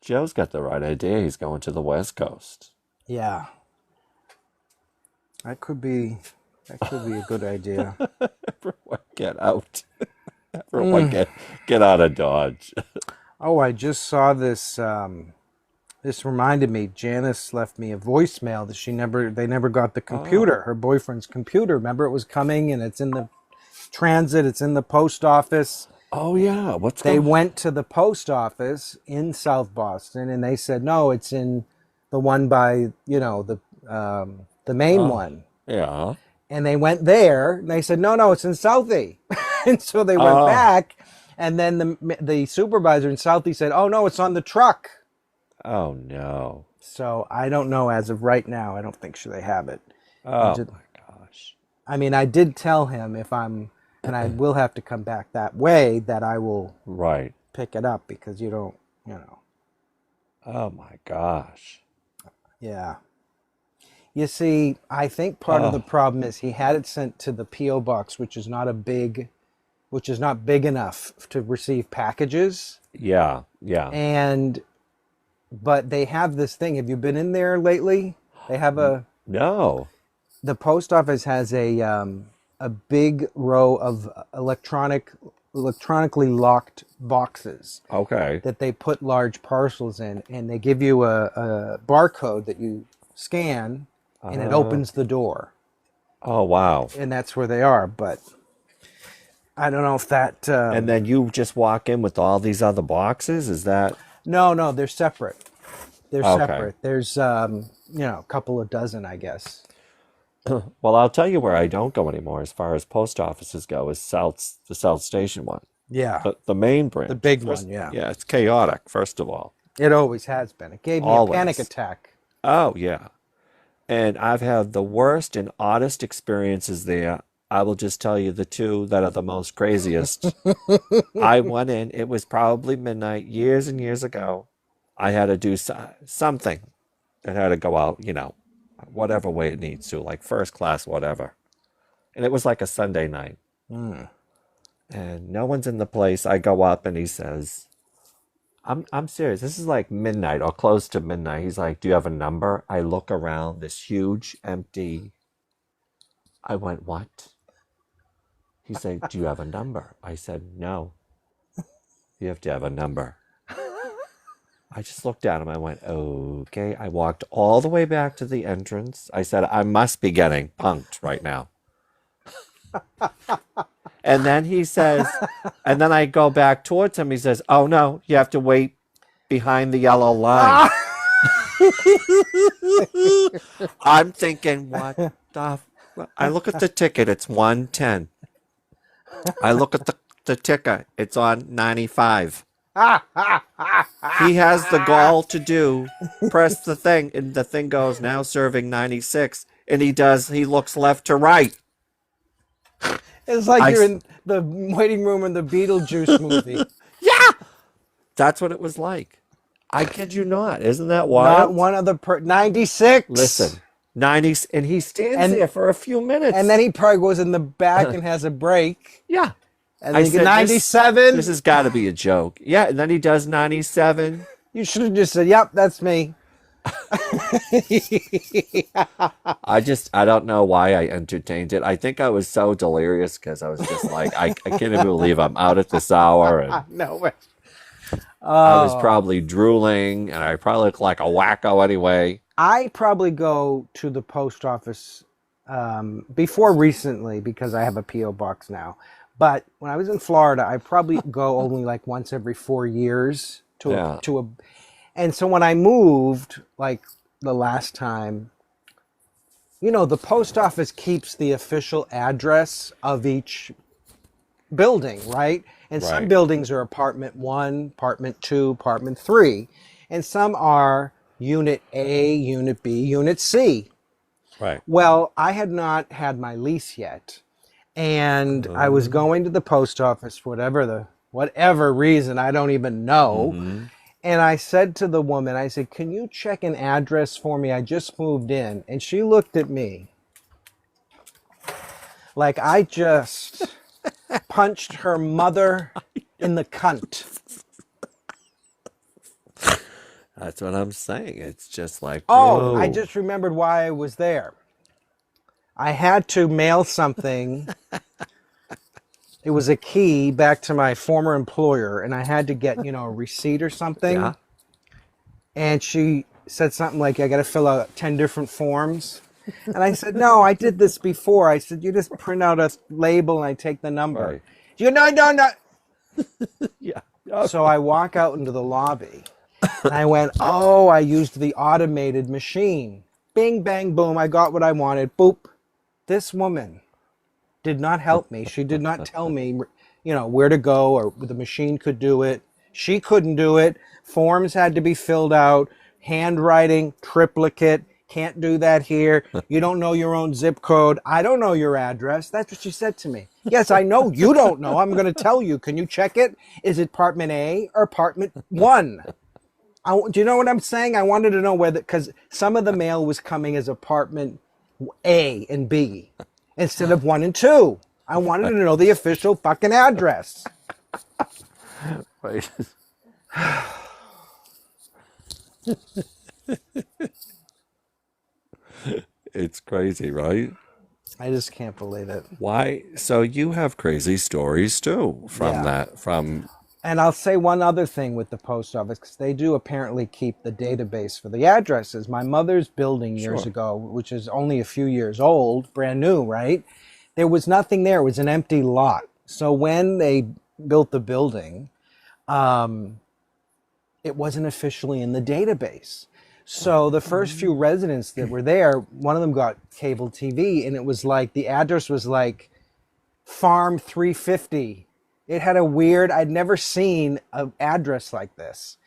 Joe's got the right idea. He's going to the West Coast. Yeah. That could be a good idea. Everyone get out. Everyone get out of Dodge. Oh, I just saw this. This reminded me. Janice left me a voicemail that they never got the computer, her boyfriend's computer. Remember, it was coming, and it's in the transit. It's in the post office. Oh yeah, They went to the post office in South Boston, and they said no, it's in the one by the main one. Yeah. And they went there, and they said no, it's in Southie. And so they went back, and then the supervisor in Southie said, oh no, it's on the truck. Oh no. So I don't know as of right now. I don't think they have it. Oh my gosh. I mean, I did tell him and I will have to come back that way, that I will pick it up because you don't. Oh my gosh. Yeah. You see, I think part of the problem is he had it sent to the P.O. box, which is not big enough to receive packages. Yeah, yeah. But they have this thing. Have you been in there lately? They have No. The post office has a big row of electronically locked boxes. Okay. That they put large parcels in, and they give you a barcode that you scan, and it opens the door. Oh wow. And that's where they are, but I don't know if that. And then you just walk in with all these other boxes? Is that? No, they're separate. They're Okay. separate. There's a couple of dozen, I guess. Well, I'll tell you where I don't go anymore as far as post offices go is the South Station one. Yeah. The main branch. The big one, yeah. Yeah, it's chaotic, first of all. It always has been. It gave me a panic attack. Oh, yeah. And I've had the worst and oddest experiences there. I will just tell you the two that are the most craziest. I went in, it was probably midnight, years and years ago. I had to do something that had to go out, whatever way it needs to, like first class, whatever. And it was like a Sunday night. And no one's in the place. I go up and he says, I'm serious. This is like midnight or close to midnight. He's like, do you have a number? I look around this huge empty. I went, what? He said, do you have a number? I said, no. You have to have a number. I just looked at him. I went, okay. I walked all the way back to the entrance. I said, I must be getting punked right now. And then he says, and then I go back towards him. He says, oh no, you have to wait behind the yellow line. I'm thinking, what the? I look at the ticket. It's 110. I look at the ticker. It's on 95. He has the gall to press the thing, and the thing goes, now serving 96. And he looks left to right. It's like I you're s- in the waiting room in the Beetlejuice movie. Yeah, that's what it was like. I kid you not. Isn't that Not wild? one other 96. Listen, 90s, and he stands And there for a few minutes. and then he probably goes in the back and has a break. Yeah. And I then you get said, this 97. has got to be a joke. Yeah, and then he does 97. You should have just said, "Yep, that's me." I don't know why I entertained it. I think I was so delirious because I was just like, I can't even believe I'm out at this hour. And No way. I was probably drooling, and I probably looked like a wacko anyway. I probably go to the post office before recently because I have a P.O. box now. But when I was in Florida, I probably go only like once every 4 years Yeah. to a. And so when I moved, like the last time, the post office keeps the official address of each building, right? And some Right. buildings are apartment 1, apartment 2, apartment 3, and some are unit A, unit B, unit C. Right. Well, I had not had my lease yet, and I was going to the post office for whatever reason, I don't even know. Mm-hmm. And I said to the woman, I said, "Can you check an address for me? I just moved in." And she looked at me like I just punched her mother in the cunt. That's what I'm saying. It's just like, Oh, I whoa. just remembered why I was there. I had to mail something. It was a key back to my former employer, and I had to get, a receipt or something. Yeah. And she said something like, "I got to fill out 10 different forms." And I said, "No, I did this before." I said, "You just print out a label and I take the number." Right. She goes, "No, no, no." Yeah. So I walk out into the lobby, and I went, "Oh, I used the automated machine. Bing, bang, boom. I got what I wanted. Boop." This woman did not help me. She did not tell me, where to go or the machine could do it. She couldn't do it. Forms had to be filled out. Handwriting, triplicate. Can't do that here. You don't know your own zip code. I don't know your address. That's what she said to me. Yes, I know you don't know. I'm going to tell you. Can you check it? Is it apartment A or apartment 1? Do you know what I'm saying? I wanted to know whether, because some of the mail was coming as apartment A and B instead of 1 and 2. I wanted to know the official fucking address. Right. It's crazy, right? I just can't believe it. Why? So you have crazy stories too from Yeah. that, from, And I'll say one other thing with the post office, because they do apparently keep the database for the addresses. My mother's building years Sure. ago, which is only a few years old, brand new, right? There was nothing there. It was an empty lot. So when they built the building, it wasn't officially in the database. So the first few residents that were there, one of them got cable TV, and it was like, the address was like Farm 350. It had a weird, I'd never seen an address like this.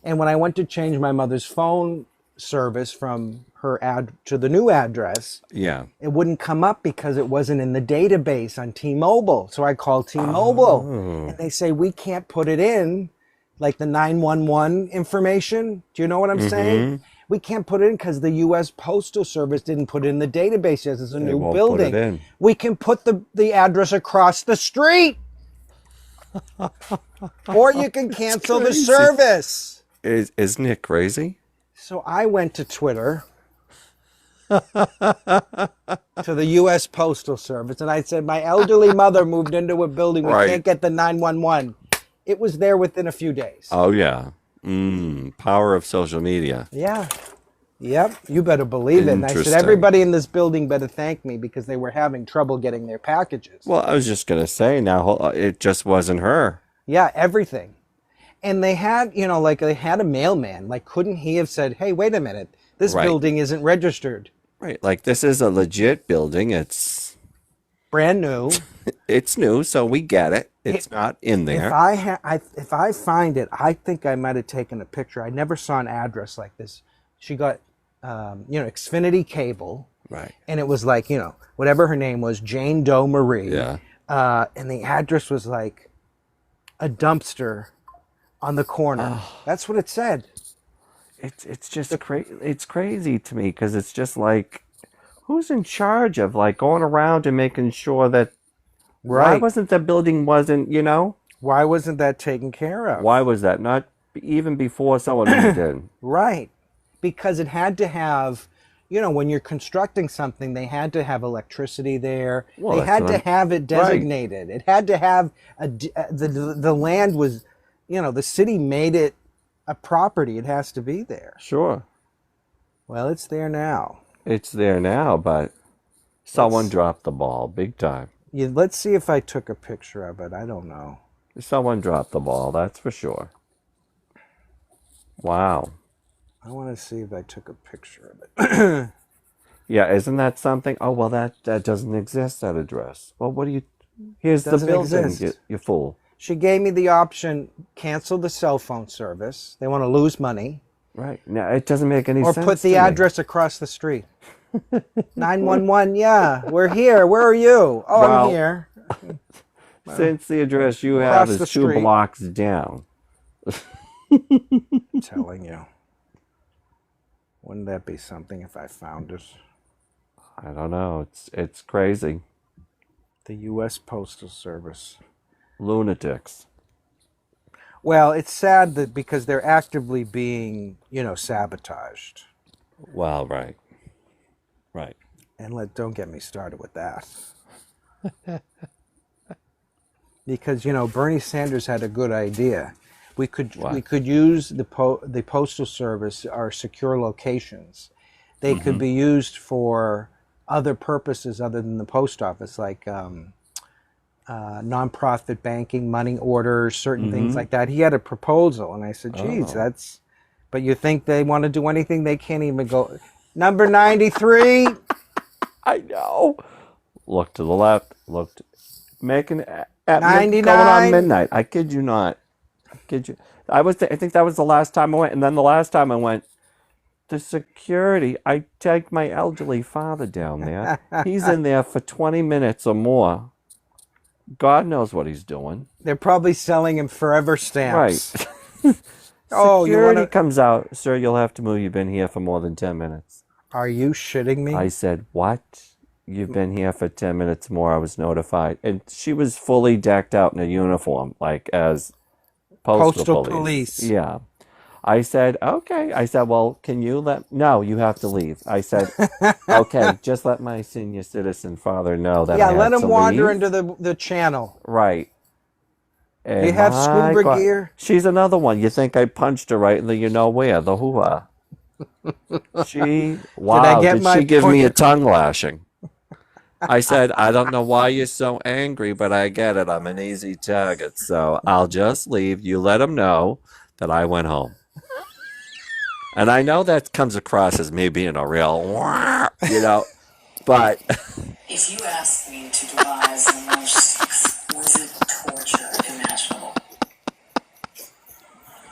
And when I went to change my mother's phone service from her ad to the new address, yeah. it wouldn't come up because it wasn't in the database on T-Mobile. So I called T-Mobile, and they say, "We can't put it in, like the 911 information." Do you know what I'm saying? We can't put it in because the U.S. Postal Service didn't put it in the database yet. It's a new won't put building. it in. We can put the address across the street. Or you can cancel the crazy. service. Isn't it crazy? So I went to Twitter, to the U.S. Postal Service, and I said, "My elderly mother moved into a building. We Right. can't get the 911. It was there within a few days. Oh yeah. Power of social media. Yeah. Yep. You better believe it. And I said, Interesting. "Everybody in this building better thank me because they were having trouble getting their packages." Well, I was just gonna say now it just wasn't her. Yeah, everything. And they had, like they had a mailman. Like, couldn't he have said, "Hey, wait a minute. This Right. building isn't registered. Right. Like this is a legit building. Brand new. It's new, so we get it. It's not in there. If I find it, I think I might have taken a picture. I never saw an address like this. She got, Xfinity cable, Right. and it was like, whatever her name was, Jane Doe Marie, Yeah. and the address was like a dumpster on the corner. That's what it said. It's just crazy. It's crazy to me because it's just like, who's in charge of like going around and making sure that why Right. wasn't the building wasn't Why wasn't that taken care of? why was that not even before someone moved in? Right. Because it had to have, when you're constructing something, they had to have electricity there. Well, They that's had what to I'm- have it designated. It had to have the land was, the city made it a property. It has to be there. Sure, Well, it's there now. it's there now, but someone dropped the ball big time. Let's see if I took a picture of it. I don't know. Someone dropped the ball, that's for sure. Wow. I want to see if I took a picture of it. Yeah, isn't that something? Oh, well, that doesn't exist, that address. Well, what do you... Here's the Doesn't building, exist. you fool. She gave me the option, cancel the cell phone service. They want to lose money. Right. Now, it doesn't make any Or sense put to the me. address across the street. 911, yeah, we're here. Where are you? Oh, Well, I'm here. Since the address you have Across is the 2 street. blocks down. I'm telling you. Wouldn't that be something if I found it? I don't know. It's crazy. The U.S. Postal Service. Lunatics. Well, it's sad that because they're actively being, sabotaged. Well, right. Right. And don't get me started with that. Because Bernie Sanders had a good idea. We could use the postal service, our secure locations. They could be used for other purposes other than the post office, like nonprofit banking, money orders, certain things like that. He had a proposal, and I said, "Geez, that's." But you think they want to do anything? They can't even go. Number 93. I know. Look to the left. Looked. Making at 99. going on midnight. I kid you not. I kid you. I think that was the last time I went, and then the last time I went, the security. I take my elderly father down there. He's in there for 20 minutes or more. God knows what he's doing. They're probably selling him forever stamps. Right. Oh, you Security want to? comes out, sir. You'll have to move. You've been here for more than 10 minutes. Are you shitting me? I said, what? You've been here for 10 minutes more. I was notified. And she was fully decked out in a uniform, like as postal police. Yeah. I said, okay. I said, well, can you No, you have to leave. I said, okay, just let my senior citizen father know that I had let him to wander leave. into the channel. Right. And Do you have my scuba God, gear? She's another one. You think I punched her right in the where, the hoo-ha. Wow, get my she give me a point? tongue lashing? I said, I don't know why you're so angry, but I get it. I'm an easy target, so I'll just leave. You let him know that I went home. And I know that comes across as me being a real, but... If you ask me to devise the most exquisite torture imaginable,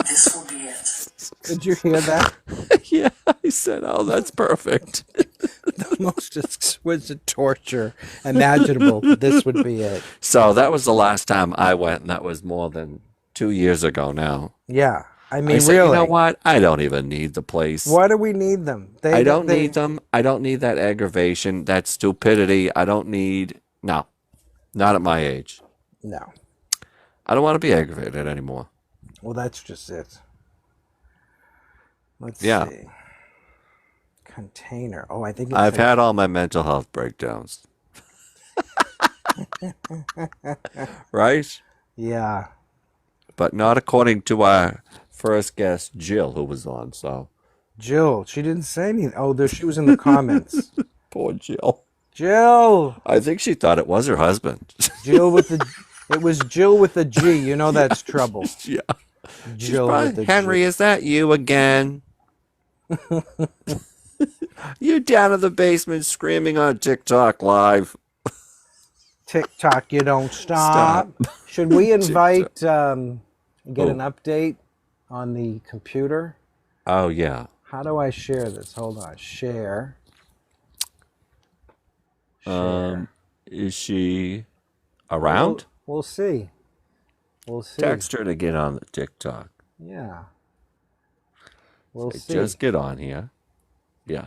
this will be it. Did you hear that? Yeah, I said, oh, that's perfect. The most exquisite torture imaginable. This would be it. So that was the last time I went, and that was more than 2 years ago now. Yeah. I mean, I said, really. you know what? I don't even need the place. Why do we need them? I don't need them. I don't need that aggravation, that stupidity. I don't need... No. Not at my age. No. I don't want to be aggravated anymore. Well, that's just it. Let's Yeah. see. Container. Oh, I think it's I've had all my mental health breakdowns. Right? Yeah. But not according to our first guest, Jill, who was on, so... Jill, she didn't say anything. Oh, there she was in the comments. Poor Jill. Jill. I think she thought it was her husband. Jill with the... It was Jill with a G. You know that's trouble. Yeah. Jill with the Henry, G. is that you again? You down in the basement screaming on TikTok live. TikTok, you don't stop. Should we invite, get an update on the computer? Oh, yeah. How do I share this? Hold on. Share. Is she... Around? We'll see. We'll see. Text her to get on the TikTok. Yeah. We'll Say, see. just get on here. Yeah.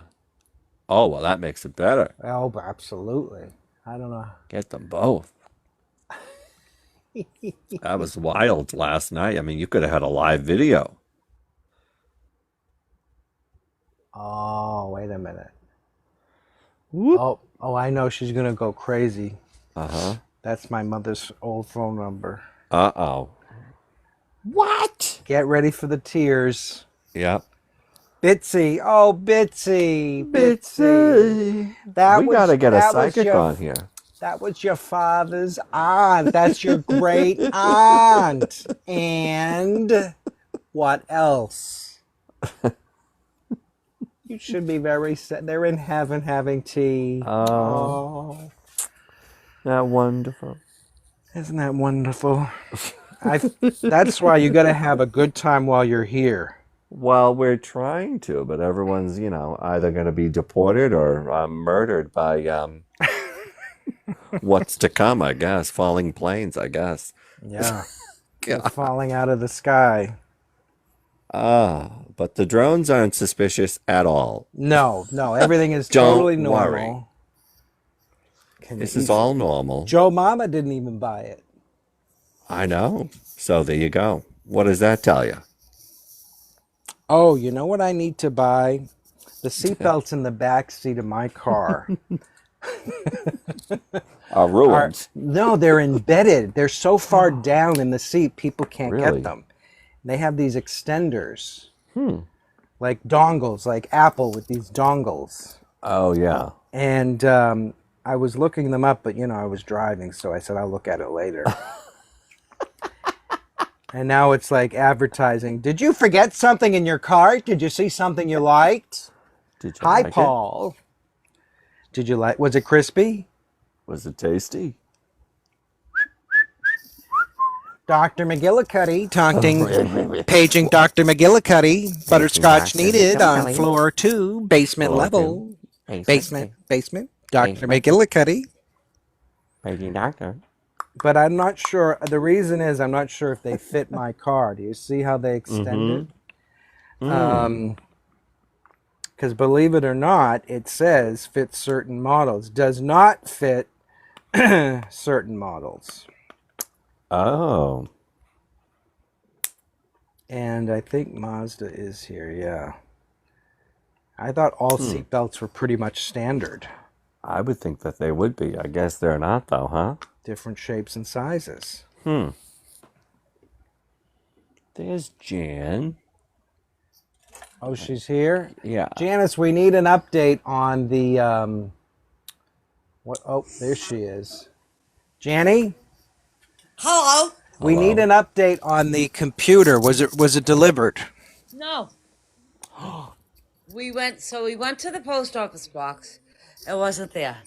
Oh, well, that makes it better. Oh, absolutely. I don't know. Get them both. That was wild last night. I mean, you could have had a live video. Oh, wait a minute. Whoop. Oh, I know she's going to go crazy. Uh-huh. That's my mother's old phone number. Uh-oh. What? Get ready for the tears. Yep. Bitsy. Oh, Bitsy. Bitsy. We got to get a psychic on here. That was your father's aunt. That's your great aunt. And what else? You should be very sad. They're in heaven having tea. Oh. That wonderful. Isn't that wonderful? That's why you got to have a good time while you're here. Well, we're trying to, but everyone's, either going to be deported or murdered by what's to come, I guess. Falling planes, I guess. Yeah. They're falling out of the sky. But the drones aren't suspicious at all. No, everything is totally Don't normal. worry. This is all normal. Joe Mama didn't even buy it. I know. So there you go. What does that tell you? Oh, you know what I need to buy? The seatbelts in the back seat of my car. Are ruined. No, they're embedded. They're so far down in the seat, people can't Really? get them. They have these extenders. Like dongles, like Apple with these dongles. Oh, yeah. And I was looking them up, but, I was driving, so I said I'll look at it later. And now it's like advertising. Did you forget something in your cart? Did you see something you liked? Did you Hi, like Paul. Did you like? Was it crispy? it? Was it tasty? Dr. McGillicuddy, paging Dr. McGillicuddy. Butterscotch needed on floor 2, basement level. Basement. Dr. McGillicuddy. Paging doctor. But I'm not sure. The reason is I'm not sure if they fit my car. Do you see how they extended? Because believe it or not, it says fits certain models. Does not fit certain models. Oh. And I think Mazda is here, yeah. I thought all seatbelts were pretty much standard. I would think that they would be. I guess they're not, though, huh? Different shapes and sizes. There's Jan. Oh, she's here? Yeah. Janice, we need an update on the... what? Oh, there she is. Janny? Hello? We need an update on the computer. Was it delivered? No. We went to the post office box. It wasn't there.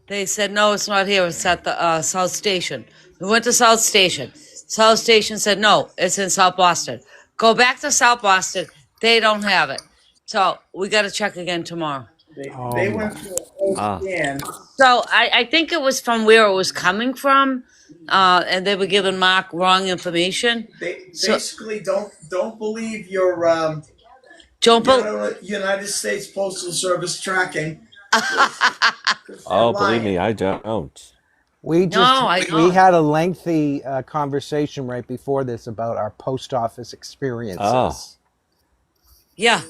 They said, no, it's not here. It's at the South Station. We went to South Station. South Station said, no, it's in South Boston. Go back to South Boston. They don't have it. So we got to check again tomorrow. They went to a whole scan. So I think it was from where it was coming from, and they were giving Mark wrong information. They basically don't believe your United States Postal Service tracking. Oh, believe me, I don't. We know. had a lengthy conversation right before this about our post office experiences. Oh. Yeah.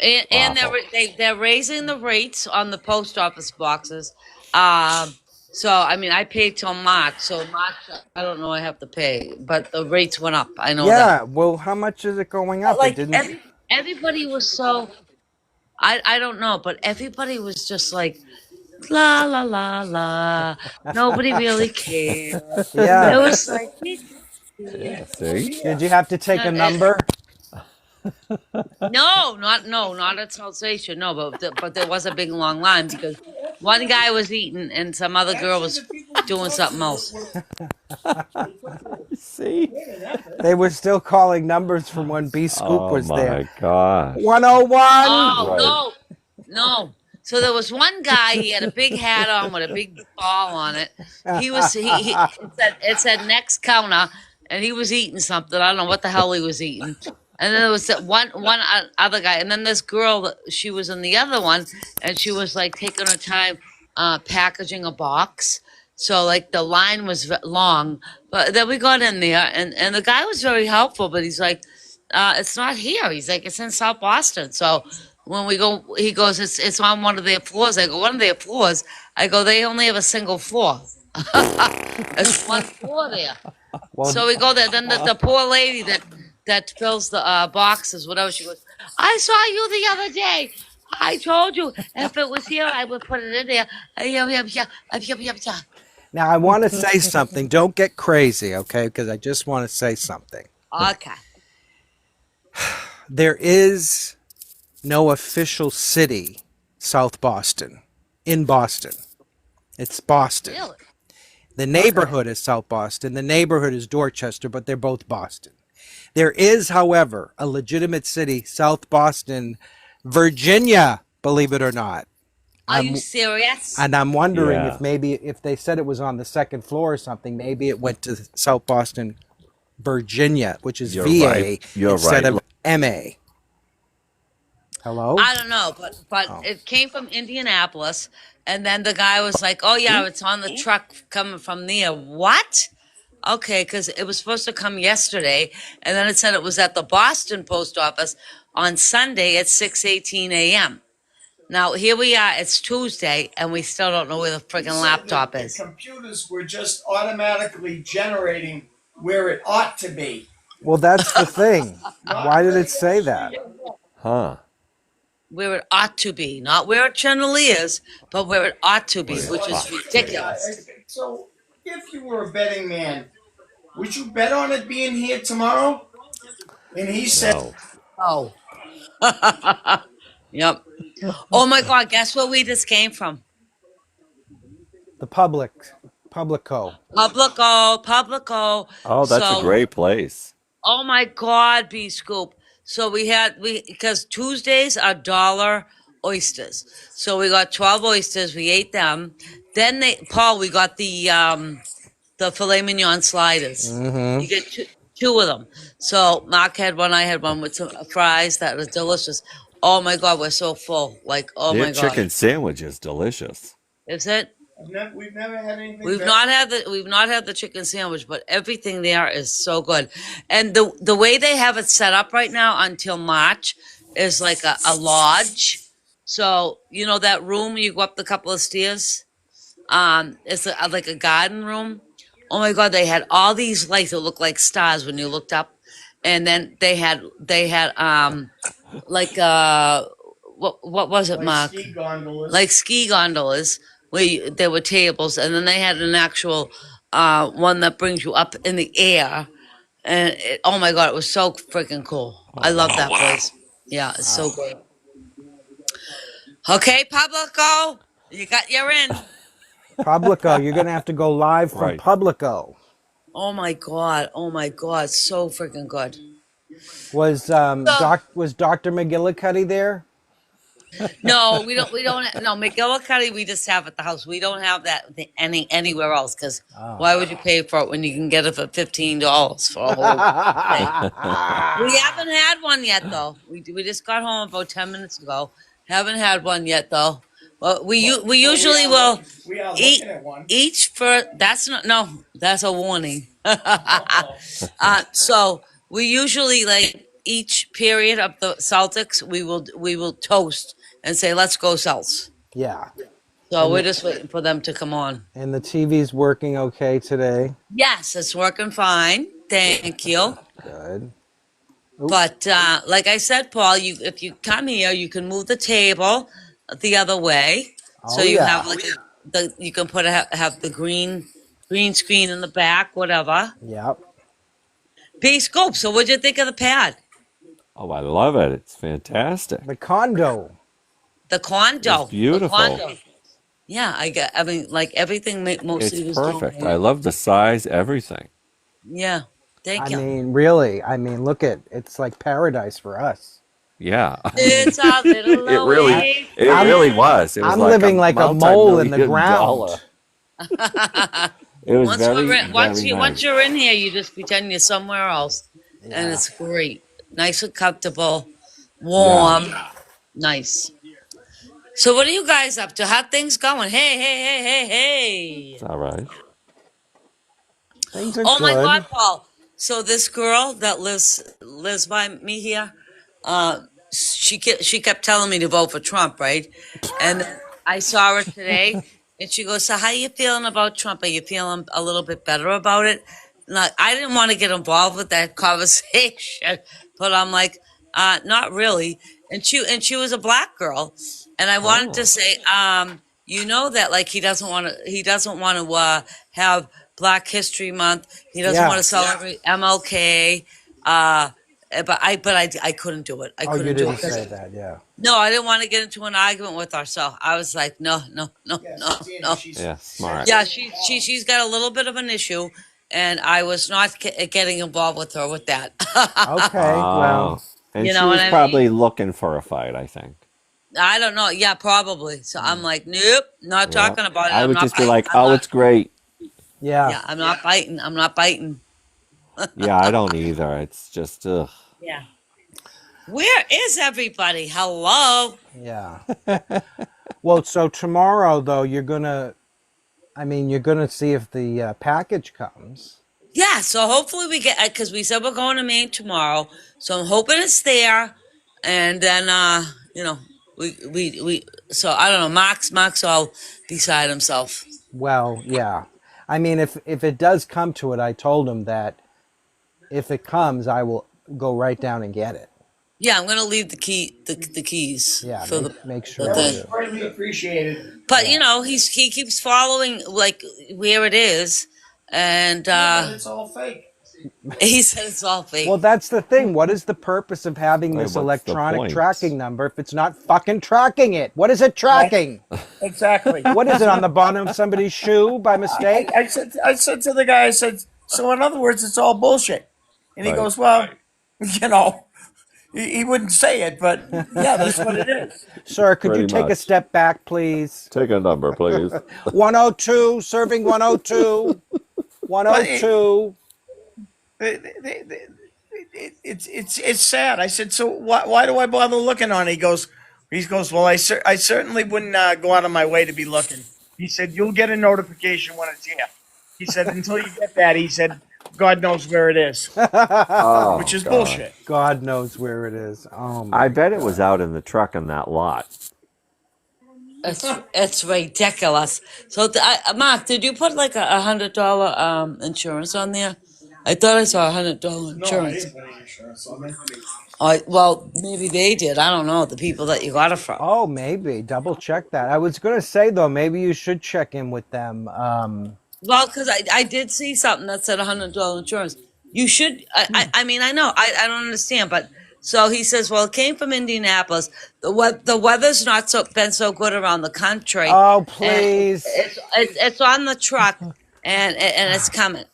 And they're raising the rates on the post office boxes. So I paid till March. So March, I don't know. I have to pay, but the rates went up. I know that. Yeah. Well, how much is it going up? Like everybody was so. I don't know, but everybody was just like, la la la la. Nobody really cared. Yeah. It was like. Yeah, see? Did you have to take a number? No, not at South Station. No, but there was a big long line because one guy was eating and some other girl was doing something else. See? They were still calling numbers from when Bscoop was there. Oh, my gosh. 101. Oh, no. So there was one guy. He had a big hat on with a big ball on it. It said next counter, and he was eating something. I don't know what the hell he was eating. And then there was that one other guy, and then this girl. She was in the other one, and she was like taking her time packaging a box. So like the line was long, but then we got in there, and the guy was very helpful. But he's like, it's not here. He's like, it's in South Boston. So when we go, he goes, it's on one of their floors. I go, one of their floors. I go, they only have a single floor. It's one floor there. Well, So we go there. Then the poor lady that fills the boxes, whatever, she goes, I saw you the other day. I told you if it was here, I would put it in there. now I want to say something. Don't get crazy, okay? Because I just want to say something. Okay. There is no official city, South Boston, in Boston. It's Boston. Really? The neighborhood is South Boston. The neighborhood is Dorchester, but they're both Boston. There is, however, a legitimate city, South Boston, Virginia, believe it or not. Are you serious? And I'm wondering Yeah. if maybe if they said it was on the second floor or something, maybe it went to South Boston, Virginia, which is You're VA right. You're instead right. of MA. Hello? I don't know, but it came from Indianapolis, and then the guy was like, "Oh yeah, it's on the truck coming from there." What? Okay, because it was supposed to come yesterday, and then it said it was at the Boston post office on Sunday at 6:18 a.m. Now here we are. It's Tuesday, and we still don't know where the He freaking said laptop that is. the computers were just automatically generating where it ought to be. Well, that's the thing. Why did it say that? Huh. Where it ought to be, not where it generally is, but where it ought to be, Where it which ought is to be. ridiculous. So, if you were a betting man, would you bet on it being here tomorrow? And he said, No. Oh. Yep. Oh my God, guess where we just came from? The Publico. Publico. Oh, that's a So, great place. oh my God, Bscoop. So because Tuesdays are dollar oysters. So we got 12 oysters, we ate them. Then Paul, we got the filet mignon sliders. Mm-hmm. You get two of them. So Mark had one, I had one with some fries that was delicious. Oh my God, we're so full. Like, oh Their my God. chicken sandwich is delicious. Is it? we've never had anything We've better. not had the chicken sandwich, but everything there is so good. And the way they have it set up right now until March is like a lodge. So you know that room you go up the couple of stairs. It's like a garden room. Oh my God, they had all these lights that look like stars when you looked up, and then they had like what was it, Like Mark? ski gondolas. Like ski gondolas where there were tables, and then they had an actual one that brings you up in the air. And oh my God, it was so freaking cool. I love that place. Yeah, it's so good. Okay, Publico, you got your in. Publico. You're going to have to go live from Right. Publico. Oh my God, so freaking good. Was Dr. McGillicuddy there? No, we don't. No, McGillicuddy, we just have at the house. We don't have that anywhere else because why would you pay for it when you can get it for $15 for a whole day? We haven't had one yet, though. We just got home about 10 minutes ago. Haven't had one yet, though. Well, we usually will We are eat looking at one. each for. That's not no. That's a warning. So we usually like each period of the Celtics, we will toast and say, "Let's go Celts." Yeah. So we're just waiting for them to come on. And the TV's working okay today. Yes, it's working fine. Thank you. Good. But like I said, Paul, if you come here, you can move the table the other way, so Oh, you yeah. have like you can have the green screen in the back, whatever. Yep. Bscoop. So what'd you think of the pad? Oh, I love it. It's fantastic. The condo. The condo. It's beautiful. The condo. Yeah, I mean, like everything mostly It's was down perfect. there. I love the size, everything. Yeah. Thank I you. mean, really. I mean, look at it's like paradise for us. Yeah. It's a little It really, away it from really was. It was I'm like a living like a mole in the multi-million ground. dollar. It was once very, we're in, once very you nice. once you're in here, you just pretend you're somewhere else, and Yeah. it's great, nice and comfortable, Yeah. warm, nice. So what are you guys up to? How things going? Hey, hey, hey, hey, It's hey! all right. Things are Oh my God, good. Paul! So this girl that lives by me here, she kept telling me to vote for Trump, right? And then I saw her today, and she goes, "So how you feeling about Trump? Are you feeling a little bit better about it?" Like, I didn't want to get involved with that conversation, but I'm like, not really. And she was a black girl, and I wanted to Oh. say, you know that like he doesn't want to have Black History Month. He doesn't want to Yes. celebrate MLK. Uh, but I couldn't do it. I Oh, you couldn't do didn't it say because that. Yeah. no, I didn't want to get into an argument with her. So I was like, no, no, no, Yes, no, Tina, no. she's Yeah, smart. Yeah, she's got a little bit of an issue, and I was not getting involved with her with that. Okay. Well. Oh. And You she know what was I mean? probably looking for a fight, I think. I don't know. Yeah, probably. So I'm Mm, like, nope, not Yeah. talking about it. I I'm would not just be biting. like, I'm oh, not. it's great. yeah. Yeah, I'm not biting. I'm not biting. Yeah, I don't either. It's just, ugh. Yeah. Where is everybody? Hello. Yeah. Well, so tomorrow though, you're gonna. I mean, you're gonna see if the package comes. Yeah. So hopefully we get because we said we're going to Maine tomorrow. So I'm hoping it's there, and then you know we. So I don't know. Mark's all beside himself. Well, yeah. I mean, if it does come to it, I told him that if it comes, I will go right down and get it. Yeah, I'm gonna leave the keys Yeah. for Make the sure that you thing. was do. greatly appreciated. But Yeah. he keeps following like where it is, and Yeah, but it's all fake. he said it's all Well, fake. that's the thing. What is the purpose of having Wait, this what's the electronic point? tracking number if it's not fucking tracking it? What is it Right? tracking? Exactly. What is it on the bottom of somebody's shoe by mistake? I said to the guy, I said, so in other words, it's all bullshit. And he Right. goes, well, you know, he wouldn't say it, but yeah, that's what it is. Sir, could you Pretty take a much. step back, please? Take a number, please. 102, serving 102. But 102. it's sad. I said, so why do I bother looking on it? He goes, well, I certainly wouldn't go out of my way to be looking. He said, you'll get a notification when it's here. He said, until you get that, he said, God knows where it is, which Oh, is God. bullshit. God knows where it is. Oh I my bet it was God. out in the truck in that lot. It's ridiculous. So Mark, did you put like $100 insurance on there? I thought I saw $100 insurance. Put any insurance on there. Well, maybe they did. I don't know the people that you got it from. Oh, maybe. Double check that. I was going to say, though, maybe you should check in with them. Well, because I did see something that said $100 insurance. You should. I mean, I know. I don't understand, but so he says, well, it came from Indianapolis. The weather's not been so good around the country, Oh, and please. it's on the truck, and it's coming.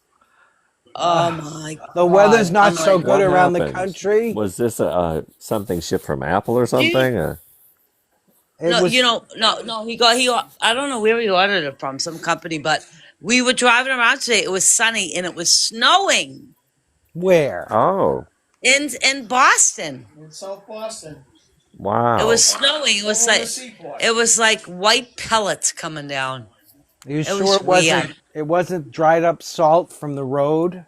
Oh my The weather's God! not I'm so like, good What around the happened? country. Was this something shipped from Apple or do you, something? It no, was no. I don't know where he ordered it from, some company, but we were driving around today. It was sunny and it was snowing where? Oh, in Boston. In South Boston, It was wow. snowing. over the seaport. It was like white pellets coming down. Are you It sure was it wasn't? weird. It wasn't dried up salt from the road.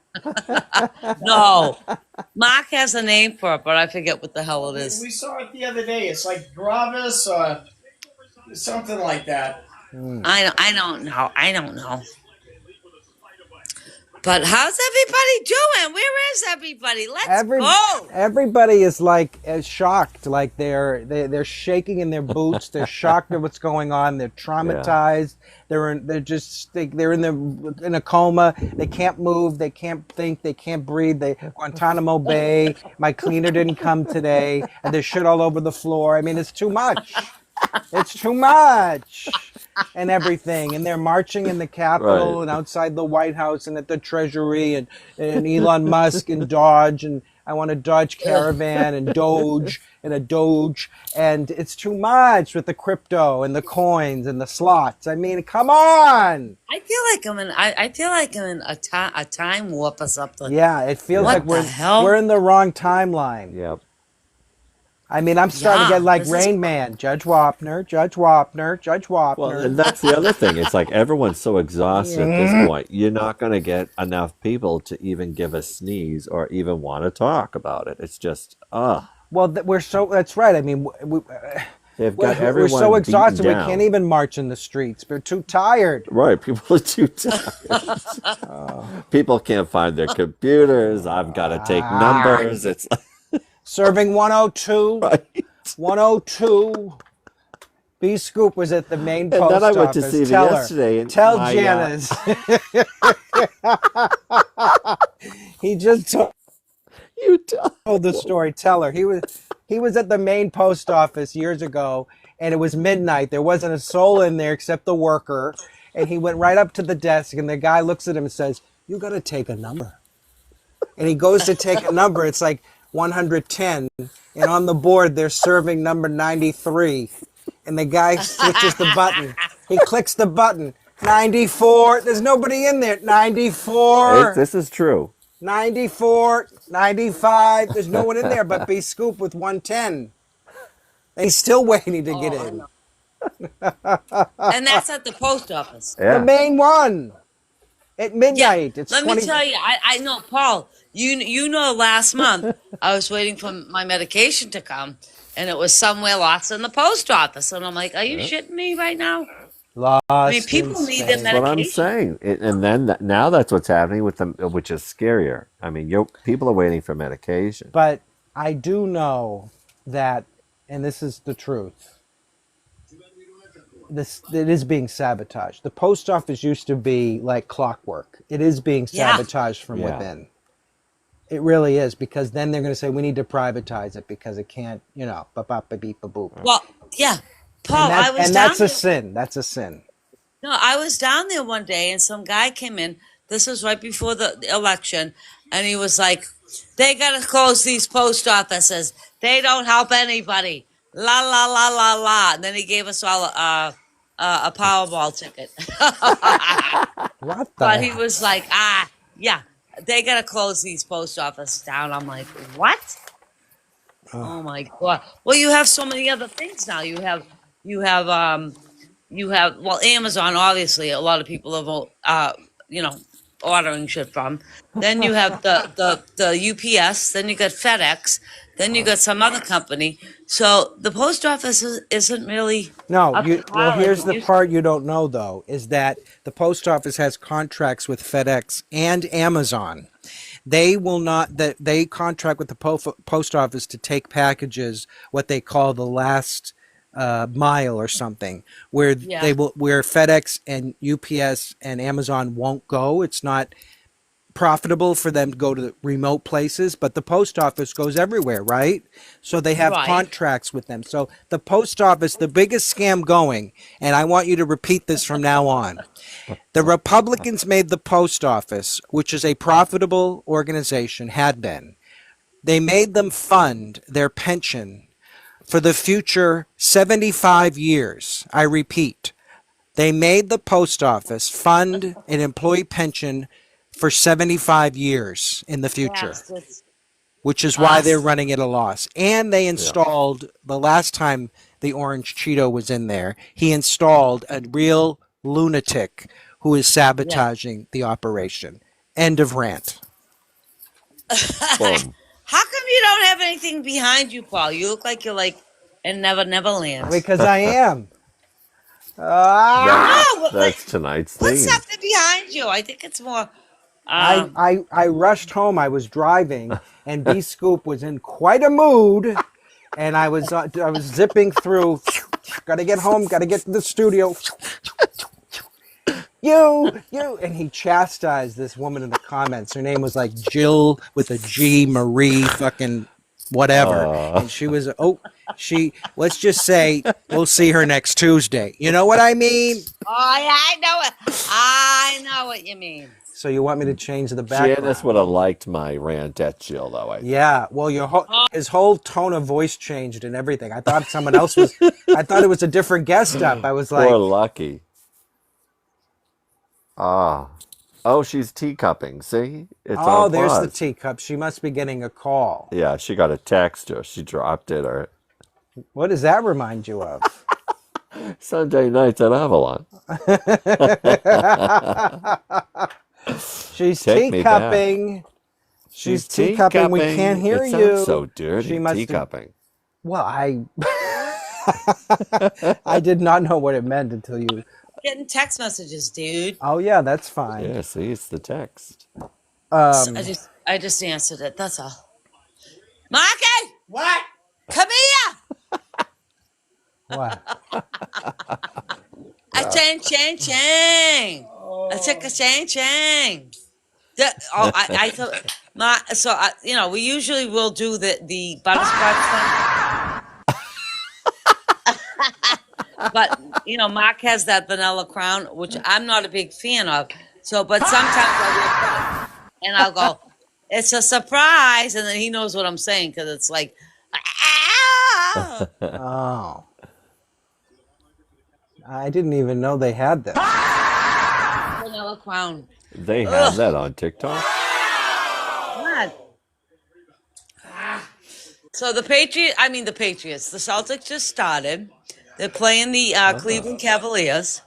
No, Mark has a name for it, but I forget what the hell it is. We saw it the other day. It's like Gravis or something like that. I don't know. I don't know. But how's everybody doing? Where is everybody? Let's go. Everybody is like shocked, like they're shaking in their boots. They're shocked at what's going on. They're Yeah. traumatized. They're in a coma. They can't move. They can't think. They can't breathe. They Guantanamo Bay. My cleaner didn't come today, and there's shit all over the floor. I mean, it's too much. It's too much. And everything, and they're marching in the Capitol Right. and outside the White House and at the Treasury and Elon Musk and Dodge and I want a Dodge Caravan and Doge and a Doge, and it's too much with the crypto and the coins and the slots. I mean, come on. I feel like I'm in a time warp or something. Yeah, it feels What like the hell? we're in the wrong timeline. Yep. I mean, I'm starting to get like this is- Rain Man, Judge Wapner, Judge Wapner, Judge Wapner. Well, and that's the other thing. It's like everyone's so exhausted at this point. You're not going to get enough people to even give a sneeze or even want to talk about it. It's just, Well, that's right. I mean, they've got we're everyone so exhausted beaten we down. can't even march in the streets. We're too tired. Right, people are too tired. People can't find their computers. I've got to take numbers. It's like, Serving 102. right. 102. Bscoop was at the main post And then I went office. to see Tell him her. yesterday. And Tell my, Janice. He just you tell. told the story. Tell her. He was at the main post office years ago, and it was midnight. There wasn't a soul in there except the worker. And he went right up to the desk, and the guy looks at him and says, "You got to take a number." And he goes to take a number. It's like 110, and on the board they're serving number 93. And the guy switches the button. He clicks the button. 94. There's nobody in there. 94. This is true. 94. 95. There's no one in there but Bscoop with 110. And he's still waiting to get in. And that's at the post office. The Yeah. main one. At midnight. It's Let 20. me tell you, I know, Paul. You know, last month I was waiting for my medication to come, and it was somewhere lost in the post office, and I'm like, "Are you shitting me right now?" Lost I mean, people in need their space. That's what I'm medication. saying. And then now that's what's happening with them, which is scarier. I mean, people are waiting for medication. But I do know that, and this is the truth, it is being sabotaged. The post office used to be like clockwork. It is being Yeah. sabotaged from Yeah. within. It really is, because then they're going to say we need to privatize it because it can't, ba-ba-ba-beep, ba-boop. Well, yeah, Paul. And, I was and down that's there. a sin. That's a sin. No, I was down there one day, and some guy came in. This was right before the election, and he was like, "They gotta close these post offices. They don't help anybody." La la la la la. And then he gave us all a Powerball ticket. What the But he heck? was like, yeah, they gotta close these post offices down. I'm like, what? Oh my god. Well, you have so many other things now. You have well, Amazon. Obviously, a lot of people are ordering shit from. Then you have the UPS. Then you got FedEx. Then you got some other company. So the post office isn't really No, up to par well, like here's it the used part you don't know, though, is that the post office has contracts with FedEx and Amazon. They will not, that they contract with the post office to take packages, what they call the last mile or something, where Yeah. where FedEx and UPS and Amazon won't go. It's not profitable for them to go to the remote places, but the post office goes everywhere, right? So they have Right. contracts with them. So the post office, the biggest scam going, and I want you to repeat this from now on. The Republicans made the post office, which is a profitable organization, had been. They made them fund their pension for the future 75 years. I repeat, they made the post office fund an employee pension for 75 years in the future, Bastards. which is why they're Us. running at a loss. And they installed, the last time the Orange Cheeto was in there, he installed a real lunatic who is sabotaging the operation. End of rant. Boom. How come you don't have anything behind you, Paul? You look like you're like in Neverland. Because I am. Ah! No, That's tonight's put theme. something behind you. I think it's more. Um, I rushed home. I was driving, and Bscoop was in quite a mood, and I was zipping through. Got to get home. Got to get to the studio. You, and he chastised this woman in the comments. Her name was like Jill with a G, Marie, fucking whatever, and she was let's just say we'll see her next Tuesday. You know what I mean? Oh, yeah, I know it. I know what you mean. So you want me to change the background? Janice would have liked my rant at Jill, though. I think. Yeah. Well, his whole tone of voice changed and everything. I thought someone else was. I thought it was a different guest up. I was like, Poor Lucky. Ah. Oh, she's teacupping. See? It's oh, on there's the pause. teacup. She must be getting a call. Yeah, she got a text or she dropped it or What does that remind you of? Sunday nights at Avalon. She's Take me back. teacupping. She's teacupping. We can't hear it you. Sounds so dirty. She must have- teacupping. Well, I did not know what it meant until you. Getting text messages, dude. Oh yeah, that's fine. Yeah, see, it's the text. I just answered it. That's all. Marky, What? come here. What? A chang. I took a chang. I thought we usually will do the butterscotch thing. But Mark has that vanilla crown, which I'm not a big fan of. So, but sometimes I will and I'll go, it's a surprise, and then he knows what I'm saying because it's like, ah! Oh. I didn't even know they had this. Vanilla crown. They have that on TikTok. God. So the Patriots, the Celtics just started. They're playing the Cleveland Cavaliers.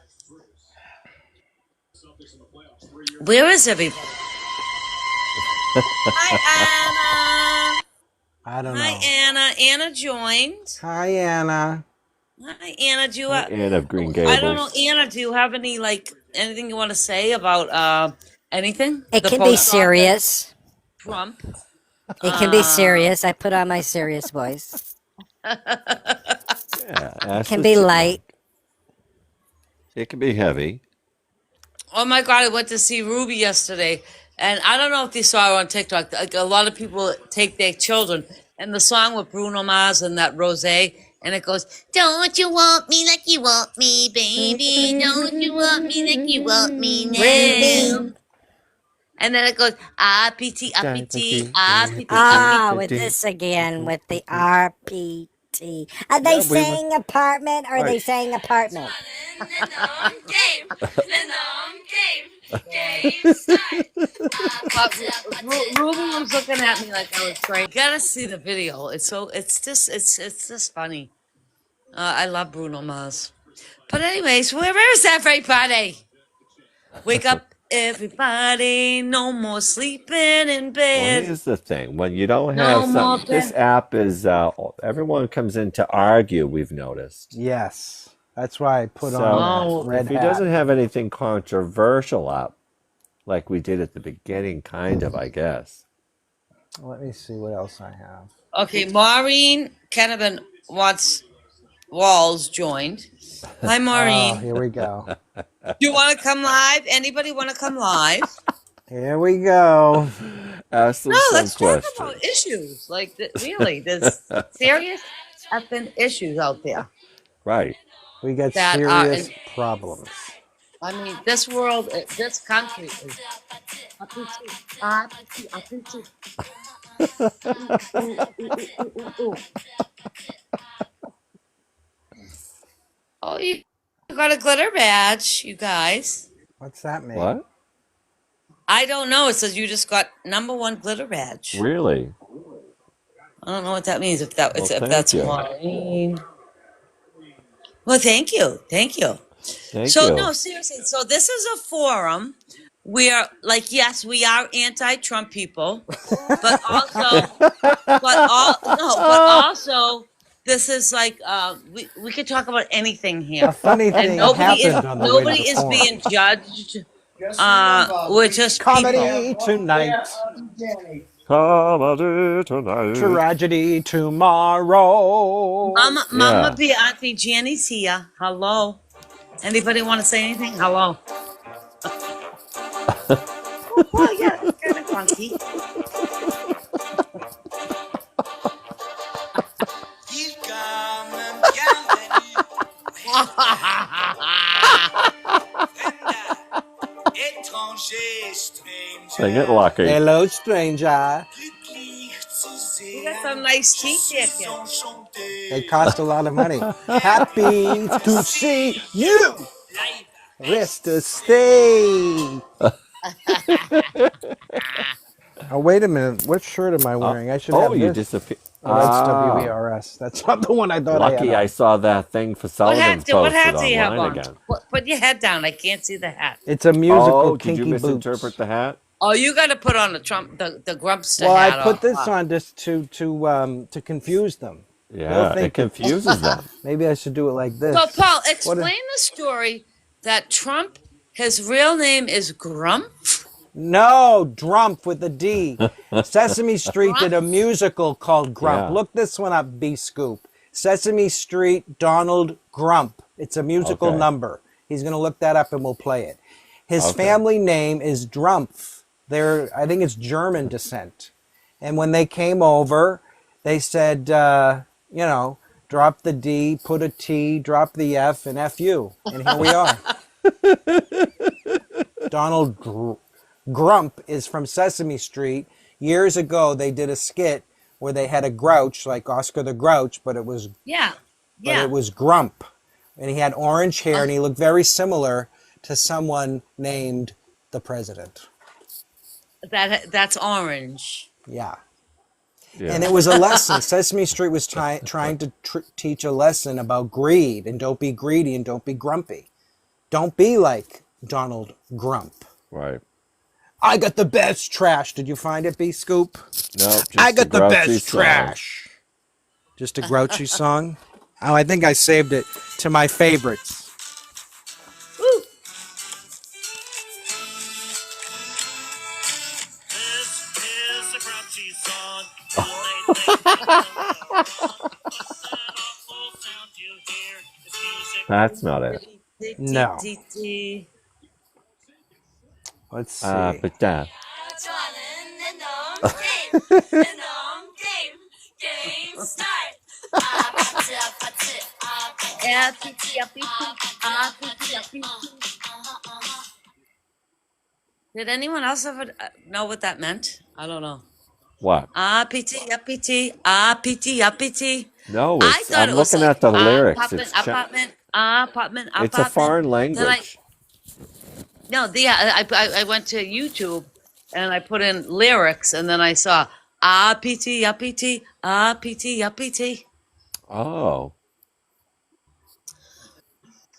Where is everybody? Hi, I don't know. Anna. Hi, Anna. Anna joined. Hi, Anna. Hi, Anna. Do you Anne of Green Gables. I don't know, Anna. Do you have anything you want to say about anything? It The can be post office, serious. Trump. It can be serious. I put on my serious voice. Yeah, It can be light. It can be heavy. Oh my God! I went to see Ruby yesterday, and I don't know if you saw her on TikTok. Like a lot of people take their children, and the song with Bruno Mars and that Rose, and it goes, "Don't you want me like you want me, baby? Don't you want me like you want me now?" Ruby. And then it goes, RPT, RPT, RPT, Ah, RPT. with this again, with the RPT. Are they saying apartment or are they saying apartment? Ruben was looking at me like I was crazy. You gotta see the video. It's just funny. I love Bruno Mars. But anyways, where is everybody? Wake up, everybody. No more sleeping in Well, bed. here's the thing: when you don't have something, this app is everyone comes in to argue. We've noticed. Yes, that's why I put So on that red if he hat. doesn't have anything controversial up, like we did at the beginning, kind of, I guess. Let me see what else I have. Okay, Maureen Kennevan wants Walls joined. Hi, Maureen. Oh, here we go. You want to come live? Anybody want to come live? Here we go. Ask them No, some let's talk questions. about issues. Like, really, there's serious effing issues out there. Right. We got That serious problems. I mean, this world, this country is up to. Oh, you got a glitter badge, you guys. What's that mean? What? I don't know. It says you just got #1 glitter badge. Really? I don't know what that means. If Well, thank that's you. Maureen. Well, thank you. Thank you. No, seriously. So this is a forum where, like, yes, we are anti-Trump people, but also, this is like we could talk about anything here. A funny thing happened on the way to Nobody the is forum. being judged. We're just Comedy people. tonight, Comedy tonight. tragedy tomorrow. Mama B, Auntie Jenny's here. Hello. Anybody want to say anything? Hello. Well, yeah, it's kind of funky. Sing it, Lucky. Hello, stranger. You got some nice teeth there, kid. They cost a lot of money. Happy to see you. Rest to stay. Oh, wait a minute. What shirt am I wearing? I should Oh, have you this. disappeared. Oh, that's WERS. That's not the one I thought I had Lucky on. I saw that thing for Sullivan's What posted hat do you have online on? again. Put your head down. I can't see the hat. It's a musical Oh, did you kinky misinterpret boots. the hat? Oh, you got to put on the Grumpster Well, I hat. put this on just to confuse them. They'll Yeah, it think that confuses them. maybe I should do it like this. So, Paul, What explain the story that Trump, his real name is Grump. No, Drump with a D. Sesame Street did a musical called Grump. Yeah. Look this one up, Bscoop. Sesame Street, Donald Grump. It's a musical Okay. number. He's going to look that up and we'll play it. His Okay. family name is Drumpf. I think it's German descent. And when they came over, they said, drop the D, put a T, drop the F, and F you. And here we are. Donald Grump is from Sesame Street. Years ago, they did a skit where they had a Grouch, like Oscar the Grouch, but it was Grump. And he had orange hair, and he looked very similar to someone named the president. That's orange. Yeah. Yeah. And it was a lesson. Sesame Street was trying to teach a lesson about greed, and don't be greedy and don't be grumpy. Don't be like Donald Grump. Right. I got the best trash. Did you find it, Bscoop? No, just I got the Grouchy best song. trash. Just a grouchy song? Oh, I think I saved it to my favorites. Woo. That's not it. No. Let's see. But that. Did anyone else ever know what that meant? I don't know. What? PT. No, I thought I'm it was looking like at the lyrics. apartment. It's a foreign language. I went to YouTube and I put in lyrics and then I saw PT. Oh.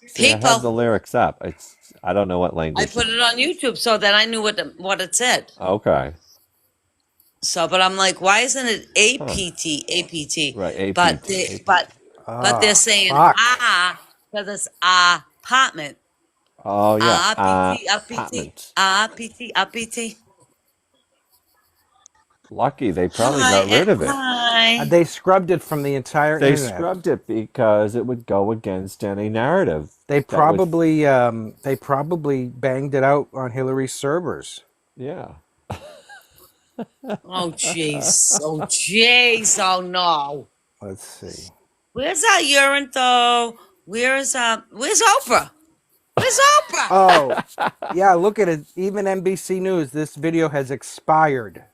See, I have the lyrics up. I don't know what I language. put it on YouTube so that I knew what it said. Okay. So, but I'm like, why isn't it APT? Right, But APT. but they're saying fuck. because it's apartment. Oh yeah. Apartment. APT. Lucky they probably got rid of it. Hi. They scrubbed it from the entire They internet. scrubbed it because it would go against any narrative. They probably banged it out on Hillary's servers. Yeah. Oh jeez. Oh no. Let's see. Where's our urine though? Where's Oprah? Where's Oprah? Oh, yeah, look at it. Even NBC News, this video has expired.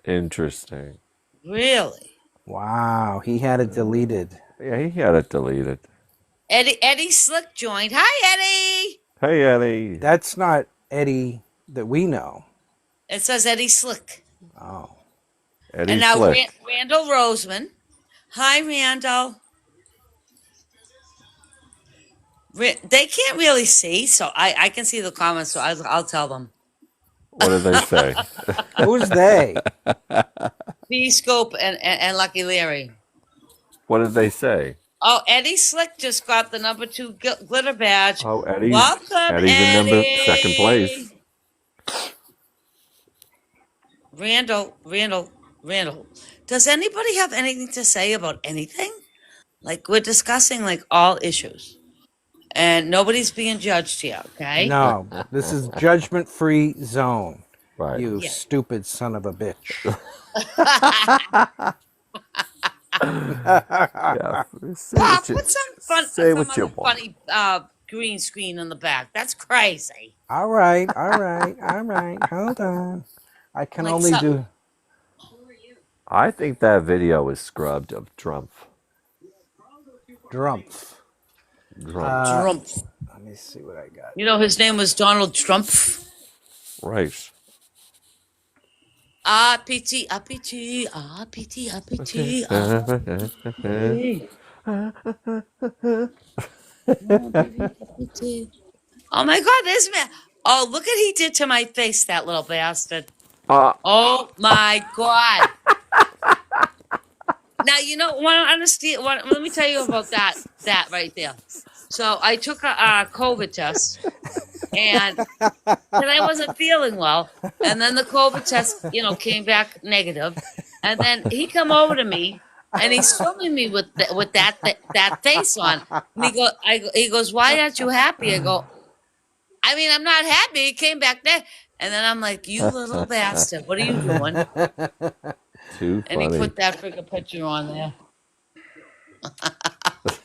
Interesting. Really? Wow, he had it deleted. Yeah, he had it deleted. Eddie Slick joined. Hi, Eddie. Hey, Eddie. That's not Eddie that we know. It says Eddie Slick. Oh. Eddie And now Slick. Randall Roseman. Hi, Randall. They can't really see, so I can see the comments, so I'll tell them. What did they say? Who's they? Bscoop and Lucky Leary. What did they say? Oh, Eddie Slick just got the number 2 glitter badge. Oh, Eddie's Welcome, in Eddie. second place. Randall. Does anybody have anything to say about anything? Like, we're discussing, like, all issues. And nobody's being judged here, okay? No, this is judgment-free zone. Right. You stupid son of a bitch. Yeah. Bob, put some say what you want. funny green screen in the back. That's crazy. All right. Hold on. I can Like only something. do. I think that video is scrubbed of Trump. Drumpf. Trump. Let me see what I got. You know, his name was Donald Trump. Right. RPT, RPT, RPT, RPT, RPT. Oh my God, this man. Oh, look what he did to my face, that little bastard. Oh my God. Now, you know, let me tell you about that right there. So I took a COVID test and I wasn't feeling well. And then the COVID test, came back negative. And then he come over to me and he's filming me with that face on. And he goes, "Why aren't you happy?" I go, I'm not happy. It came back there. And then I'm like, "You little bastard, what are you doing?" Too And he funny. put that freaking picture on there.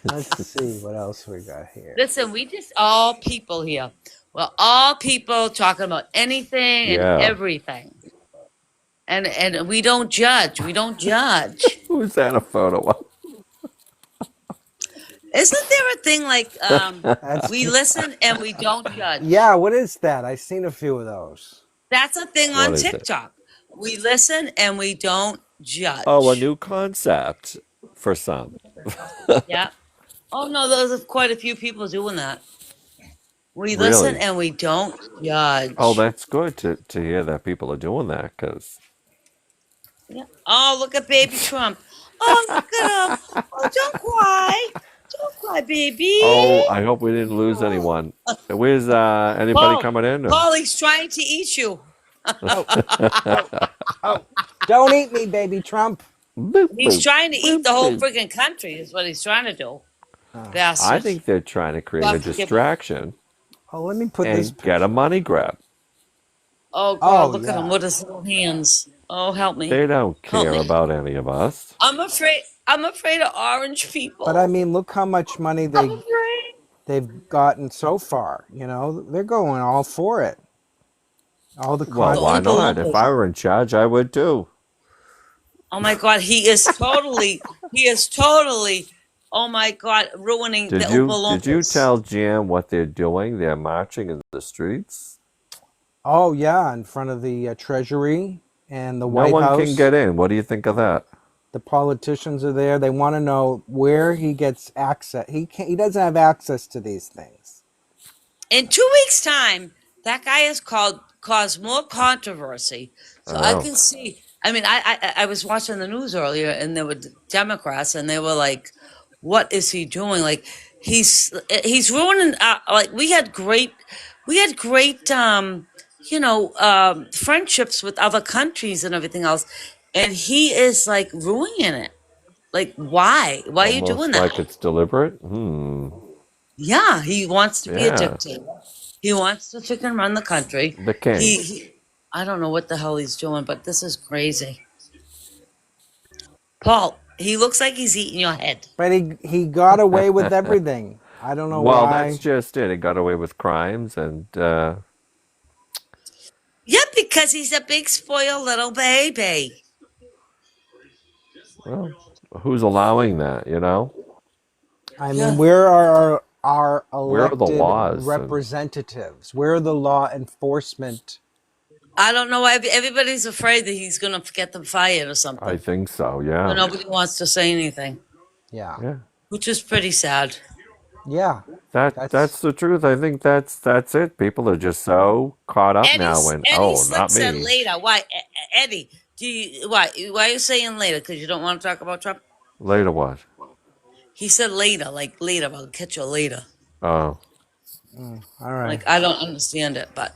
Let's see what else we got here. Listen, we just all people here. We're all people talking about anything and everything. And we don't judge. We don't judge. Who's that a photo of? Isn't there a thing like we listen and we don't judge? Yeah, what is that? I've seen a few of those. That's a thing What on is it? TikTok. We listen and we don't judge. Oh, a new concept for some. Yeah. Oh no, there's quite a few people doing that. We listen and we don't judge. Oh, that's good to hear that people are doing that, because Yeah. Oh, look at baby Trump. Oh, look at him. Oh, don't cry. Don't cry, baby. Oh, I hope we didn't lose anyone. Where's anybody coming in? Paul, he's trying to eat you. Oh, don't eat me, baby Trump. He's trying to eat the whole freaking country is what he's trying to do. Bastard. I think they're trying to create a distraction. Oh, let me put and this. Get a money grab. Oh, God, look at him with his little hands. Oh, help me. They don't care about any of us. I'm afraid of orange people. But look how much money they've gotten so far. They're going all for it. All the well, why not? If I were in charge, I would too. Oh my God, he is totally, oh my God, ruining the Oompa Loompas. Did you tell Jan what they're doing? They're marching in the streets. Oh yeah, in front of the Treasury and the White House. No one can get in. What do you think of that? The politicians are there. They want to know where he gets access. He doesn't have access to these things. In 2 weeks' time, that guy has caused more controversy. So I can see. I was watching the news earlier, and there were Democrats, and they were like, "What is he doing? Like, he's ruining. Like, we had great, friendships with other countries and everything else, and he is like ruining it. Like, why? Why are you doing that? Like it's deliberate. Yeah, he wants to be a dictator. He wants to freaking run the country. The king. I don't know what the hell he's doing, but this is crazy. Paul, he looks like he's eating your head. But he got away with everything. I don't know why. Well, that's just it. He got away with crimes and... Yeah, because he's a big spoiled little baby. Well, who's allowing that, where are our elected laws representatives? Where are the law enforcement? I don't know. Everybody's afraid that he's going to get them fired or something. I think so, yeah. But nobody wants to say anything. Yeah. Which is pretty sad. Yeah. That's the truth. I think that's it. People are just so caught up now in, not me. Later. Why, Eddie? Why are you saying later? Because you don't want to talk about Trump? Later what? He said later, like later. I'll catch you later. Oh. All right. Like, I don't understand it, but...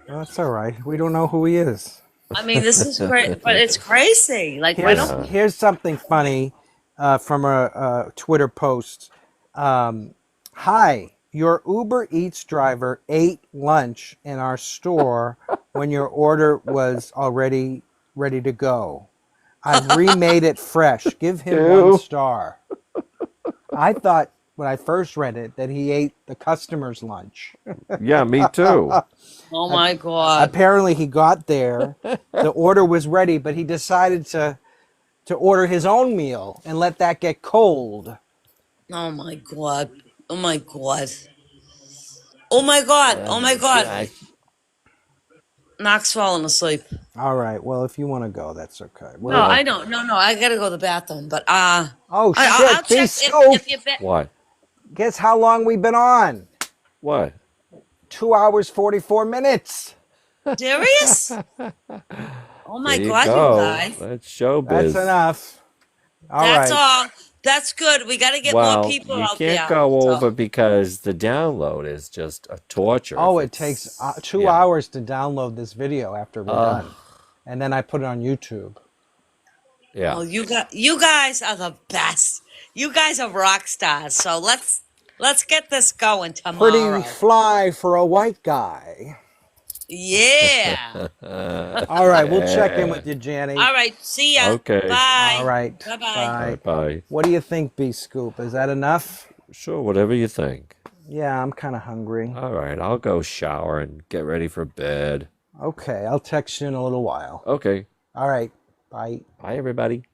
Well, that's all right. We don't know who he is. This is great, but it's crazy. Like, here's something funny from a Twitter post. Hi, your Uber Eats driver ate lunch in our store when your order was already ready to go. I've remade it fresh. Give him 1 star. I thought when I first read it that he ate the customer's lunch. Yeah, me too. Oh my God. Apparently, he got there, the order was ready, but he decided to order his own meal and let that get cold. Oh my God. Oh my God. Oh my God. Oh my God. Knox falling asleep. All right. Well, if you want to go, that's okay. No, I don't. No. I gotta go to the bathroom. But Oh I'll shit! B check Scoop. if you bet. What? Guess how long we've been on? What? 2 hours 44 minutes. Serious? Oh There my you God, you go. guys. That's That's showbiz. enough. All That's right. all. That's good. We got to get more Well, people you out can't there. go So, over because the download is just a torture. Oh, if it takes it's 2 yeah. hours to download this video after we're done, and then I put it on YouTube. Yeah. well, you guys are the best. You guys are rock stars. So let's get this going Pretty tomorrow. fly for a white guy. Yeah. All right, we'll check in Yeah. with you, Janny. All right. See ya. Okay. All Bye. right. Bye bye. All Bye. right, bye. What do you think, B Scoop? Is that enough? Sure, whatever you think. Yeah, I'm kind of hungry. All right, I'll go shower and get ready for bed. Okay, I'll text you in a little while. Okay. All right. Bye. Bye, everybody.